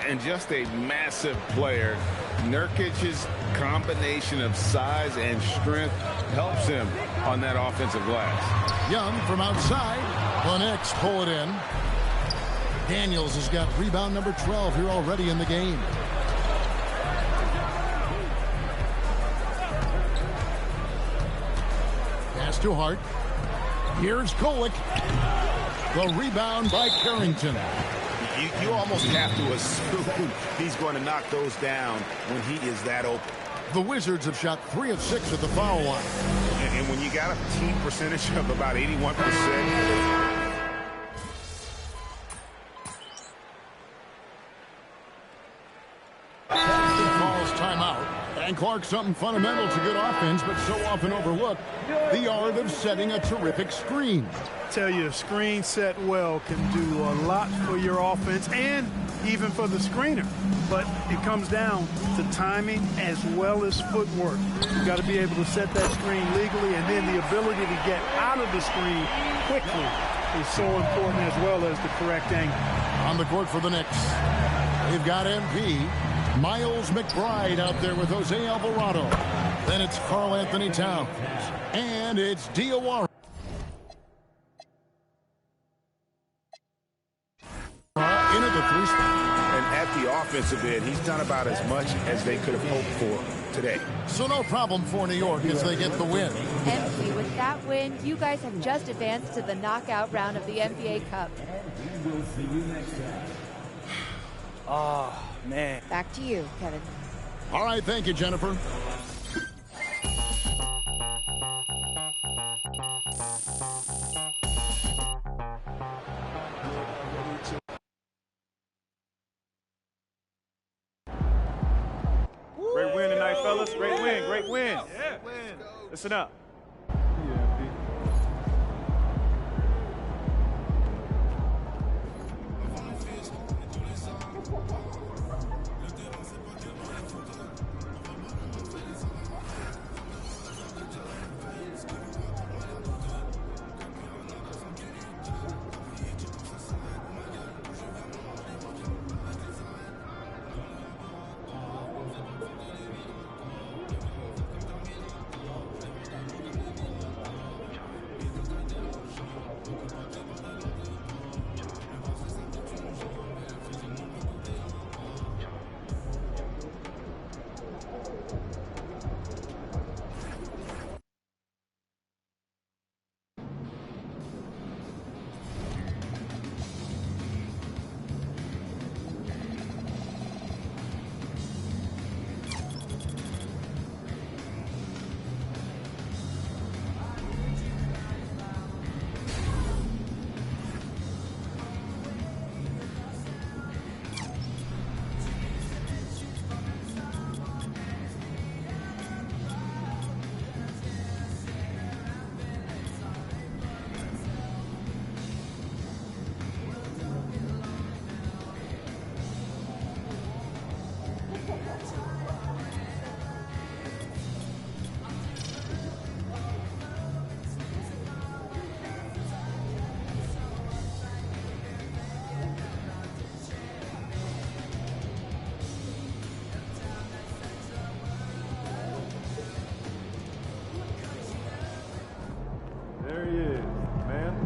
And just a massive player. Nurkic's combination of size and strength helps him on that offensive glass. Young from outside. The Knicks pull it in. Daniels has got rebound number 12 here already in the game. Pass to Hart. Here's Kolek. The rebound by Carrington. You almost have to assume he's going to knock those down when he is that open. The Wizards have shot 3 of 6 at the foul line. And when you got a team percentage of about 81%. Calls timeout. And Clark, something fundamental to good offense, but so often overlooked, the art of setting a terrific screen. Tell you, a screen set well can do a lot for your offense and even for the screener. But it comes down to timing as well as footwork. You've got to be able to set that screen legally, and then the ability to get out of the screen quickly is so important, as well as the correct angle. On the court for the Knicks, they've got MP. Miles McBride out there with Jose Alvarado. Then it's Karl Anthony Towns. And it's Diawara. In at the 3 spot. And at the offensive end, he's done about as much as they could have hoped for today. So no problem for New York as they get the win. MP, with that win, you guys have just advanced to the knockout round of the NBA Cup. We'll see you next time. Oh, man. Back to you, Kevin. All right, thank you, Jennifer. Great win tonight, fellas. Great win. Great win. Yeah. Listen up. There he is, man.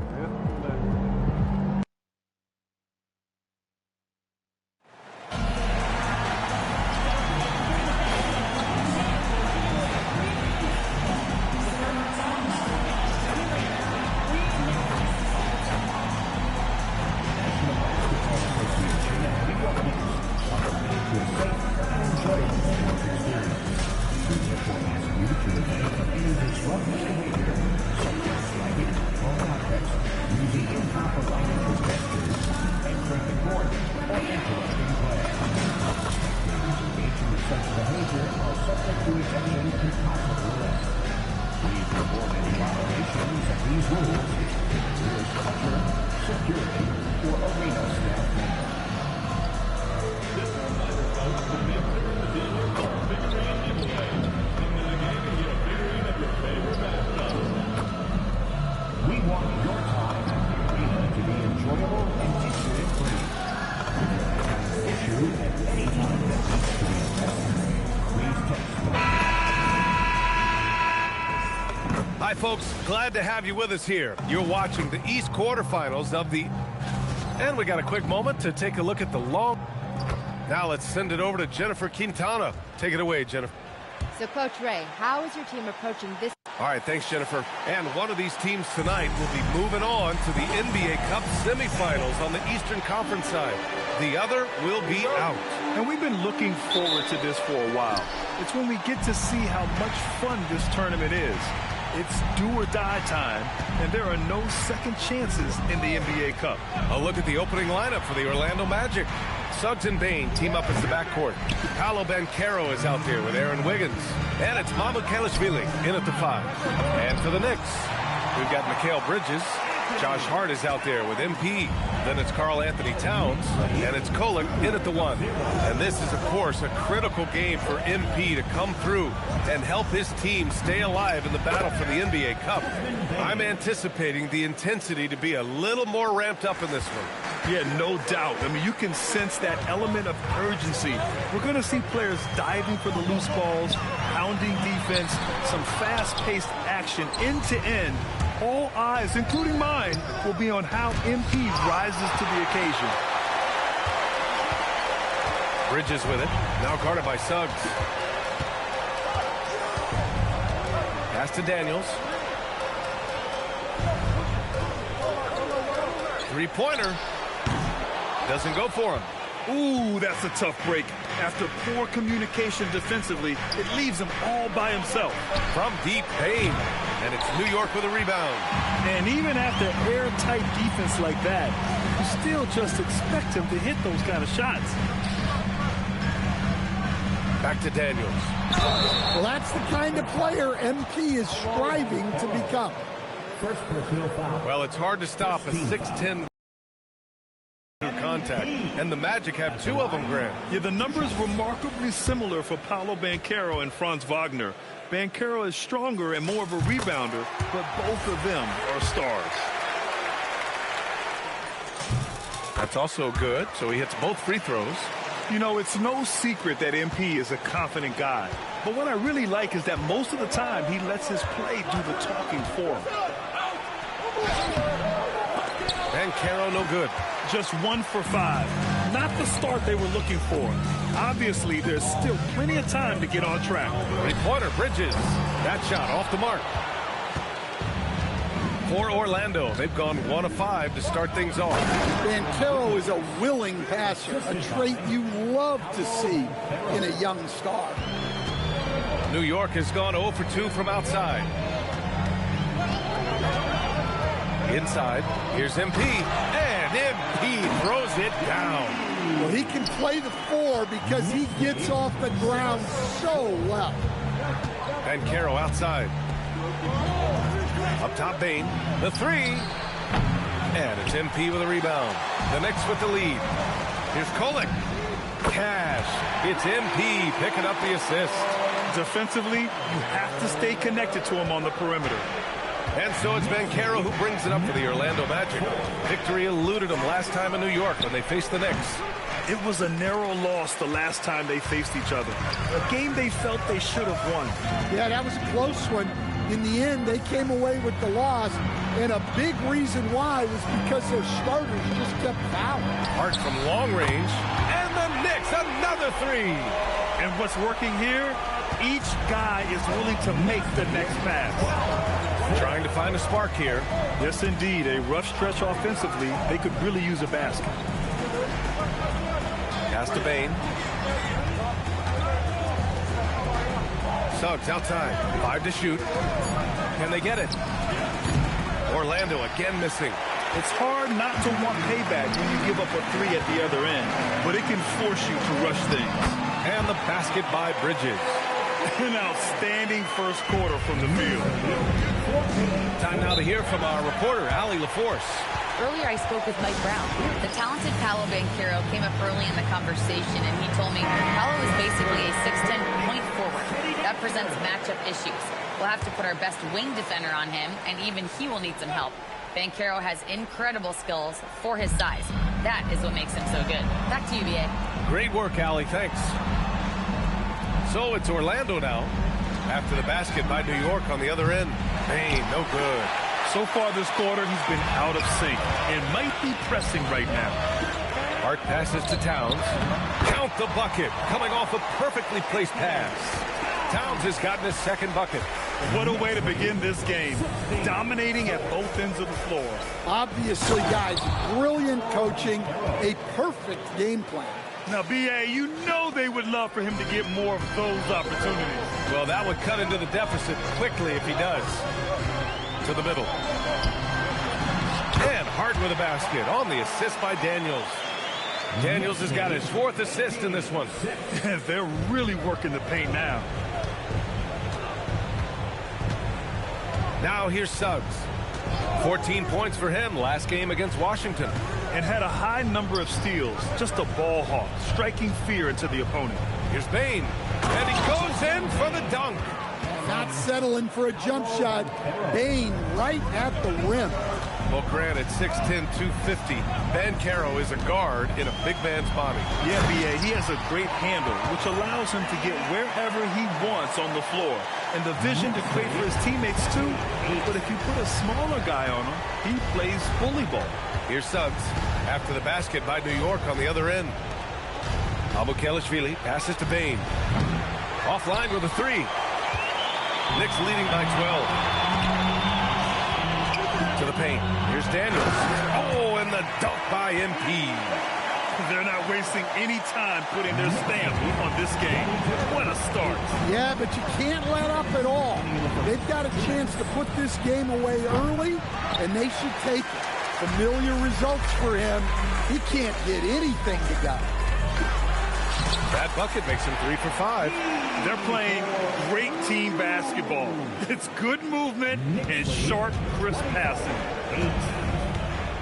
Hi, folks. Glad to have you with us here. You're watching the East quarterfinals of the... And we got a quick moment to take a look at the long... Now let's send it over to Jennifer Quintana. Take it away, Jennifer. So, Coach Ray, how is your team approaching this? All right, thanks, Jennifer. And one of these teams tonight will be moving on to the NBA Cup semifinals on the Eastern Conference side. The other will be out. And we've been looking forward to this for a while. It's when we get to see how much fun this tournament is. It's do or die time, and there are no second chances in the NBA Cup. A look at the opening lineup for the Orlando Magic. Suggs and Bain team up as the backcourt. Paolo Banchero is out there with Aaron Wiggins. And it's Mamukelashvili in at the 5. And for the Knicks, we've got Mikal Bridges. Josh Hart is out there with MP. Then it's Karl Anthony Towns. And it's Kolek in at the 1. And this is, of course, a critical game for MP to come through and help his team stay alive in the battle for the NBA Cup. I'm anticipating the intensity to be a little more ramped up in this one. Yeah, no doubt. I mean, you can sense that element of urgency. We're going to see players diving for the loose balls, pounding defense, some fast-paced action end-to-end. All eyes, including mine, will be on how MP rises to the occasion. Bridges with it. Now guarded by Suggs. Pass to Daniels. Three-pointer. Doesn't go for him. Ooh, that's a tough break. After poor communication defensively, it leaves him all by himself. From deep, Bain. And it's New York with a rebound. And even after airtight defense like that, you still just expect him to hit those kind of shots. Back to Daniels. Well, that's the kind of player MP is striving to become. Well, it's hard to stop a 6'10" contact, and the Magic have 2 of them, Grant. Yeah, the numbers remarkably similar for Paolo Banchero and Franz Wagner. Banchero is stronger and more of a rebounder, but both of them are stars. That's also good, so he hits both free throws. You know, it's no secret that MP is a confident guy. But what I really like is that most of the time he lets his play do the talking for him. Banchero no good. Just 1 for 5. Not the start they were looking for. Obviously, there's still plenty of time to get on track. Three-pointer, Bridges. That shot off the mark. For Orlando, they've gone 1 of 5 to start things off. Banchero is a willing passer, a trait you love to see in a young star. New York has gone 0 for 2 from outside. Inside, here's MP, and MP throws it down. Well, he can play the 4 because he gets off the ground so well. Banchero outside. Up top, Bain. The 3. And it's MP with a rebound. The Knicks with the lead. Here's Kolek. Cash. It's MP picking up the assist. Defensively, you have to stay connected to him on the perimeter. And so it's Banchero who brings it up for the Orlando Magic. Victory eluded them last time in New York when they faced the Knicks. It was a narrow loss the last time they faced each other. A game they felt they should have won. Yeah, that was a close one. in the end, they came away with the loss, and a big reason why was because their starters just kept fouling. Hart from long range, and the Knicks, another three. And what's working here, each guy is willing to make the next pass. Trying to find a spark here. Yes, indeed. A rough stretch offensively. They could really use a basket. Pass to Bain. Suggs outside. 5 to shoot. Can they get it? Orlando again missing. It's hard not to want payback when you give up a three at the other end, but it can force you to rush things. And the basket by Bridges. An outstanding first quarter from the field. Time now to hear from our reporter, Allie LaForce. Earlier, I spoke with Mike Brown. The talented Paolo Banchero came up early in the conversation, and he told me Paolo is basically a 6'10" point forward. That presents matchup issues. We'll have to put our best wing defender on him, and even he will need some help. Banchero has incredible skills for his size. That is what makes him so good. Back to you, BA. Great work, Allie. Thanks. So it's Orlando now. After the basket by New York on the other end. Bain, no good. So far this quarter, he's been out of sync and might be pressing right now. Hart passes to Towns. Count the bucket. Coming off a perfectly placed pass. Towns has gotten his second bucket. What a way to begin this game. Dominating at both ends of the floor. Obviously, guys, brilliant coaching, a perfect game plan. Now, B.A., you know they would love for him to get more of those opportunities. Well, that would cut into the deficit quickly if he does. To the middle. And Hart with a basket on the assist by Daniels. Daniels has got his 4th assist in this one. They're really working the paint now. Now here's Suggs. 14 points for him last game against Washington. And had a high number of steals. Just a ball hawk, striking fear into the opponent. Here's Bain. And he goes in for the dunk. Not settling for a jump shot. Bain right at the rim. Well, granted, 6'10", 250. Banchero is a guard in a big man's body. Yeah, B.A., he has a great handle, which allows him to get wherever he wants on the floor. And the vision to create for his teammates, too. But if you put a smaller guy on him, he plays bully ball. Here's Suggs. After the basket by New York on the other end. Abukelishvili passes to Bain. Offline with a three. Knicks leading by 12. To the paint. Here's Daniels. Oh, and the dunk by MP. They're not wasting any time putting their stamp on this game. What a start. Yeah, but you can't let up at all. They've got a chance to put this game away early, and they should take it. Familiar results for him. He can't get anything to go. That bucket makes him 3 for 5. They're playing great team basketball. It's good movement and sharp, crisp passing.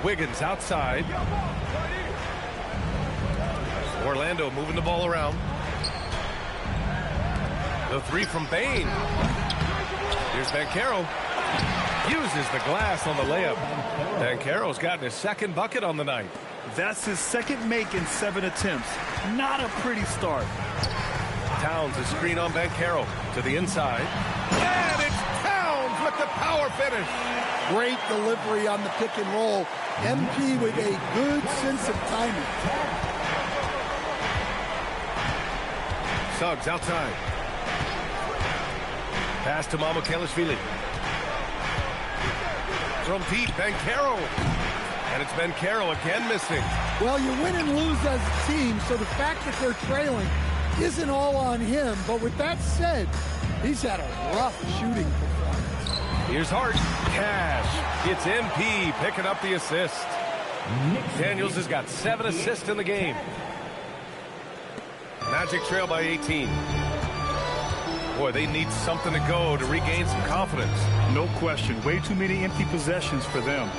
Wiggins outside. Orlando moving the ball around. The three from Bain. Here's Banchero. Uses the glass on the layup. Banchero's gotten his second bucket on the night. That's his second make in 7 attempts. Not a pretty start. Towns is screen on Banchero to the inside. And it's Towns with the power finish. Great delivery on the pick and roll. MP with a good sense of timing. Suggs outside. Pass to Abukelishvili. From deep, Banchero. And it's Banchero again missing. Well, you win and lose as a team, so the fact that they're trailing isn't all on him. But with that said, he's had a rough shooting performance. Here's Hart. Cash. It's MP picking up the assist. Daniels has got 7 assists in the game. Magic trail by 18. Boy, they need something to go to regain some confidence. No question. Way too many empty possessions for them.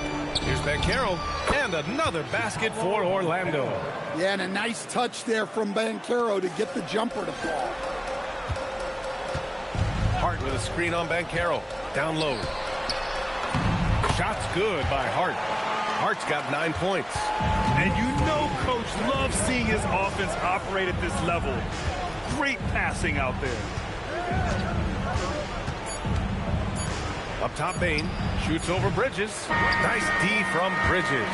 Here's Banchero, and another basket for Orlando. Yeah, and a nice touch there from Banchero to get the jumper to fall. Hart with a screen on Banchero. Down low. Shot's good by Hart. Hart's got 9 points. And you know Coach loves seeing his offense operate at this level. Great passing out there. Up top, Bain shoots over Bridges. Nice D from Bridges.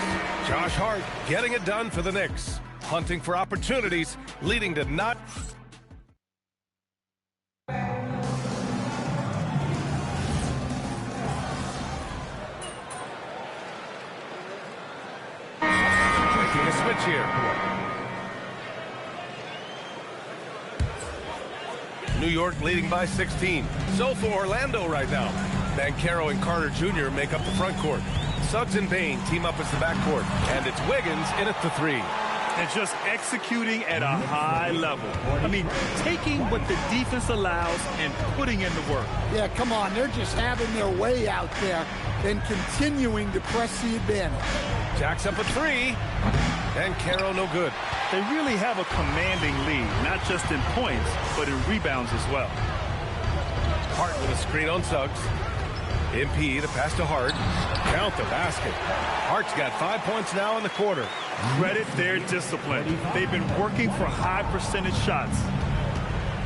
Josh Hart getting it done for the Knicks. Hunting for opportunities, leading to not... Making a switch here. New York leading by 16. So for Orlando right now. Banchero and Carter Jr. make up the front court. Suggs and Bain team up as the backcourt. And it's Wiggins in at the 3. And just executing at a high level. I mean, taking what the defense allows and putting in the work. Yeah, come on. They're just having their way out there and continuing to press the advantage. Jacks up a 3. Banchero no good. They really have a commanding lead, not just in points, but in rebounds as well. Hart with a screen on Suggs. MP, the pass to Hart. Count the basket. Hart's got 5 points now in the quarter. Credit their discipline. They've been working for high percentage shots.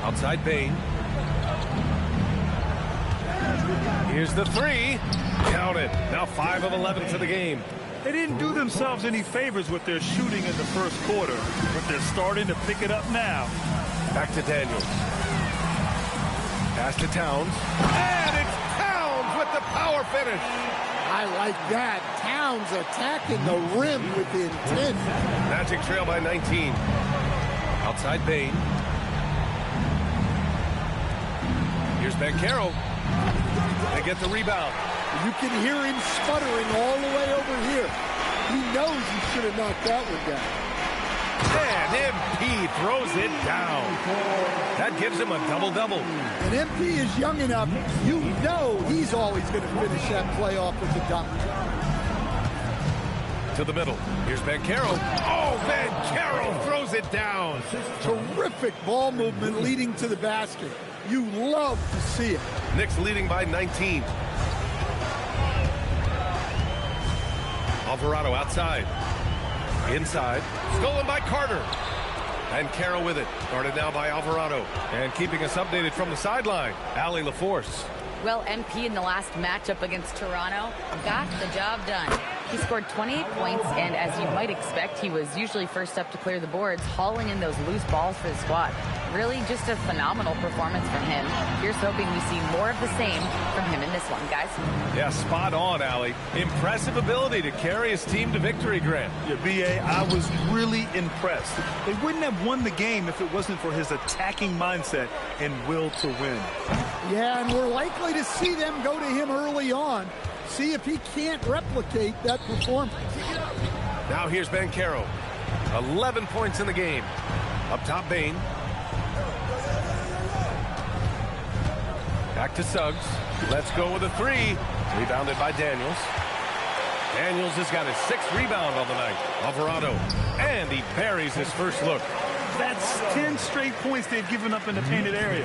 Outside Bain. Here's the 3. Count it. Now 5 of 11 to the game. They didn't do themselves any favors with their shooting in the first quarter, but they're starting to pick it up now. Back to Daniels. Pass to Towns. And it's Towns with the power finish. I like that. Towns attacking the rim with intent. Magic trail by 19. Outside Bain. Here's Banchero. They get the rebound. You can hear him sputtering all the way over here. He knows he should have knocked that one down. And MP throws it down. That gives him a double-double. And MP is young enough, you know he's always going to finish that play off with a dunk. To the middle. Here's Banchero. Oh, Banchero throws it down. Terrific ball movement leading to the basket. You love to see it. Knicks leading by 19. Alvarado outside. Inside. Stolen by Carter. And Carroll with it. Guarded now by Alvarado. And keeping us updated from the sideline, Allie LaForce. Well, MP in the last matchup against Toronto got the job done. He scored 28 points, and as you might expect, he was usually first up to clear the boards, hauling in those loose balls for the squad. Really just a phenomenal performance from him. Here's hoping we see more of the same from him in this one, guys. Yeah, spot on, Allie. Impressive ability to carry his team to victory, Grant. Yeah, B.A., I was really impressed. They wouldn't have won the game if it wasn't for his attacking mindset and will to win. Yeah, and we're likely to see them go to him early on. See if he can't replicate that performance. Now here's Banchero. 11 points in the game. Up top, Bain. Back to Suggs. Let's go with a 3. Rebounded by Daniels. Daniels has got his 6th rebound on the night. Alvarado. And he buries his first look. That's 10 straight points they've given up in the painted area.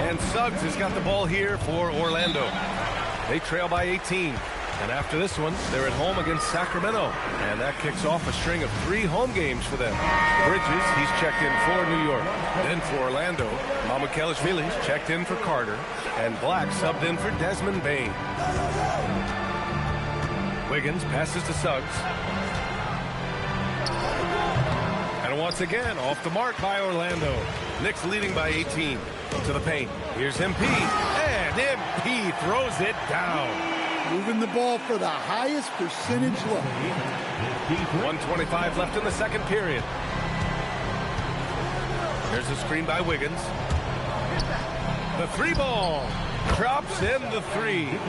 And Suggs has got the ball here for Orlando. They trail by 18. And after this one, they're at home against Sacramento. And that kicks off a string of 3 home games for them. Bridges, he's checked in for New York. Then for Orlando, Mamukelashvili's checked in for Carter. And Black subbed in for Desmond Bain. Wiggins passes to Suggs. And once again, off the mark by Orlando. Knicks leading by 18. To the paint. Here's MP. And MP throws it down. Moving the ball for the highest percentage look. 1:25 left in the second period. There's a screen by Wiggins. The 3 ball. Drops in the 3.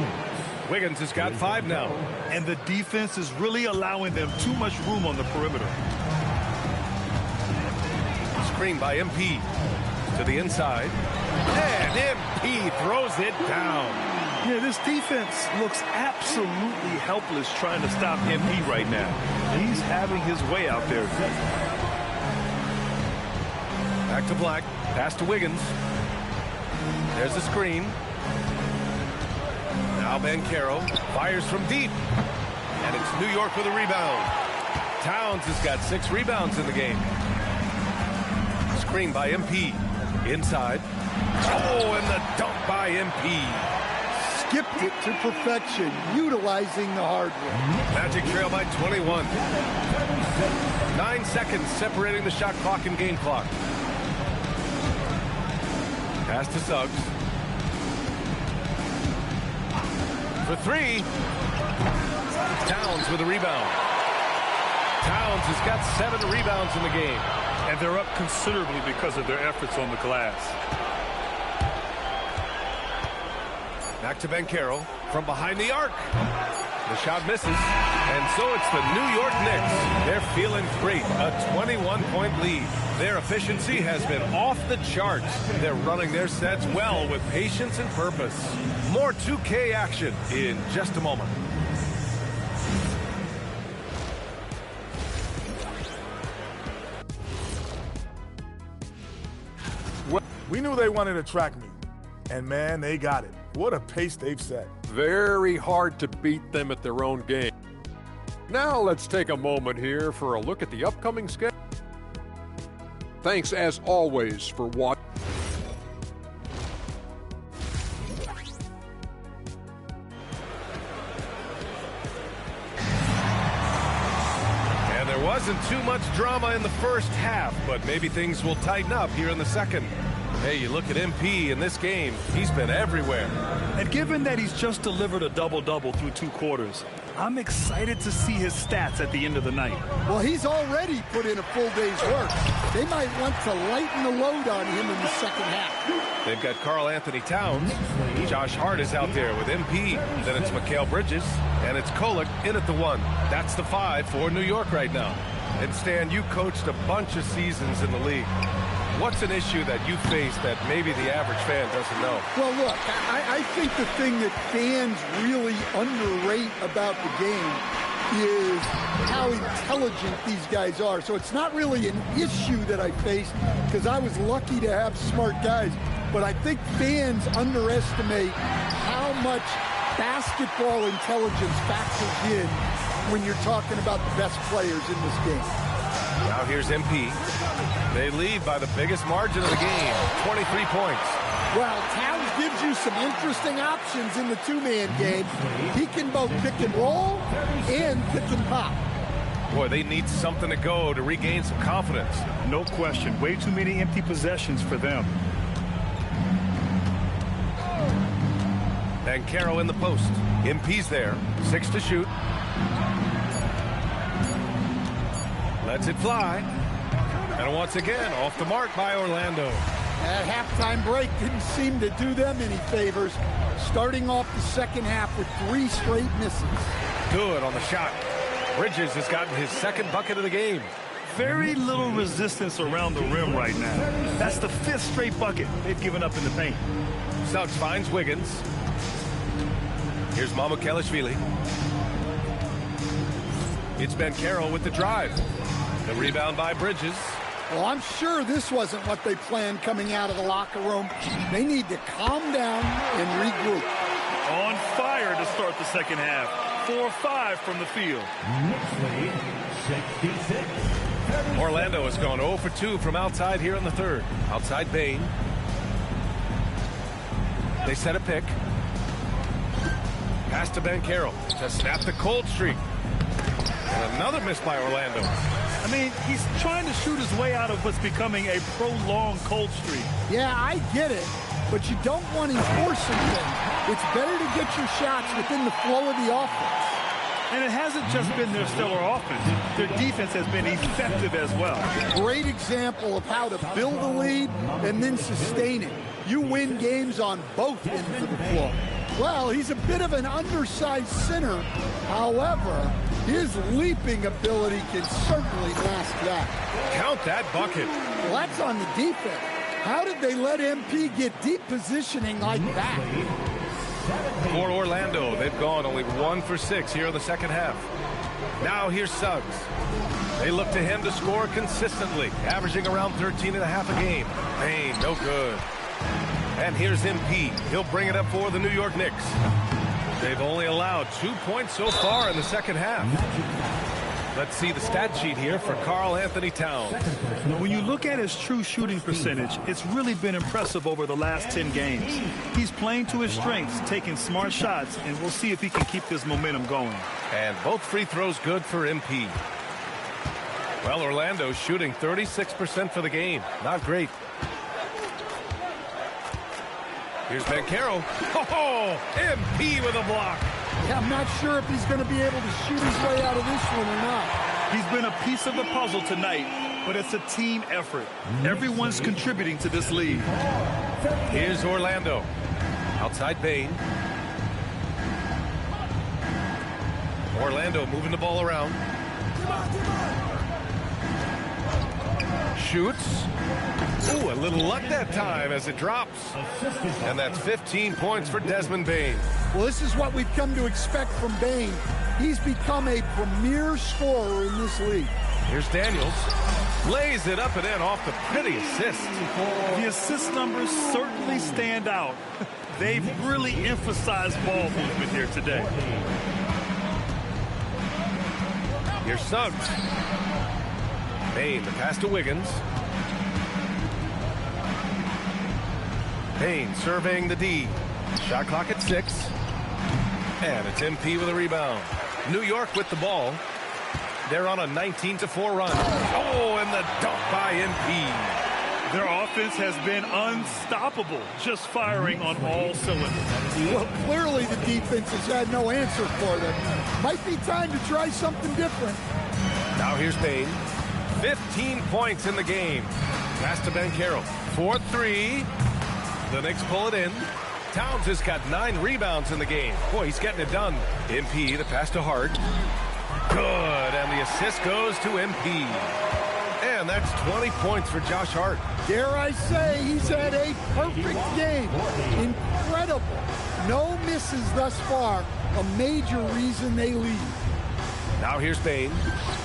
Wiggins has got 5 now. And the defense is really allowing them too much room on the perimeter. Screen by MP. To the inside. And MP throws it down. Yeah, this defense looks absolutely helpless trying to stop MP right now. He's having his way out there. Back to Black. Pass to Wiggins. There's a screen. Now Banchero fires from deep. And it's New York with a rebound. Towns has got 6 rebounds in the game. Screen by MP. Inside. Oh, and the dunk by MP. skipped it to perfection, utilizing the hardware. Magic trail by 21. 9 seconds separating the shot clock and game clock. Pass to Suggs. For three. Towns with a rebound. Towns has got 7 rebounds in the game. And they're up considerably because of their efforts on the glass. Back to Banchero from behind the arc. The shot misses, and so it's the New York Knicks. They're feeling great, a 21-point lead. Their efficiency has been off the charts. They're running their sets well with patience and purpose. More 2K action in just a moment. We knew they wanted a track meet, and man, they got it. What a pace they've set. Very hard to beat them at their own game. Now let's take a moment here for a look at the upcoming schedule. Thanks as always for watching. And there wasn't too much drama in the first half, but maybe things will tighten up here in the second. Hey, you look at MP in this game, he's been everywhere. And given that he's just delivered a double-double through 2 quarters, I'm excited to see his stats at the end of the night. Well, he's already put in a full day's work. They might want to lighten the load on him in the second half. They've got Karl Anthony Towns. Josh Hart is out there with MP. Then it's Mikal Bridges. And it's Kolek in at the 1. That's the 5 for New York right now. And Stan, you coached a bunch of seasons in the league. What's an issue that you face that maybe the average fan doesn't know? Well, look, I think the thing that fans really underrate about the game is how intelligent these guys are. So it's not really an issue that I faced because I was lucky to have smart guys. But I think fans underestimate how much basketball intelligence factors in when you're talking about the best players in this game. Now here's MP. They lead by the biggest margin of the game, 23 points. Well, Towns gives you some interesting options in the 2-man game. He can both pick and roll and pick and pop. Boy, they need something to go to regain some confidence. No question. Way too many empty possessions for them. Banchero in the post. MP's there. 6 to shoot. Lets it fly. And once again, off the mark by Orlando. That halftime break didn't seem to do them any favors. Starting off the second half with 3 straight misses. Good on the shot. Bridges has gotten his 2nd bucket of the game. Very little resistance around the rim right now. That's the 5th straight bucket they've given up in the paint. Suggs finds Wiggins. Here's Mamukelashvili. It's Banchero with the drive. The rebound by Bridges. Well, I'm sure this wasn't what they planned coming out of the locker room. They need to calm down and regroup. On fire to start the second half. 4-5 from the field. Orlando has gone 0 for 2 from outside here in the 3rd. Outside Bain. They set a pick. Pass to Banchero to snap the cold streak. And another miss by Orlando. I mean, he's trying to shoot his way out of what's becoming a prolonged cold streak. Yeah, I get it, but you don't want him forcing things. It's better to get your shots within the flow of the offense. And it hasn't just been their stellar offense. Their defense has been effective as well. Great example of how to build a lead and then sustain it. You win games on both ends of the floor. Well, he's a bit of an undersized center. However, his leaping ability can certainly mask that. Count that bucket. Well, that's on the defense. How did they let MP get deep positioning like that? For Orlando, they've gone only 1 for 6 here in the second half. Now here's Suggs. They look to him to score consistently, averaging around 13.5 a game. Bain, no good. And here's MP. He'll bring it up for the New York Knicks. They've only allowed 2 points so far in the second half. Let's see the stat sheet here for Karl Anthony Towns. When you look at his true shooting percentage, it's really been impressive over the last 10 games. He's playing to his strengths, taking smart shots, and we'll see if he can keep this momentum going. And both free throws good for MP. Well, Orlando's shooting 36% for the game. Not great. Here's Banchero. Oh, MP with a block. Yeah, I'm not sure if he's going to be able to shoot his way out of this one or not. He's been a piece of the puzzle tonight, but it's a team effort. Everyone's contributing to this lead. Here's Orlando. Outside Bain. Orlando moving the ball around. Shoots. Ooh, a little luck that time as it drops. And that's 15 points for Desmond Bain. Well, this is what we've come to expect from Bain. He's become a premier scorer in this league. Here's Daniels. Lays it up and in off the pretty assist. The assist numbers certainly stand out. They've really emphasized ball movement here today. Here's Suggs. Bain, the pass to Wiggins. Bain surveying the D. Shot clock at 6. And it's MP with a rebound. New York with the ball. They're on a 19-4 run. Oh, and the dunk by MP. Their offense has been unstoppable, just firing on all cylinders. Well, clearly the defense has had no answer for them. Might be time to try something different. Now here's Bain. 15 points in the game. Pass to Banchero. 4-3. The Knicks pull it in. Towns has got 9 rebounds in the game. Boy, he's getting it done. MP, the pass to Hart. Good, and the assist goes to MP. And that's 20 points for Josh Hart. Dare I say, he's had a perfect game. Incredible. No misses thus far. A major reason they lead. Now here's Bain.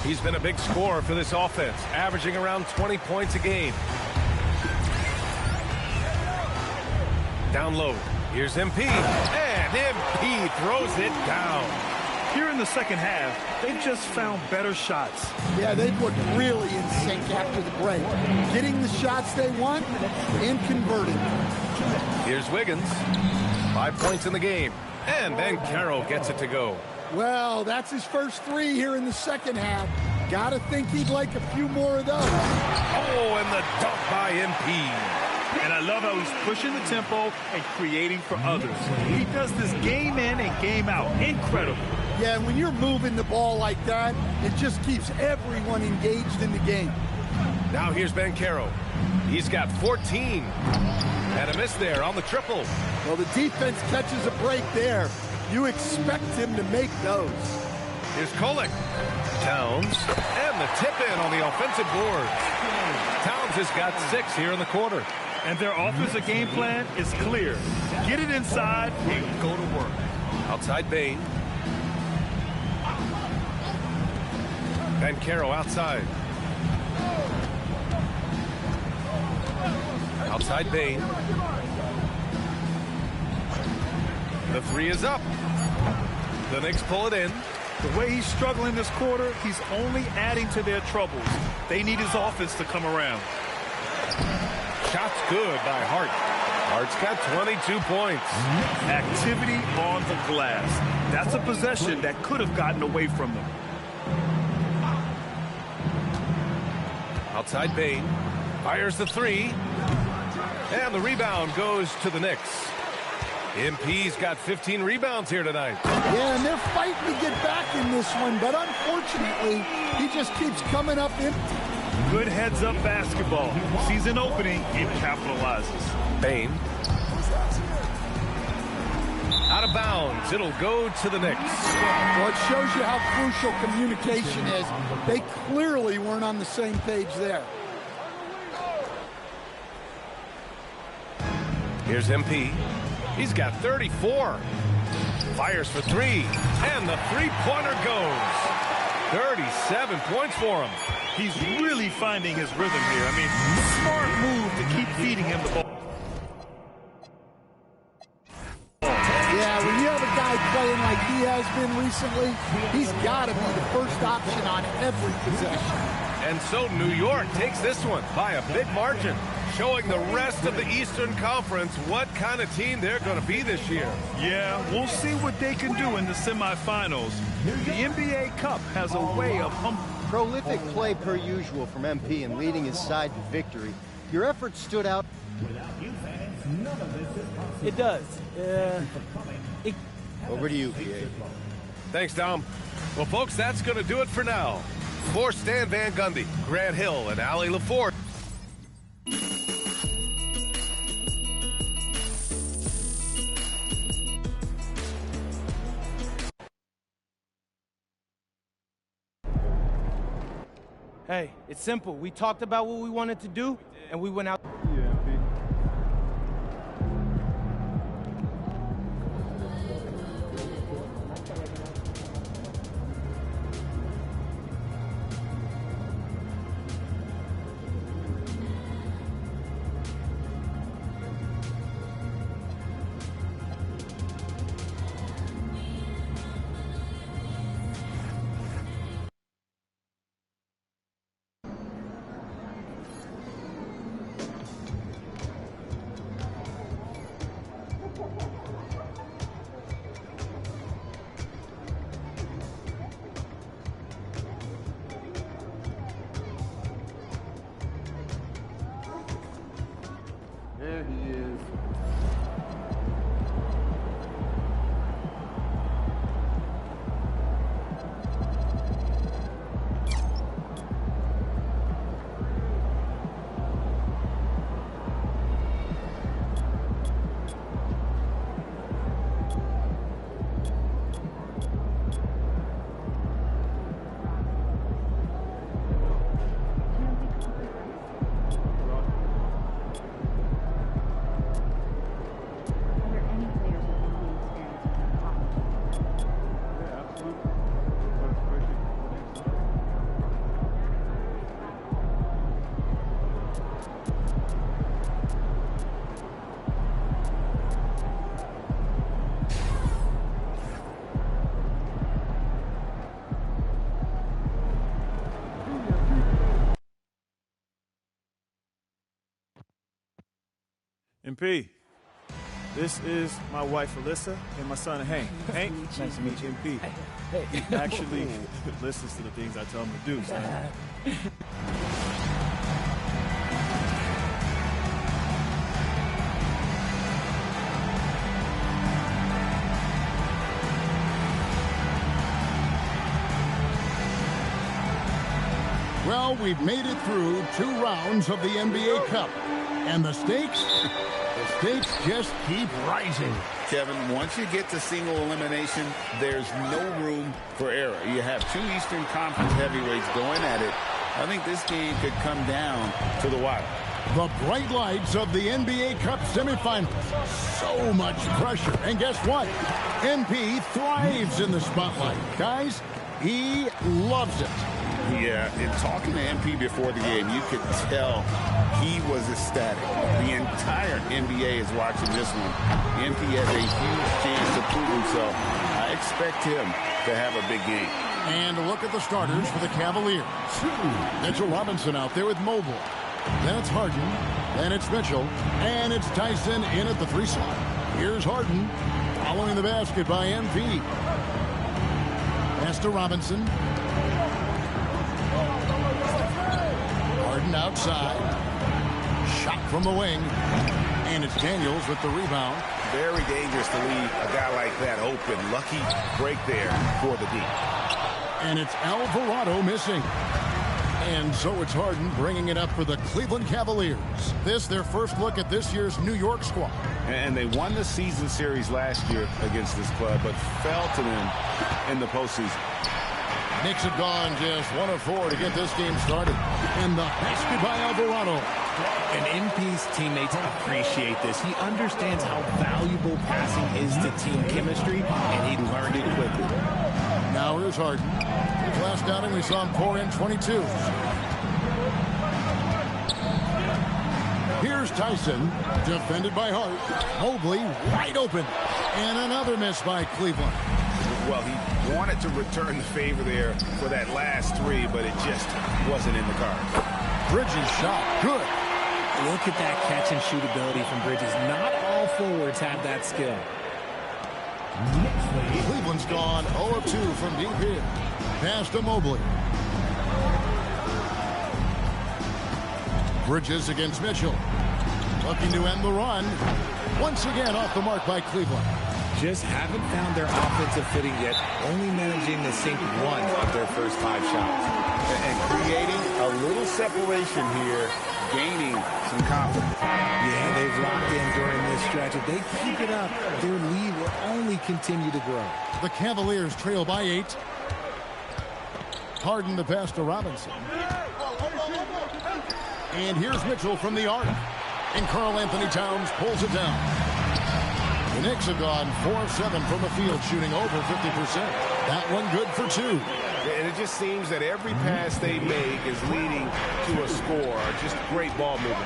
He's been a big scorer for this offense, averaging around 20 points a game. Down low. Here's MP. And MP throws it down. Here in the second half, they've just found better shots. Yeah, they've looked really in sync after the break. Getting the shots they want and converting. Here's Wiggins. 5 points in the game. And Banchero gets it to go. Well, that's his first 3 here in the second half. Gotta think he'd like a few more of those. Oh, and the dunk by MP. And I love how he's pushing the tempo and creating for others. He does this game in and game out. Incredible. Yeah, when you're moving the ball like that, it just keeps everyone engaged in the game. Now here's Banchero. He's got 14. And a miss there on the triple. Well, the defense catches a break there. You expect him to make those. Here's Kolek. Towns. And the tip in on the offensive boards. Towns has got 6 here in the quarter. And their offensive game plan is clear. Get it inside and go to work. Outside Bain. Banchero outside. Outside Bain. The 3 is up. The Knicks pull it in. The way he's struggling this quarter, he's only adding to their troubles. They need his offense to come around. Shot's good by Hart. Hart's got 22 points. Activity on the glass. That's a possession that could have gotten away from them. Outside Bain. Fires the 3. And the rebound goes to the Knicks. MP's got 15 rebounds here tonight. Yeah, and they're fighting to get back in this one, but unfortunately, he just keeps coming up empty. Good heads-up basketball. Sees an opening and capitalizes. Bain. Out of bounds. It'll go to the Knicks. Well, it shows you how crucial communication is. They clearly weren't on the same page there. Here's MP. He's got 34. Fires for 3. And the three-pointer goes. 37 points for him. He's really finding his rhythm here. I mean, smart move to keep feeding him the ball. Yeah, Yeah, when you have a guy playing like he has been recently, he's got to be the first option on every possession. And so New York takes this one by a big margin, showing the rest of the Eastern Conference what kind of team they're going to be this year. Yeah, we'll see what they can do in the semifinals. The NBA Cup has a way of prolific play per usual from MP and leading his side to victory. Your efforts stood out. It does. Over to you, PA. Thanks, Dom. Well, folks, that's going to do it for now. For Stan Van Gundy, Grant Hill, and Allie LaForge. Hey, it's simple. We talked about what we wanted to do, and we went out. There he is. MP, this is my wife Alyssa and my son Hank. Hank, nice to meet you. MP, he actually listens to the things I tell him to do, son. Well, we've made it through 2 rounds of the NBA Cup. And the stakes just keep rising. Kevin, once you get to single elimination, there's no room for error. You have 2 Eastern Conference heavyweights going at it. I think this game could come down to the wire. The bright lights of the NBA Cup semifinals. So much pressure. And guess what? MP thrives in the spotlight. Guys, he loves it. Yeah, in talking to MP before the game, you could tell he was ecstatic. The entire NBA is watching this one. MP has a huge chance to prove himself. I expect him to have a big game. And look at the starters for the Cavaliers. Mitchell Robinson out there with Mobile. Then it's Harden. Then it's Mitchell. And it's Tyson in at the 3 slot. Here's Harden following the basket by MP. Pass to Robinson. Harden outside. Shot from the wing. And it's Daniels with the rebound. Very dangerous to leave a guy like that open. Lucky break there for the D. And it's Alvarado missing. And so it's Harden bringing it up for the Cleveland Cavaliers. This their first look at this year's New York squad. And they won the season series last year against this club, but fell to them in the postseason. Knicks have gone just 1 of 4 to get this game started. And the basket by Alvarado. And MP's teammates appreciate this. He understands how valuable passing is to team chemistry, and he learned it quickly. Now here's Harden. His last outing, we saw him pour in 22. Here's Here's Tyson, defended by Hart. Mobley wide open. And another miss by Cleveland. Well, he wanted to return the favor there for that last three, but it just wasn't in the cards. Bridges shot, good. Look at that catch and shoot ability from Bridges. Not all forwards have that skill. Cleveland's gone 0 of 2 from deep here. Pass to Mobley. Bridges against Mitchell. Looking to end the run. Once again off the mark by Cleveland. Just haven't found their offensive footing yet, only managing to sink one of their first 5 shots. And creating a little separation here, gaining some confidence. Yeah, they've locked in during this stretch. If they keep it up, their lead will only continue to grow. The Cavaliers trail by 8. Harden the pass to Robinson. And here's Mitchell from the arc. And Karl Anthony Towns pulls it down. The Knicks have gone 4 of 7 from the field, shooting over 50%. That one good for 2. And it just seems that every pass they make is leading to a score. Just great ball movement.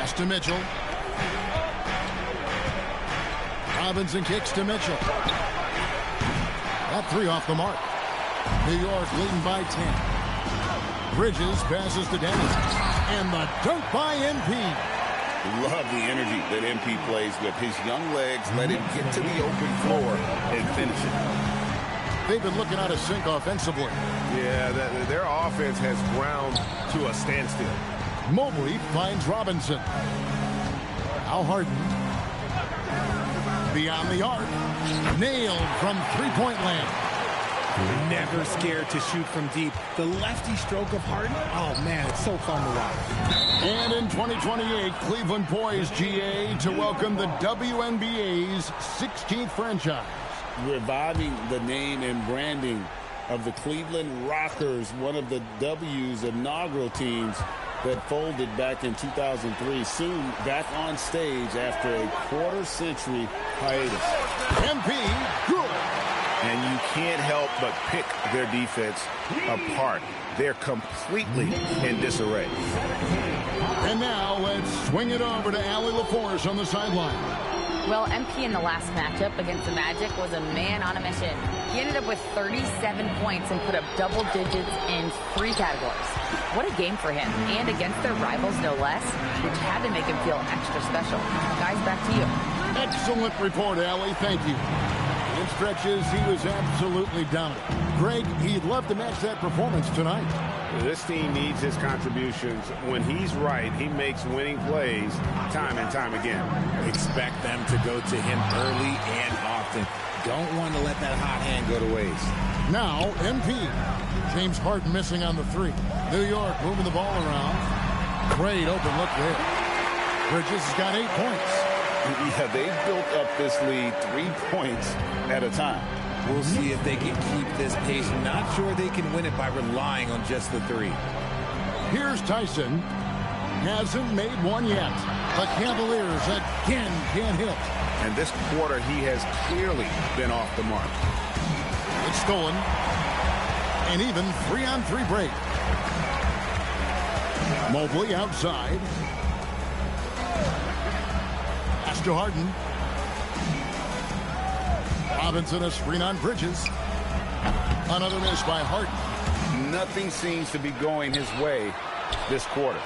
Pass to Mitchell. Robinson kicks to Mitchell. That 3 off the mark. New York leading by 10. Bridges passes to Dennis. And the dunk by MP. Love the energy that MP plays with. His young legs let him get to the open floor and finish it. They've been looking out of sync offensively. Yeah, their offense has ground to a standstill. Mobley finds Robinson. Al Harden. Beyond the arc. Nailed from three-point land. Never scared to shoot from deep. The lefty stroke of Harden, oh man, it's so fun to watch. And in 2028, Cleveland poised, GA, to welcome the WNBA's 16th franchise. Reviving the name and branding of the Cleveland Rockers, one of the W's inaugural teams that folded back in 2003, soon back on stage after a quarter-century hiatus. MP, good. And you can't help but pick their defense apart. They're completely in disarray. And now let's swing it over to Allie LaForce on the sideline. Well, MP in the last matchup against the Magic was a man on a mission. He ended up with 37 points and put up double digits in 3 categories. What a game for him, and against their rivals no less, which had to make him feel extra special. Guys, back to you. Excellent report, Allie. Thank you. In stretches, he was absolutely dominant. Greg, he'd love to match that performance tonight. This team needs his contributions. When he's right, he makes winning plays time and time again. Expect them to go to him early and often. Don't want to let that hot hand go to waste. Now, MP. James Harden missing on the 3. New York moving the ball around. Great open look there. Bridges has got 8 points. Yeah, they've built up this lead 3 points at a time. We'll see if they can keep this pace. Not sure they can win it by relying on just the 3. Here's Tyson. Hasn't made one yet. The Cavaliers again can't hit. And this quarter, he has clearly been off the mark. It's stolen. And even 3-on-3 break. Mobley outside. Pass to Harden. Robinson a screen on Bridges. Another miss by Harden. Nothing seems to be going his way this quarter.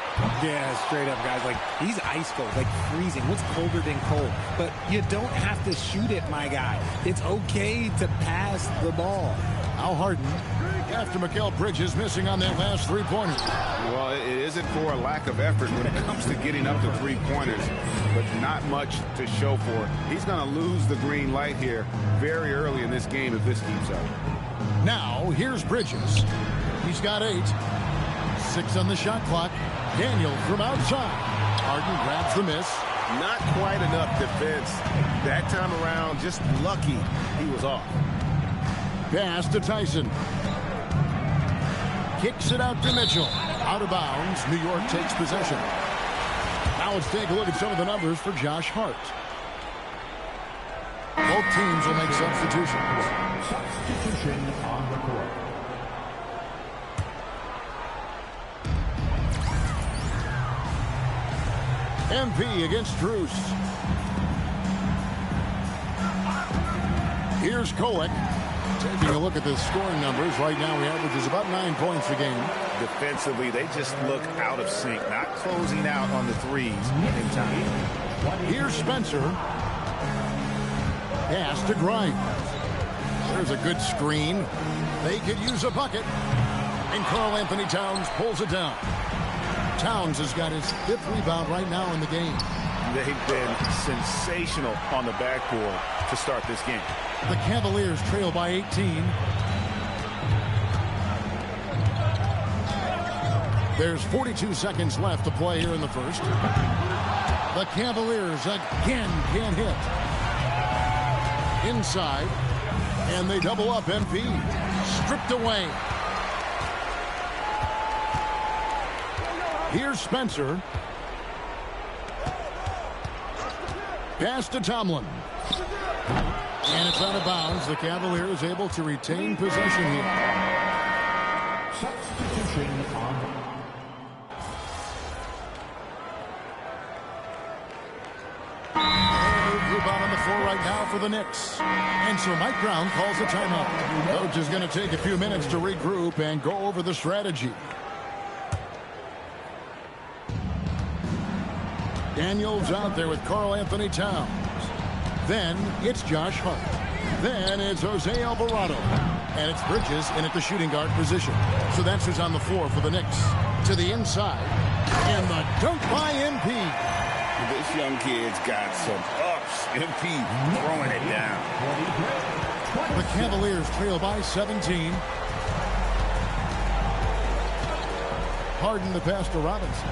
Yeah, straight up, guys. Like, he's ice cold, like freezing. What's colder than cold? But you don't have to shoot it, my guy. It's okay to pass the ball. Al Harden, after Mikal Bridges missing on that last 3-pointer. Well, it isn't for a lack of effort when it comes to getting up to 3-pointers, but not much to show for it. He's going to lose the green light here very early in this game if this keeps up. Now, here's Bridges. He's got 8. 6 on the shot clock. Daniel from outside. Harden grabs the miss. Not quite enough defense. That time around, just lucky he was off. Pass to Tyson. Kicks it out to Mitchell. Out of bounds. New York takes possession. Now let's take a look at some of the numbers for Josh Hart. Both teams will make substitutions. Substitution on the court. MP against Drews. Here's Kolek. Taking a look at the scoring numbers. Right now, he averages about 9 points a game. Defensively, they just look out of sync, not closing out on the threes in time. Here's Spencer. Pass to Grimes. There's a good screen. They could use a bucket. And Karl Anthony Towns pulls it down. Towns has got his 5th rebound right now in the game. They've been sensational on the backboard to start this game. The Cavaliers trail by 18. There's 42 seconds left to play here in the first. The Cavaliers again can't hit. Inside. And they double up MP. Stripped away. Here's Spencer. Pass to Tomlin. And it's out of bounds. The Cavaliers able to retain possession here. Substitution on. Group out on the floor right now for the Knicks. And so Mike Brown calls a timeout. Coach is going to take a few minutes to regroup and go over the strategy. Daniels out there with Karl Anthony Towns. Then it's Josh Hart. Then it's Jose Alvarado. And it's Bridges in at the shooting guard position. So that's who's on the floor for the Knicks. To the inside. And the dunk by MP. This young kid's got some ups. MP throwing it down. The Cavaliers trail by 17. Harden the pass to Robinson.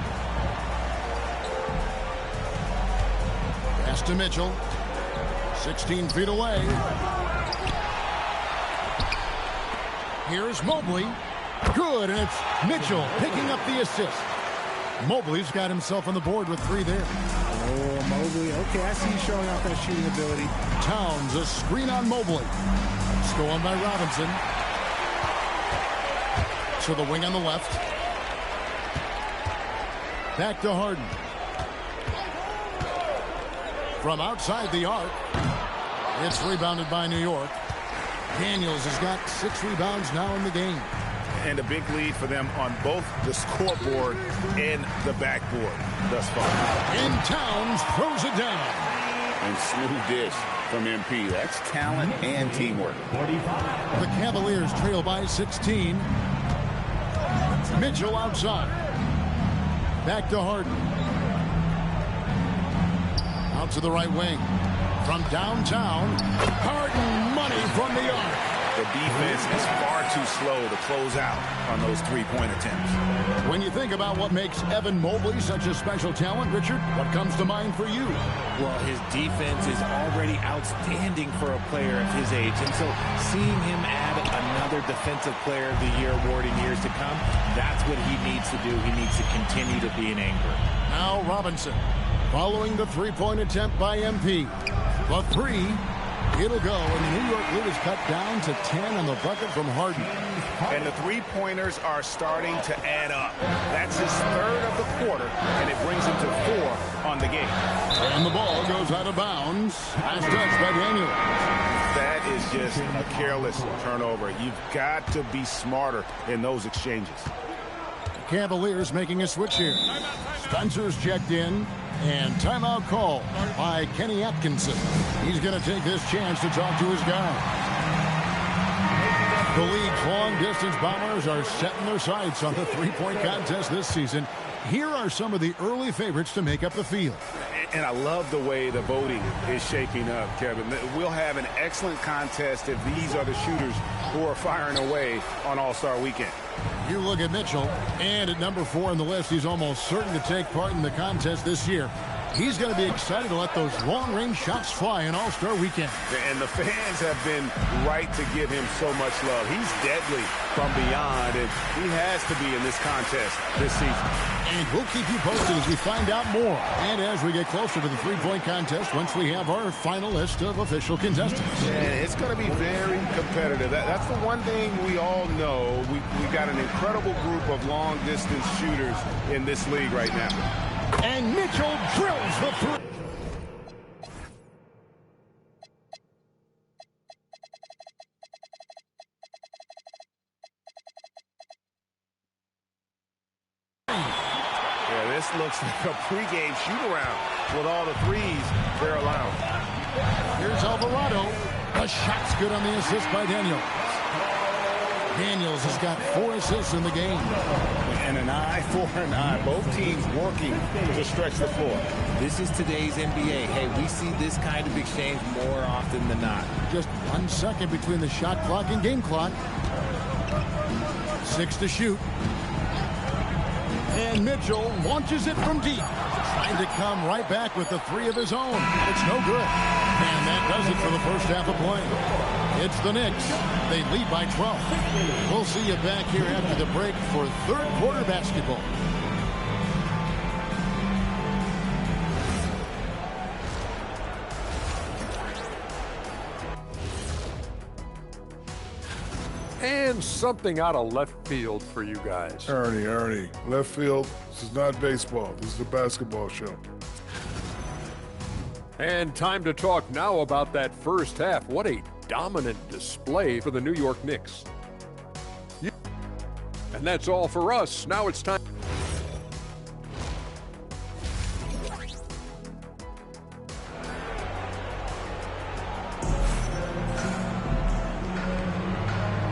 Pass to Mitchell. 16 feet away. Here's Mobley. Good, and it's Mitchell picking up the assist. Mobley's got himself on the board with 3 there. Oh, Mobley. Okay, I see you showing off that shooting ability. Towns, a screen on Mobley. Stolen by Robinson. To the wing on the left. Back to Harden. From outside the arc. It's rebounded by New York. Daniels has got 6 rebounds now in the game. And a big lead for them on both the scoreboard and the backboard thus far. And Towns throws it down. And smooth dish from MP. That's talent and teamwork. The Cavaliers trail by 16. Mitchell outside. Back to Harden. Out to the right wing. From downtown. Harden money from the arc. The defense is far too slow to close out on those 3-point attempts. When you think about what makes Evan Mobley such a special talent, Richard, what comes to mind for you? Well, his defense is already outstanding for a player of his age. And so seeing him add another Defensive Player of the Year award in years to come, that's what he needs to do. He needs to continue to be an anchor. Now Robinson following the 3-point attempt by MP. The 3. It'll go, and the New York lead is cut down to 10 on the bucket from Harden. And the 3-pointers are starting to add up. That's his 3rd of the quarter, and it brings him to 4 on the game. And the ball goes out of bounds. Last touch by Daniel. That is just a careless turnover. You've got to be smarter in those exchanges. Cavaliers making a switch here. Spencer's checked in. And timeout call by Kenny Atkinson. He's going to take this chance to talk to his guy. The league's long-distance bombers are setting their sights on the 3-point contest this season. Here are some of the early favorites to make up the field. And I love the way the voting is shaping up, Kevin. We'll have an excellent contest if these are the shooters who are firing away on All-Star Weekend. You look at Mitchell, and at number 4 on the list, he's almost certain to take part in the contest this year. He's going to be excited to let those long-range shots fly in All-Star Weekend. And the fans have been right to give him so much love. He's deadly from beyond, and he has to be in this contest this season. And we'll keep you posted as we find out more. And as we get closer to the 3-point contest, once we have our final list of official contestants. And it's going to be very competitive. That's the one thing we all know. We've got an incredible group of long-distance shooters in this league right now. And Mitchell drills the three. Yeah, this looks like a pregame shoot-around with all the threes they're allowing. Here's Alvarado. The shot's good on the assist by Daniels. Daniels has got 4 assists in the game. And an eye for an eye. Both teams working to stretch the floor. This is today's NBA. Hey, we see this kind of exchange more often than not. Just 1 second between the shot clock and game clock. 6 to shoot. And Mitchell launches it from deep. Trying to come right back with the 3 of his own. It's no good. And that does it for the first half of play. It's the Knicks. They lead by 12. We'll see you back here after the break for third quarter basketball. And something out of left field for you guys. Ernie, left field, this is not baseball. This is a basketball show. And time to talk now about that first half. What a dominant display for the New York Knicks. And that's all for us. Now it's time.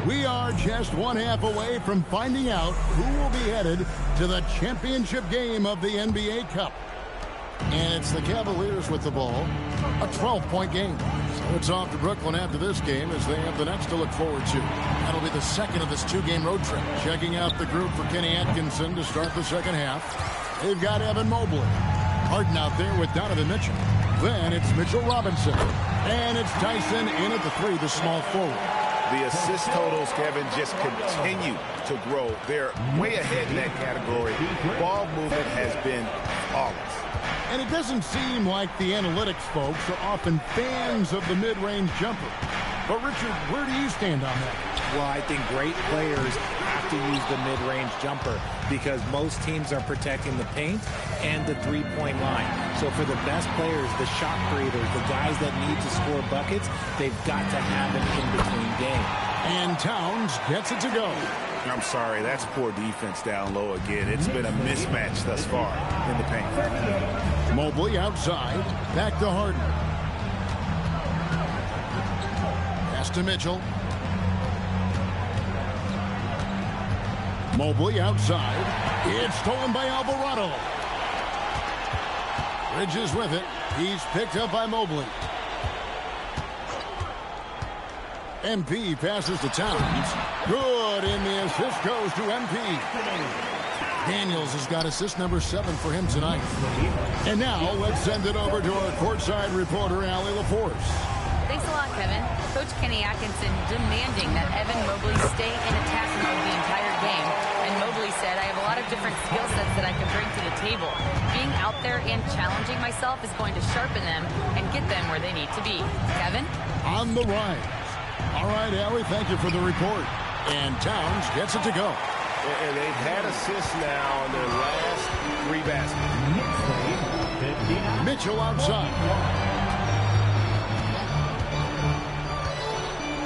We are just 1 half away from finding out who will be headed to the championship game of the NBA Cup. And it's the Cavaliers with the ball, a 12-point game. So it's off to Brooklyn after this game as they have the next to look forward to. That'll be the second of this 2-game road trip. Checking out the group for Kenny Atkinson to start the second half. They've got Evan Mobley. Harden out there with Donovan Mitchell. Then it's Mitchell Robinson. And it's Tyson in at the 3, the small forward. The assist totals, Kevin, just continue to grow. They're way ahead in that category. Ball movement has been flawless. And it doesn't seem like the analytics folks are often fans of the mid-range jumper. But, Richard, where do you stand on that? Well, I think great players have to use the mid-range jumper because most teams are protecting the paint and the three-point line. So for the best players, the shot creators, the guys that need to score buckets, they've got to have an in-between game. And Towns gets it to go. I'm sorry, that's poor defense down low again. It's been a mismatch thus far in the paint. Mobley outside, back to Harden. Pass to Mitchell. Mobley outside. It's stolen by Alvarado. Bridges with it. He's picked up by Mobley. MP passes to Towns. Good, and the assist goes to MP. Daniels has got assist number 7 for him tonight. And now let's send it over to our courtside reporter, Allie LaForce. Thanks a lot, Kevin. Coach Kenny Atkinson demanding that Evan Mobley stay in attack mode the entire game. And Mobley said, I have a lot of different skill sets that I can bring to the table. Being out there and challenging myself is going to sharpen them and get them where they need to be. Kevin? On the rise. All right, Allie, thank you for the report. And Towns gets it to go. And they've had assists now on their last 3 baskets. Mitchell outside.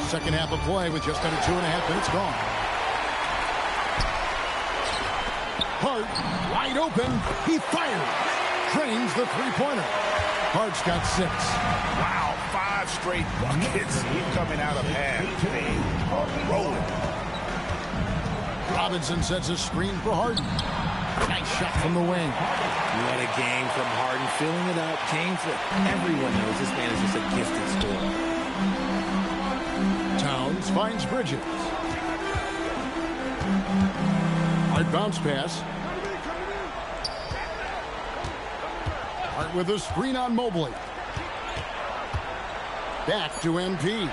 Second half of play with just under 2.5 minutes gone. Hart wide open. He fires. Drains the three-pointer. Hart's got 6. Wow, 5 straight buckets. He's coming out of half. They are rolling. Robinson sets a screen for Harden. Nice shot from the wing. What a game from Harden, filling it up. James, everyone knows this man is just a gifted scorer. Towns finds Bridges. Hard bounce pass. Hart with a screen on Mobley. Back to MP.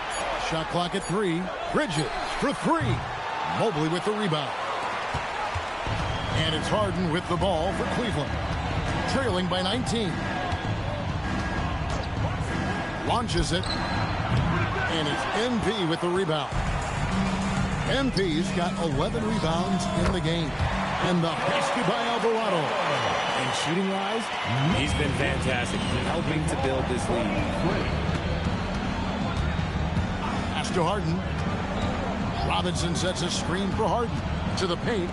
Shot clock at 3. Bridges for 3. Mobley with the rebound. And it's Harden with the ball for Cleveland. Trailing by 19. Launches it. And it's MP with the rebound. MP's got 11 rebounds in the game. And the basket by Alvarado. And shooting-wise, he's been fantastic, helping to build this lead. Pass to Harden. Robinson sets a screen for Harden. To the paint.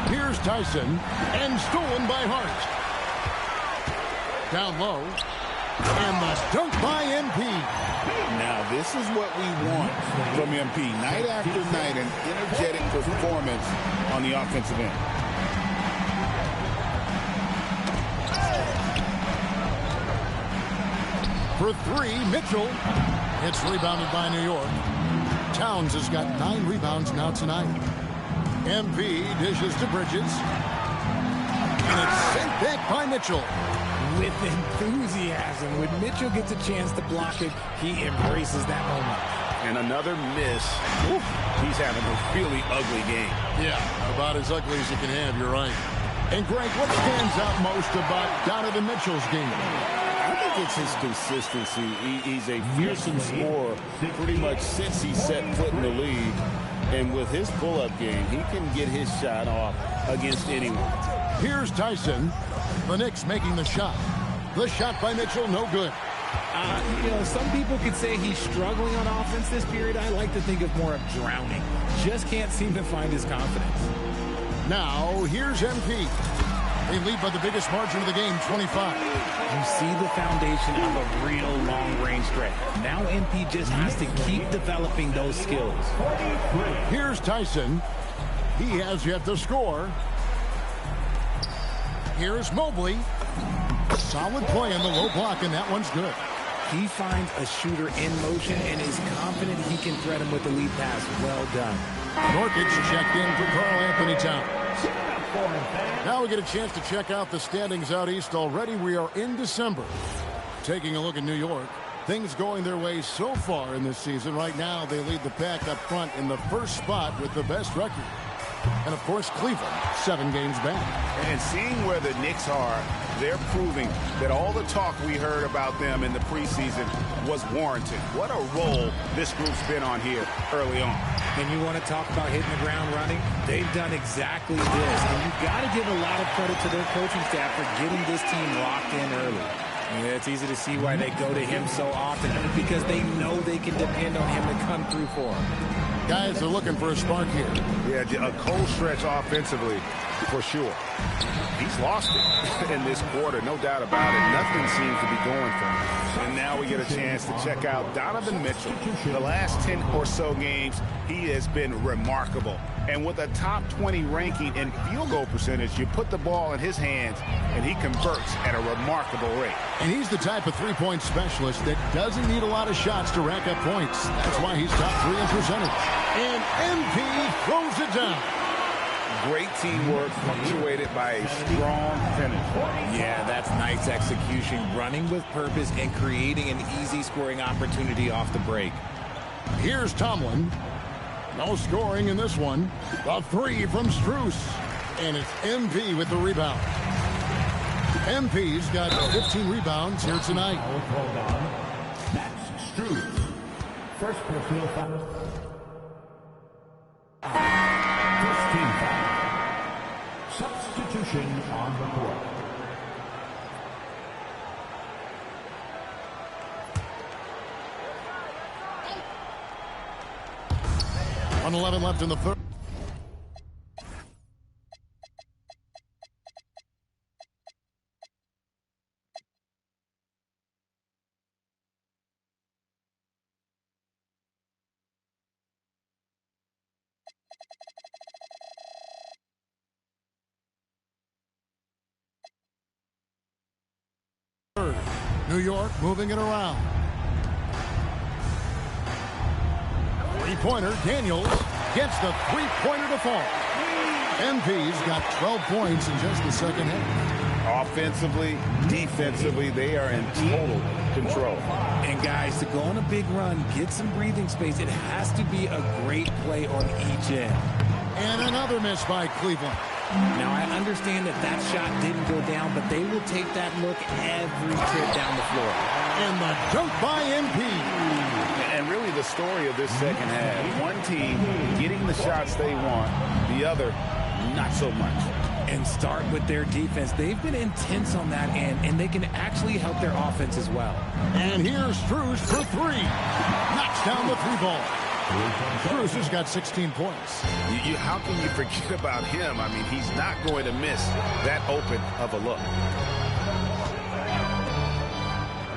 Here's Tyson. And stolen by Hart. Down low. And the dunk by MP. Now, this is what we want from MP. Night after night, an energetic performance on the offensive end. For three, Mitchell. It's rebounded by New York. Towns has got 9 rebounds now tonight. MP dishes to Bridges. And it's sent back by Mitchell. With enthusiasm. When Mitchell gets a chance to block it, he embraces that moment. And another miss. Oof, he's having a really ugly game. Yeah, about as ugly as you can have, you're right. And Greg, what stands out most about Donovan Mitchell's game? I think it's his consistency. He's a fearsome scorer pretty much since he set foot in the league. And with his pull-up game, he can get his shot off against anyone. Here's Tyson. The Knicks making the shot. The shot by Mitchell, no good. You know, some people could say he's struggling on offense this period. I like to think of more of drowning. Just can't seem to find his confidence. Now, here's MP. They lead by the biggest margin of the game, 25. You see the foundation of a real long-range threat. Now MP just has to keep developing those skills. Here's Tyson. He has yet to score. Here's Mobley. Solid play in the low block, and that one's good. He finds a shooter in motion and is confident he can thread him with the lead pass. Well done. Norkic checked in for Karl Anthony Towns. Now we get a chance to check out the standings out east already. We are in December. Taking a look at New York. Things going their way so far in this season. Right now, they lead the pack up front in the first spot with the best record. And, of course, Cleveland, 7 games back. And seeing where the Knicks are, they're proving that all the talk we heard about them in the preseason was warranted. What a role this group's been on here early on. And you want to talk about hitting the ground running? They've done exactly this. And you've got to give a lot of credit to their coaching staff for getting this team locked in early. Yeah, it's easy to see why they go to him so often, because they know they can depend on him to come through for them. Guys are looking for a spark here. Yeah, a cold stretch offensively, for sure. He's lost it in this quarter, no doubt about it. Nothing seems to be going for him. And now we get a chance to check out Donovan Mitchell. The last 10 or so games, he has been remarkable. And with a top 20 ranking in field goal percentage, you put the ball in his hands, and he converts at a remarkable rate. And he's the type of three-point specialist that doesn't need a lot of shots to rack up points. That's why he's top 3 in percentage. And MP throws it down. Great teamwork punctuated by a strong finish. Yeah, that's nice execution, running with purpose and creating an easy scoring opportunity off the break. Here's Tomlin. No scoring in this one. A 3 from Strus. And it's MP with the rebound. MP's got 15 rebounds here tonight. That's Strus. First personal foul. First team foul. Substitution on the court. .11 left in the third. New York moving it around. Three-pointer, Daniels gets the three-pointer to fall. MP's got 12 points in just the second half. Offensively, defensively, they are in total control. And guys, to go on a big run, get some breathing space, it has to be a great play on each end. And another miss by Cleveland. Now, I understand that that shot didn't go down, but they will take that look every trip down the floor. And the dunk by MP. And really the story of this second half, one team getting the shots they want, the other not so much. And start with their defense. They've been intense on that end, and they can actually help their offense as well. And here's Strus for three. Knocks down the three ball. Strus has got 16 points. How can you forget about him? I mean, he's not going to miss that open of a look.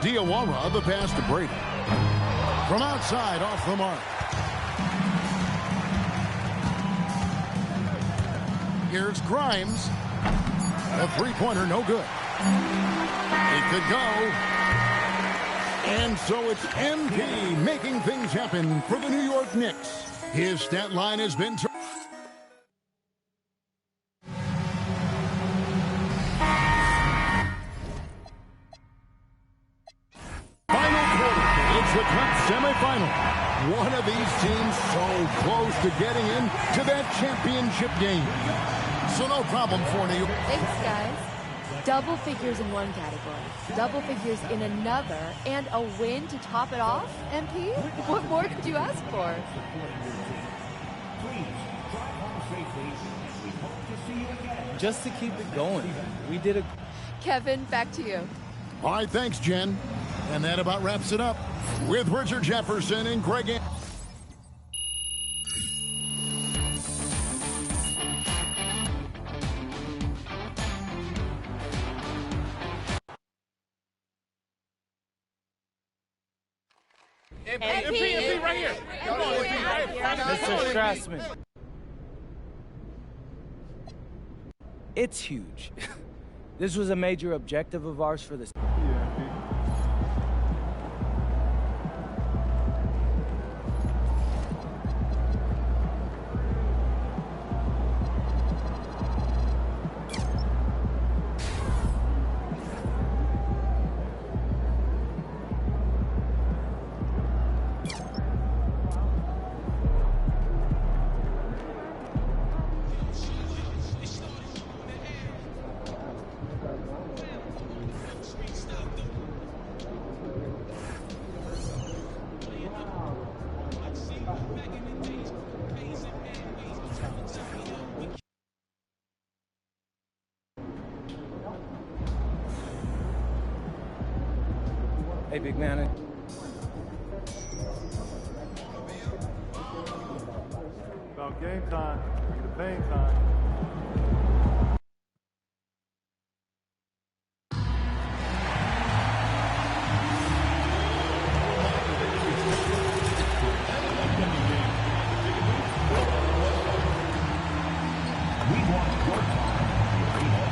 Diawara, the pass to Brady. From outside, off the mark. Here's Grimes. A three-pointer, no good. It could go. And so it's MP making things happen for the New York Knicks. His stat line has been... Final quarter. It's the Cup semifinal. One of these teams so close to getting into that championship game. So no problem for New York. Thanks, guys. Double figures in one category, double figures in another, and a win to top it off, MP? What more could you ask for? Just to keep it going. We did a... Kevin, back to you. All right, thanks, Jen. And that about wraps it up with Richard Jefferson and Greg. MP right here. Mr. Strassman. It's huge. This was a major objective of ours for this. Hey, big man. About game time. Bring the pain time. We want your time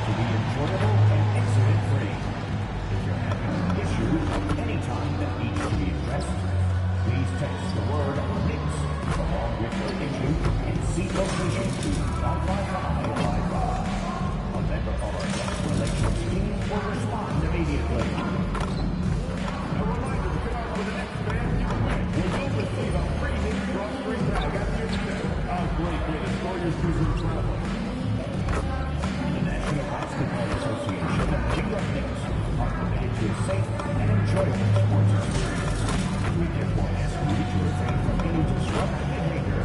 to be enjoyable and incident-free. If you're having issues anytime that needs to be addressed, please text the word "Knicks" along with your issue and seat location to 55555. A member of our guest relations team will respond immediately. A reminder to get out for the next fan giveaway. We'll receive a freezing grocery bag at your step. Oh, great. Enjoy your season travel. The National Basketball Association and New York Knicks are committed to a safe and enjoyable sports experience. We therefore ask you to refrain from any disruptive behavior,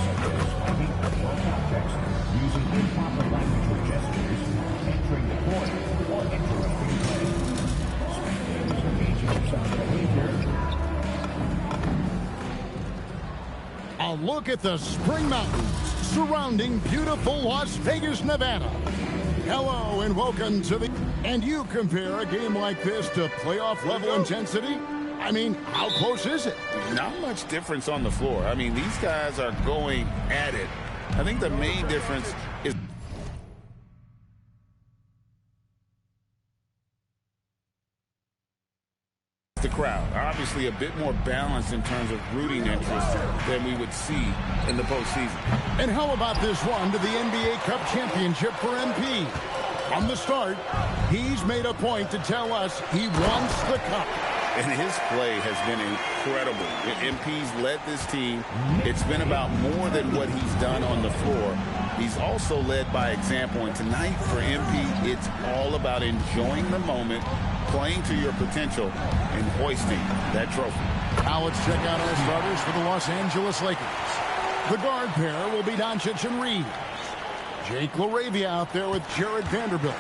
such as swiping or throwing objects, using improper language or gestures, entering the court, or interrupting play. Spectators engaging in such behavior. A look at the Spring Mountains surrounding beautiful Las Vegas, Nevada. Hello and welcome to the... And you compare a game like this to playoff level intensity? I mean, how close is it? Not much difference on the floor. I mean, these guys are going at it. I think the main difference is the crowd. Obviously a bit more balanced in terms of rooting interest than we would see in the postseason. And how about this run to the NBA Cup Championship for MP? From the start, he's made a point to tell us he wants the cup. And his play has been incredible. MP's led this team. It's been about more than what he's done on the floor. He's also led by example. And tonight for MP, it's all about enjoying the moment, playing to your potential, and hoisting that trophy. Now let's check out our starters for the Los Angeles Lakers. The guard pair will be Doncic and Reed. Jake LaRavia out there with Jared Vanderbilt.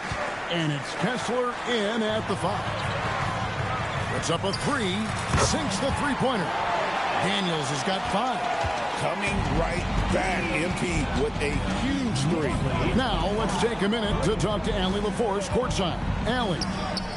And it's Kessler in at the 5. Puts up a 3. Sinks the three-pointer. Daniels has got 5. Coming right back, MP with a huge 3. Now let's take a minute to talk to Allie LaForce courtside. Allie.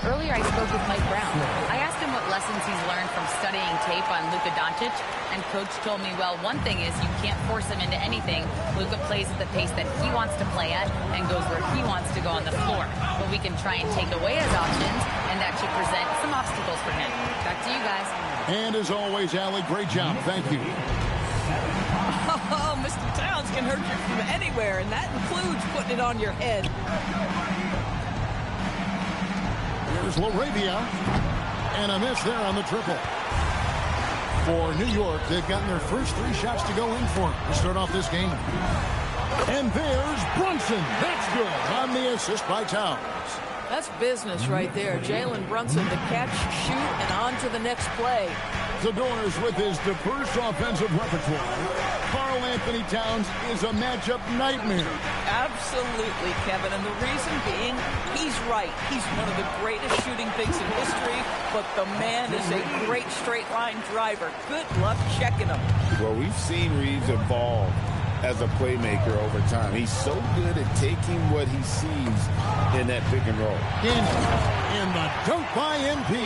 Earlier I spoke with Mike Brown. I asked him what lessons he's learned from studying tape on Luka Doncic, and Coach told me, well, one thing is you can't force him into anything. Luka plays at the pace that he wants to play at and goes where he wants to go on the floor. But we can try and take away his options and actually present some obstacles for him. Back to you guys. And as always, Allie, great job. Thank you. Oh, Mr. Towns can hurt you from anywhere, and that includes putting it on your head. Here's LaRavia, and a miss there on the triple. For New York, they've gotten their first 3 shots to go in for to start off this game. And there's Brunson. That's good on the assist by Towns. That's business right there. Jalen Brunson to catch, shoot, and on to the next play. The Doors with his diverse offensive repertoire. Karl Anthony Towns is a matchup nightmare. Absolutely, Kevin. And the reason being, he's right. He's one of the greatest shooting bigs in history, but the man is a great straight-line driver. Good luck checking him. Well, we've seen Reeves evolve as a playmaker over time. He's so good at taking what he sees in that pick and roll. In the dunk by MP.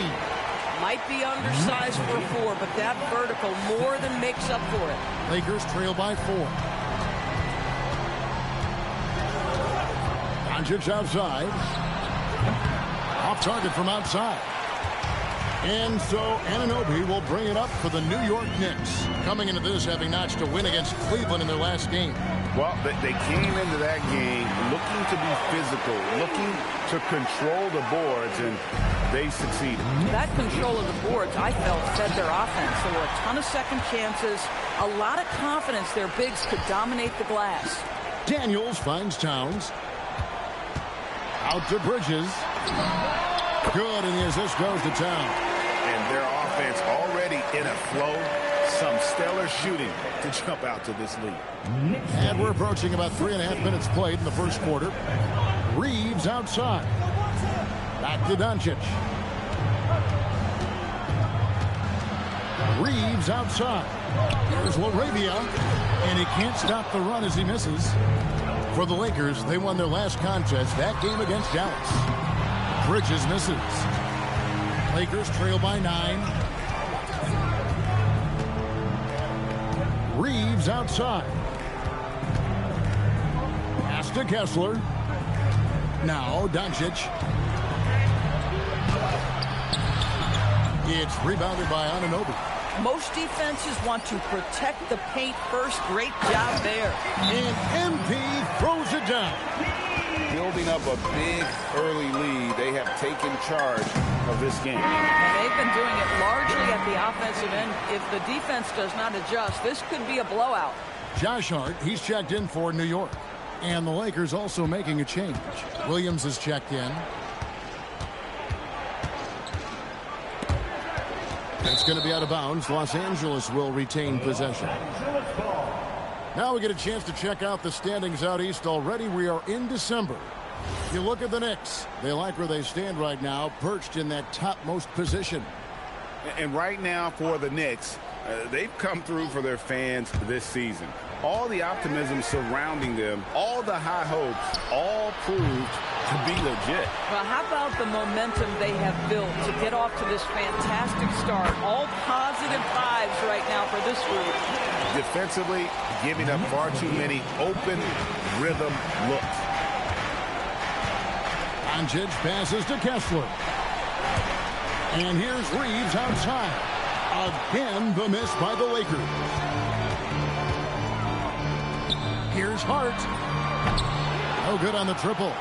Might be undersized for a 4, but that vertical more than makes up for it. Lakers trail by 4. Doncic outside. Off target from outside. And so Anunoby will bring it up for the New York Knicks. Coming into this having notched a win against Cleveland in their last game. Well, they came into that game looking to be physical, looking to control the boards, and they succeeded. That control of the boards, I felt, fed their offense. There were a ton of second chances, a lot of confidence their bigs could dominate the glass. Daniels finds Towns. Out to Bridges. Good, and the assist goes to Towns. And their offense already in a flow. Some stellar shooting to jump out to this lead. And we're approaching about 3.5 minutes played in the first quarter. Reeves outside. Back to Doncic. Reeves outside. Here's LaRavia. And he can't stop the run as he misses. For the Lakers, they won their last contest, that game against Dallas. Bridges misses. Lakers trail by 9. Reeves outside. Pass to Kessler. Now Doncic. It's rebounded by Anunoby. Most defenses want to protect the paint first. Great job there. And MP throws it down. Building up a big early lead, they have taken charge of this game. And they've been doing it largely at the offensive end. If the defense does not adjust, this could be a blowout. Josh Hart, he's checked in for New York. And the Lakers also making a change. Williams has checked in. It's going to be out of bounds. Los Angeles will retain possession. Now we get a chance to check out the standings out east. Already we are in December. You look at the Knicks. They like where they stand right now, perched in that topmost position. And right now for the Knicks, they've come through for their fans this season. All the optimism surrounding them, all the high hopes, all proved to be legit. Well, how about the momentum they have built to get off to this fantastic start? All positive vibes right now for this group. Defensively, giving up far too many open rhythm looks. Doncic passes to Kessler. And here's Reeves outside. Again, the miss by the Lakers. Here's Hart. No good on the triple.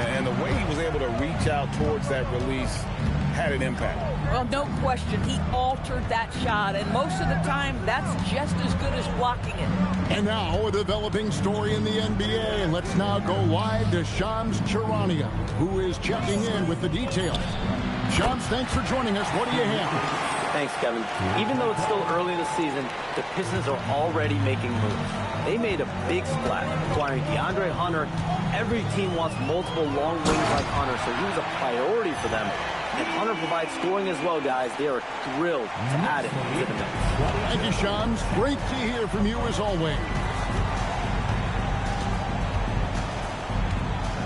And the way he was able to reach out towards that release had an impact. Well, no question. He altered that shot, and most of the time, that's just as good as blocking it. And now, a developing story in the NBA. Let's now go live to Shams Charania, who is checking in with the details. Shams, thanks for joining us. What do you have? Thanks, Thanks, Kevin. Even though it's still early in the season, the Pistons are already making moves. They made a big splash, acquiring DeAndre Hunter. Every team wants multiple long wings like Hunter, so he was a priority for them. And Hunter provides scoring as well, guys. They are thrilled to add it to the mix. Thank you, Shams. Great to hear from you as always.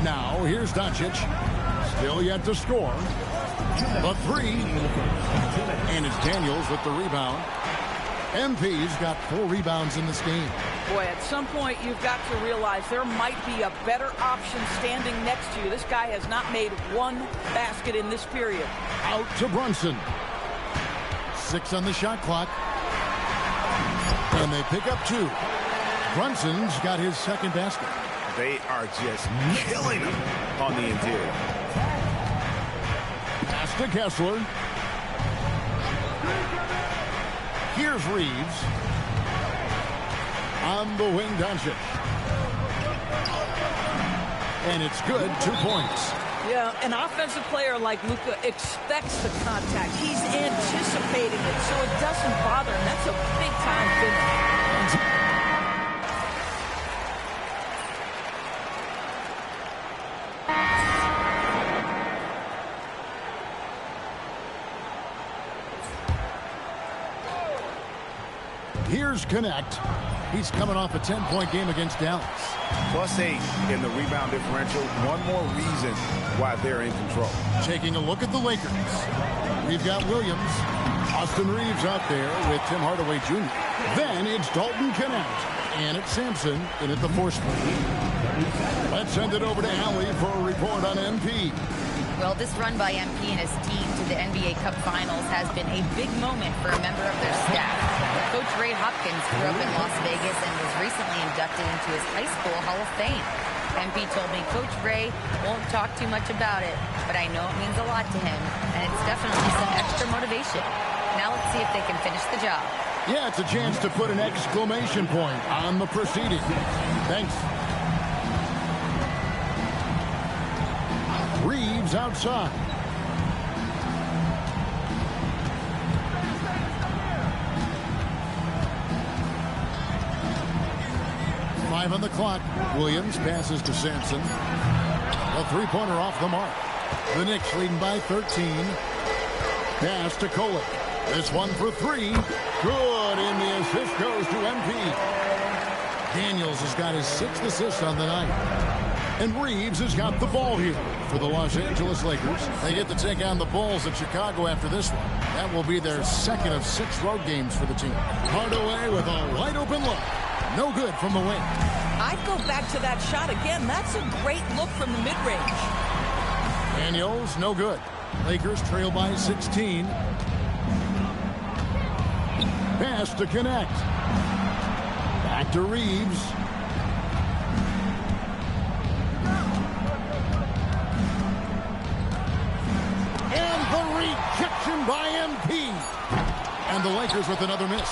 Now, here's Doncic. Still yet to score. The three. And it's Daniels with the rebound. MP's got 4 rebounds in this game. Boy, at some point, you've got to realize there might be a better option standing next to you. This guy has not made one basket in this period. Out to Brunson. 6 on the shot clock. And they pick up 2. Brunson's got his second basket. They are just killing him on the interior. Pass to Kessler. Here's Reeves. On the wing, Doncic. And it's good, 2 points. Yeah, an offensive player like Luka expects the contact. He's anticipating it, so it doesn't bother him. That's a big-time finish. Here's Connect. He's coming off a 10-point game against Dallas. +8 in the rebound differential. One more reason why they're in control. Taking a look at the Lakers. We've got Williams. Austin Reeves out there with Tim Hardaway Jr. Then it's Dalton Connect. And it's Sampson in at the 4 spot. Let's send it over to Allie for a report on MP. Well, this run by MP and his team to the NBA Cup Finals has been a big moment for a member of their staff. Coach Ray Hopkins grew up in Las Vegas and was recently inducted into his high school Hall of Fame. MP told me Coach Ray won't talk too much about it, but I know it means a lot to him, and it's definitely some extra motivation. Now let's see if they can finish the job. Yeah, it's a chance to put an exclamation point on the proceeding. Thanks. Reeves outside. Five on the clock. Williams passes to Sampson. A 3-pointer off the mark. The Knicks leading by 13. Pass to Kolek. This one for 3. Good, and the assist goes to MP. Daniels has got his 6th assist on the night. And Reeves has got the ball here for the Los Angeles Lakers. They get to take on the Bulls at Chicago after this one. That will be their 2nd of 6 road games for the team. Hardaway with a wide open look. No good from the wing. I'd go back to that shot again. That's a great look from the mid-range. Daniels, no good. Lakers trail by 16. Pass to Connect. Back to Reeves. And the rejection by MP. And the Lakers with another miss.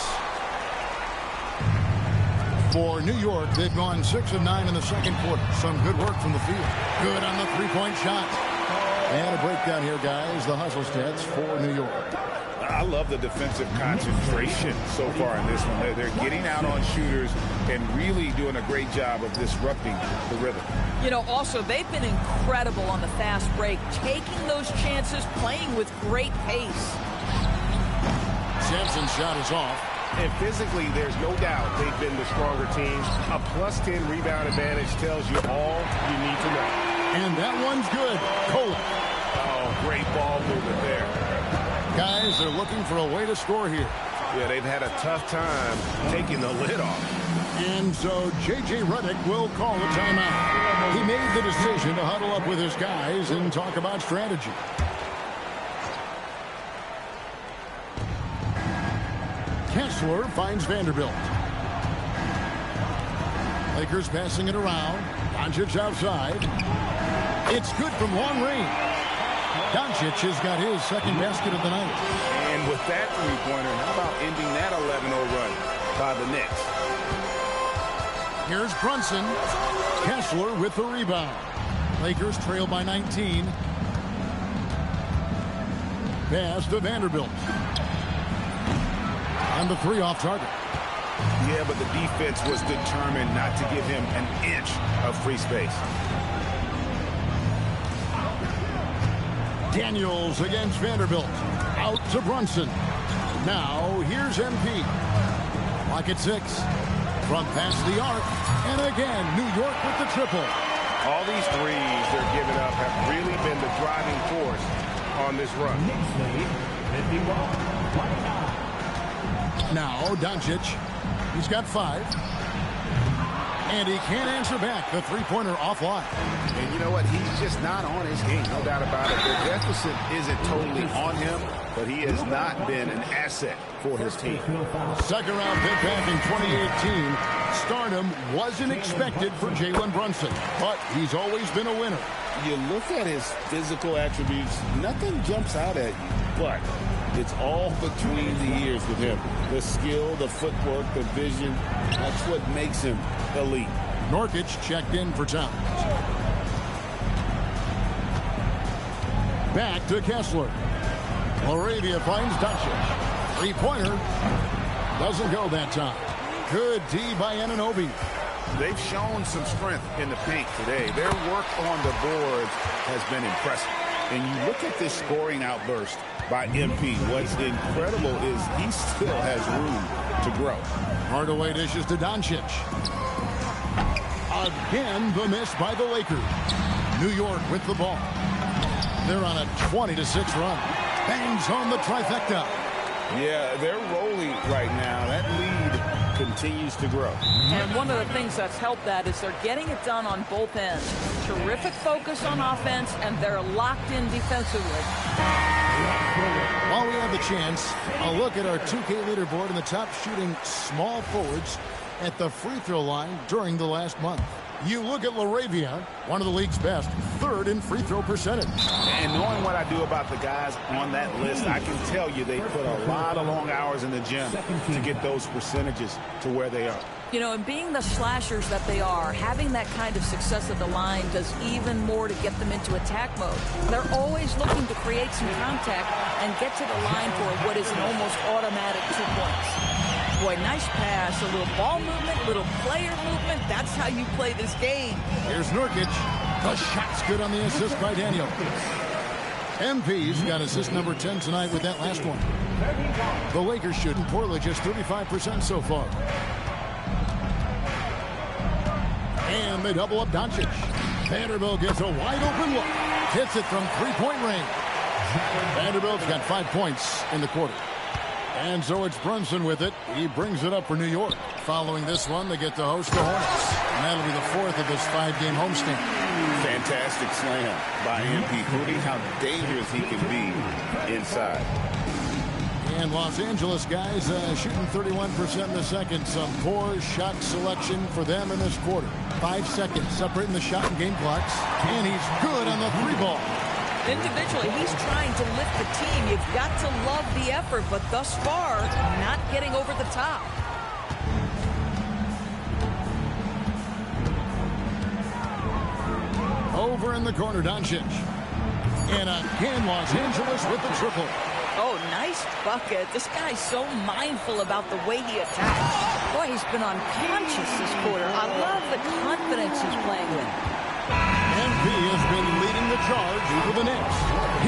For New York, they've gone 6 of 9 in the second quarter. Some good work from the field. Good on the 3-point shot. And a breakdown here, guys. The hustle stats for New York. I love the defensive concentration so far in this one. They're getting out on shooters and really doing a great job of disrupting the rhythm. You know, also, they've been incredible on the fast break, taking those chances, playing with great pace. Sampson's shot is off. And physically, there's no doubt they've been the stronger team. A +10 rebound advantage tells you all you need to know. And that one's good. Kolek. Oh, great ball movement there. Guys, they're looking for a way to score here. Yeah, they've had a tough time taking the lid off. And so J.J. Redick will call a timeout. He made the decision to huddle up with his guys and talk about strategy. Kessler finds Vanderbilt. Lakers passing it around. Doncic outside. It's good from long range. Doncic has got his 2nd basket of the night. And with that 3-pointer, how about ending that 11-0 run by the Knicks? Here's Brunson. Kessler with the rebound. Lakers trail by 19. Pass to Vanderbilt. And the three off target. Yeah, but the defense was determined not to give him an inch of free space. Daniels against Vanderbilt. Out to Brunson. Now, here's MP. Clock at 6. From past the arc. And again, New York with the triple. All these threes they're giving up have really been the driving force on this run. Now, Doncic. He's got 5. And he can't answer back. The three-pointer offline. And you know what? He's just not on his game. No doubt about it. The deficit isn't totally on him, but he has not been an asset for his team. Second round pick back in 2018. Stardom wasn't expected for Jalen Brunson, but he's always been a winner. You look at his physical attributes, nothing jumps out at you, but it's all between the ears with him. The skill, the footwork, the vision, that's what makes him elite. Nurkic checked in for time. Back to Kessler. Laravia finds Doncic. Three-pointer. Doesn't go that time. Good D by Anunoby. They've shown some strength in the paint today. Their work on the boards has been impressive. And you look at this scoring outburst by MP. What's incredible is he still has room to grow. Hardaway dishes to Doncic. Again, the miss by the Lakers. New York with the ball. They're on a 20-6 run. Bangs home the trifecta. Yeah, they're rolling right now. That lead continues to grow. And one of the things that's helped that is they're getting it done on both ends. Terrific focus on offense, and they're locked in defensively. While we have the chance, a look at our 2K leaderboard and the top shooting small forwards at the free throw line during the last month. You look at Laravia, one of the league's best, 3rd in free throw percentage. And knowing what I do about the guys on that list, I can tell you they put a lot of long hours in the gym to get those percentages to where they are. You know, and being the slashers that they are, having that kind of success at the line does even more to get them into attack mode. They're always looking to create some contact and get to the line for what is an almost automatic 2 points. Boy, nice pass, a little ball movement, little player movement. That's how you play this game. Here's Nurkic. The shot's good on the assist by Daniel. MP's got assist number 10 tonight with that last one. The Lakers shooting poorly, just 35% so far. And they double up Doncic. Vanderbilt gets a wide open look. Hits it from three-point range. Vanderbilt's got 5 points in the quarter. And so it's Brunson with it. He brings it up for New York. Following this one, they get to host the Hornets. And that'll be the 4th of this 5-game homestand. Fantastic slam by MP, proving how dangerous he can be inside. And Los Angeles guys shooting 31% in the second. Some poor shot selection for them in this quarter. 5 seconds separating the shot and game clocks. And he's good on the 3-ball. Individually, he's trying to lift the team. You've got to love the effort, but thus far, not getting over the top. Over in the corner, Doncic. And again, Los Angeles with the triple. Oh, nice bucket. This guy's so mindful about the way he attacks. Boy, he's been unconscious this quarter. I love the confidence he's playing with. MP has been leading the charge for the Knicks.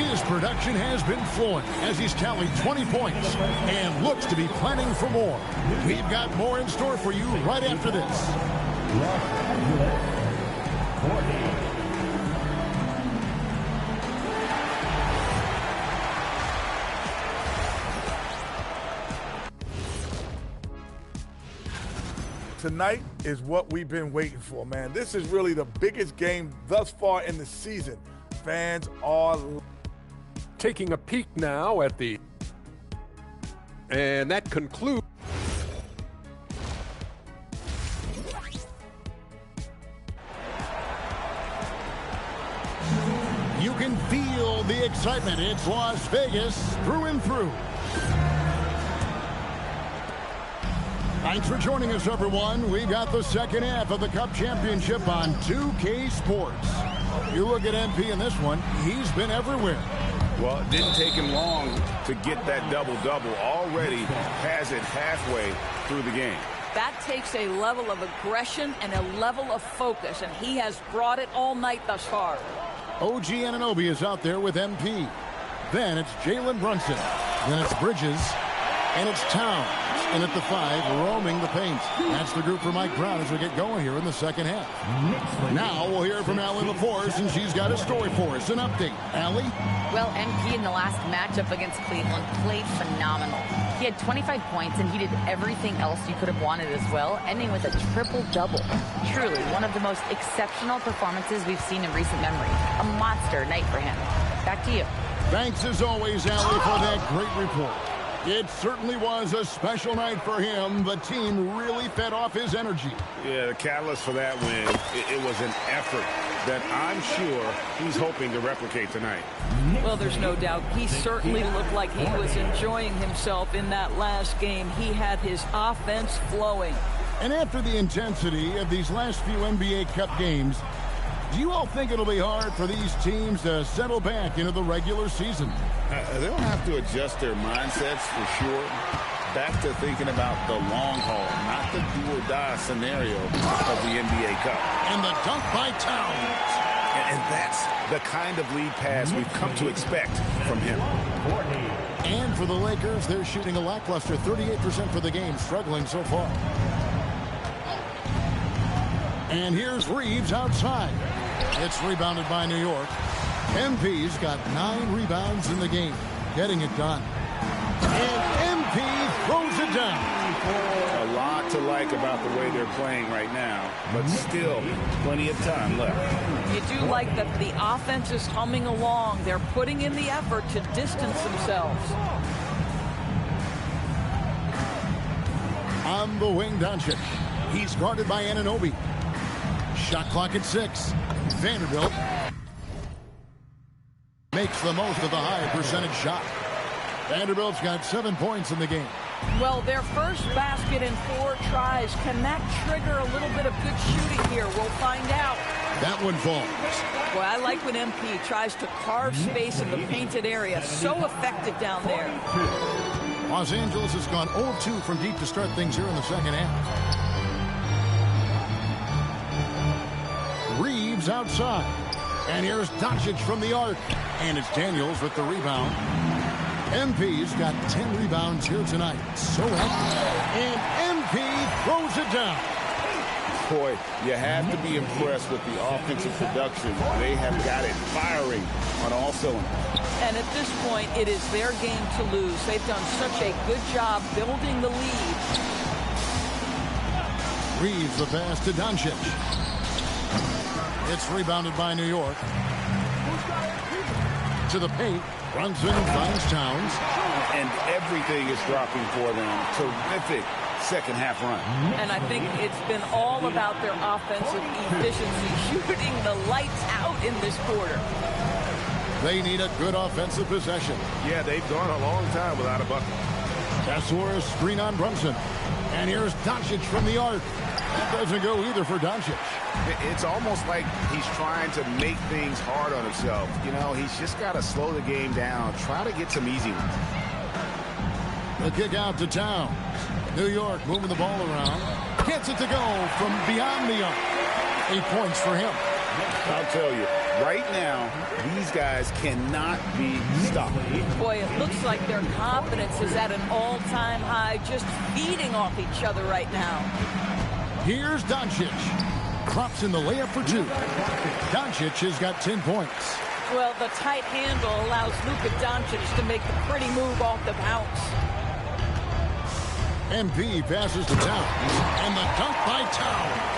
His production has been flowing as he's tallied 20 points and looks to be planning for more. We've got more in store for you right after this. Tonight is what we've been waiting for, man. This is really the biggest game thus far in the season. Fans are taking a peek now at the... And that concludes... You can feel the excitement. It's Las Vegas through and through. Thanks for joining us, everyone. We got the second half of the Cup Championship on 2K Sports. You look at MP in this one, he's been everywhere. Well, it didn't take him long to get that double-double. Already has it halfway through the game. That takes a level of aggression and a level of focus, and he has brought it all night thus far. OG Anunoby is out there with MP. Then it's Jalen Brunson. Then it's Bridges. And it's Towns. And at the 5, roaming the paint. That's the group for Mike Brown as we get going here in the second half. Now we'll hear from Allie LaForce, and she's got a story for us. An update. Allie? Well, MP in the last matchup against Cleveland played phenomenal. He had 25 points, and he did everything else you could have wanted as well, ending with a triple-double. Truly, one of the most exceptional performances we've seen in recent memory. A monster night for him. Back to you. Thanks as always, Allie, for that great report. It certainly was a special night for him. The team really fed off his energy. Yeah, the catalyst for that win, it was an effort that I'm sure he's hoping to replicate tonight. Well, there's no doubt. He certainly looked like he was enjoying himself in that last game. He had his offense flowing. And after the intensity of these last few NBA Cup games, do you all think it'll be hard for these teams to settle back into the regular season? They'll have to adjust their mindsets for sure. Back to thinking about the long haul, not the do-or-die scenario of the NBA Cup. And the dunk by Towns. And that's the kind of lead pass we've come to expect from him. And for the Lakers, they're shooting a lackluster 38% for the game, struggling so far. And here's Reeves outside. It's rebounded by New York. MP's got 9 rebounds in the game, getting it done. And MP throws it down. A lot to like about the way they're playing right now, but still plenty of time left. You do like that the offense is humming along. They're putting in the effort to distance themselves. On the wing, Doncic. He's guarded by Anunoby. Shot clock at 6. Vanderbilt makes the most of the high percentage shot. Vanderbilt's got 7 points in the game. Well, their first basket in 4 tries. Can that trigger a little bit of good shooting here? We'll find out. That one falls. Boy, I like when MP tries to carve space in the painted area. So effective down there. Los Angeles has gone 0-2 from deep to start things here in the second half. Reeves outside. And here's Doncic from the arc. And it's Daniels with the rebound. MP's got 10 rebounds here tonight. So active. And MP throws it down. Boy, you have to be impressed with the offensive production. They have got it firing on all cylinders. And at this point, it is their game to lose. They've done such a good job building the lead. Reeves the pass to Doncic. It's rebounded by New York. To the paint. Brunson finds Towns. And everything is dropping for them. Terrific second half run. And I think it's been all about their offensive efficiency, shooting the lights out in this quarter. They need a good offensive possession. Yeah, they've gone a long time without a bucket. Castle's screen on Brunson. And here's Doncic from the arc. That doesn't go either for Doncic. It's almost like he's trying to make things hard on himself. You know, he's just got to slow the game down, try to get some easy ones. The kick out to Towns. New York moving the ball around. Gets it to go from beyond the arc. 8 points for him. I'll tell you, right now, these guys cannot be stopped. Boy, it looks like their confidence is at an all-time high, just feeding off each other right now. Here's Doncic. Drops in the layup for 2. Doncic has got 10 points. Well, the tight handle allows Luka Doncic to make the pretty move off the bounce. MP passes to Towns. And the dunk by Towns.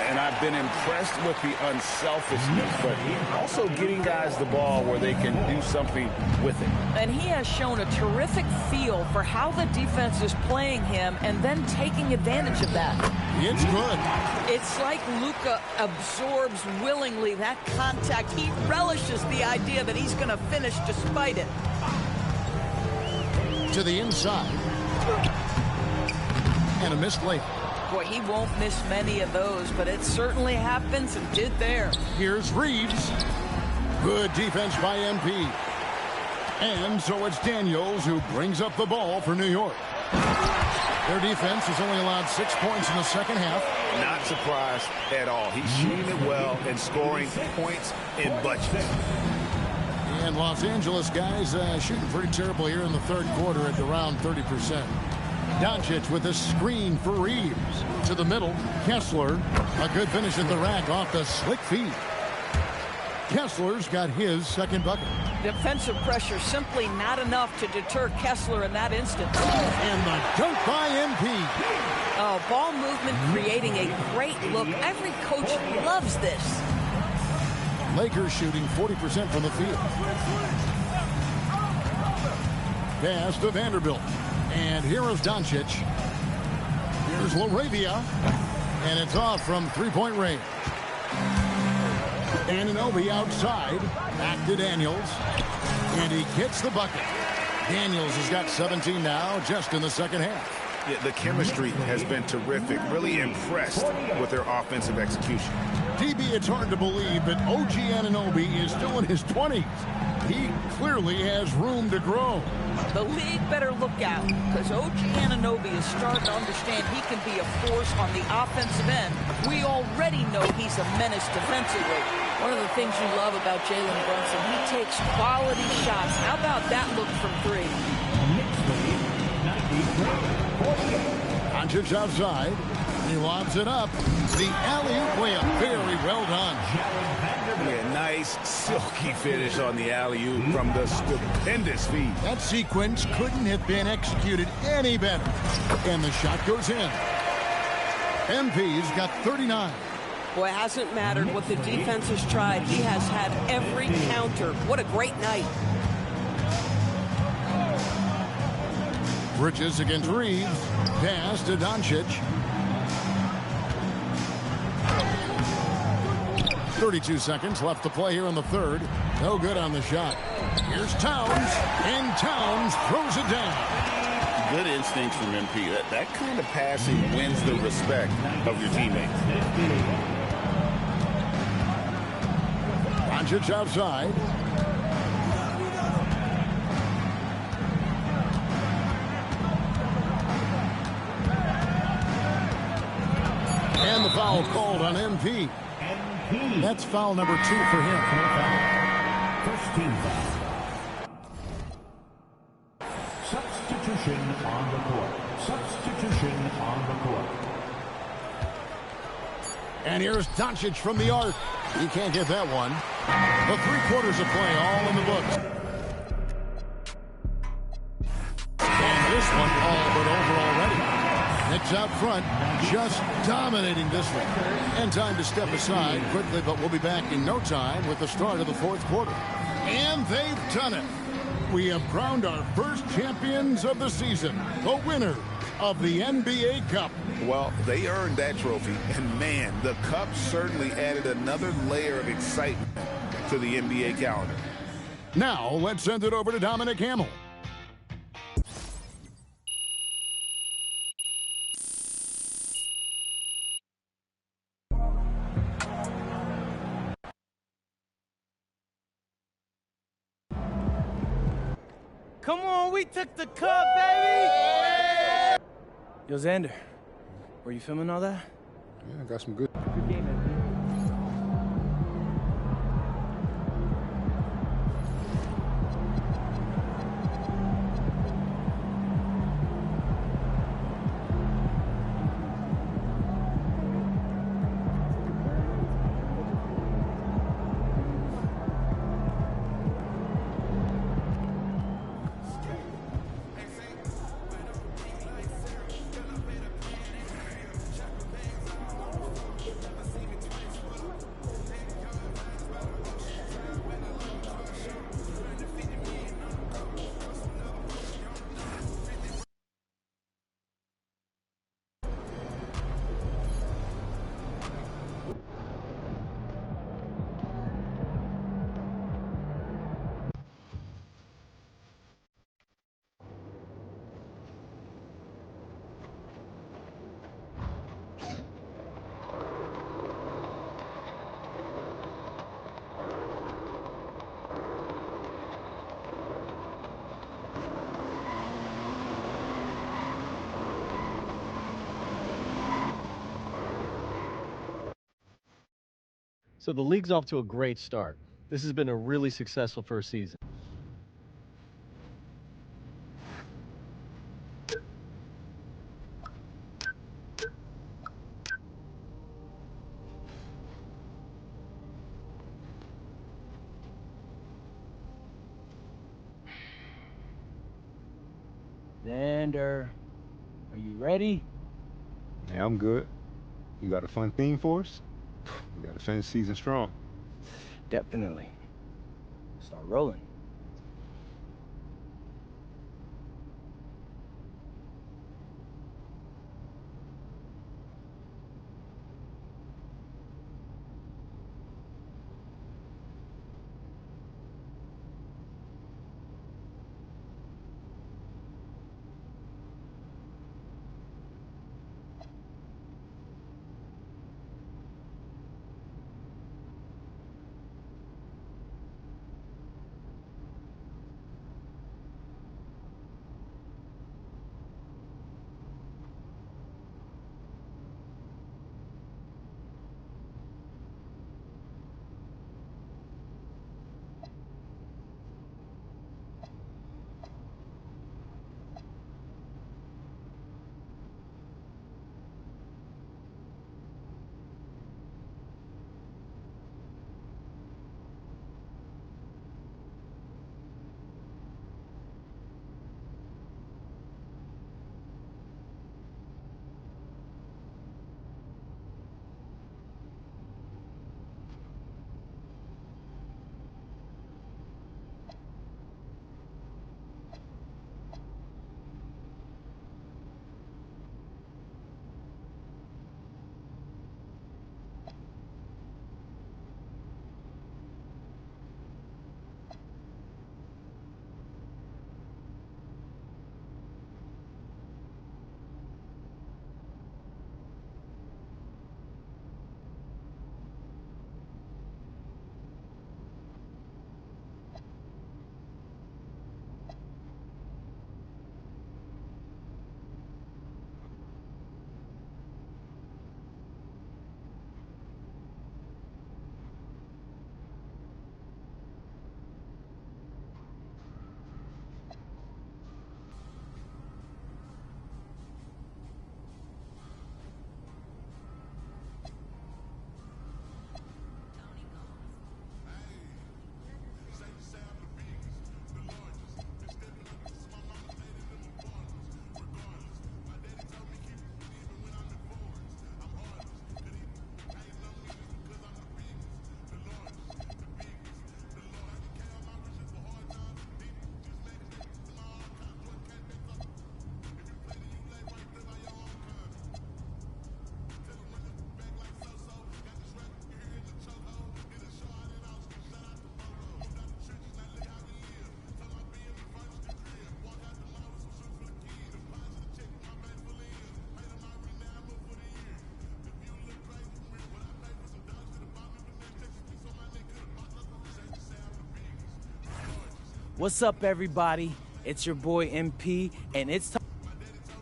And I've been impressed with the unselfishness, but also getting guys the ball where they can do something with it. And he has shown a terrific feel for how the defense is playing him and then taking advantage of that. It's good. It's like Luka absorbs willingly that contact. He relishes the idea that he's going to finish despite it. To the inside. And a missed layup. Boy, he won't miss many of those, but it certainly happens and did there. Here's Reeves. Good defense by MP. And so it's Daniels who brings up the ball for New York. Their defense has only allowed 6 points in the second half. Not surprised at all. He's shooting it well and scoring points in bunches. And Los Angeles guys shooting pretty terrible here in the third quarter at around 30%. Doncic with a screen for Reeves. To the middle, Kessler. A good finish at the rack off the slick feed. Kessler's got his second bucket. Defensive pressure simply not enough to deter Kessler in that instance. And the dunk by MP. Oh, ball movement creating a great look. Every coach loves this. Lakers shooting 40% from the field. Pass to Vanderbilt. And here is Doncic. Here's LaRavia. And it's off from three-point range. Anunoby outside. Back to Daniels. And he gets the bucket. Daniels has got 17 now just in the second half. Yeah, the chemistry has been terrific. Really impressed with their offensive execution. DB, it's hard to believe, but OG Anunoby is still in his 20s. He clearly has room to grow. The league better look out, because OG Anunoby is starting to understand he can be a force on the offensive end. We already know he's a menace defensively. One of the things you love about Jalen Brunson, he takes quality shots. How about that look from three? Doncic outside. He lobs it up. The alley-oop layup. Very well done. Yeah, nice, silky finish on the alley-oop from the stupendous feed. That sequence couldn't have been executed any better. And the shot goes in. MP's got 39. Boy, it hasn't mattered what the defense has tried. He has had every counter. What a great night. Bridges against Reeves. Pass to Doncic. 32 seconds left to play here in the third. No good on the shot. Here's Towns. And Towns throws it down. Good instincts from MP. That kind of passing wins the respect of your teammates. Doncic outside. And the foul called on MP. That's foul number 2 for him. First team foul. Substitution on the court. Substitution on the court. And here's Doncic from the arc. He can't get that one. The 3 quarters of play all in the books. And this one all but over already. Knicks out front, just dominating this one. And time to step aside quickly, but we'll be back in no time with the start of the fourth quarter. And they've done it. We have crowned our first champions of the season, the winner of the NBA Cup. Well, they earned that trophy, and man, the Cup certainly added another layer of excitement to the NBA calendar. Now, let's send it over to Dominic Hamill. Come on, we took the cup, baby! Yo, Xander, were you filming all that? Yeah, I got some good. Good game, man. So the league's off to a great start. This has been a really successful first season. Xander, are you ready? Yeah, I'm good. You got a fun theme for us? We got to finish season strong. Definitely. Start rolling. What's up, everybody? It's your boy MP, and it's time.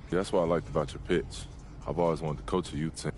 That's what I liked about your pitch. I've always wanted to coach a youth team.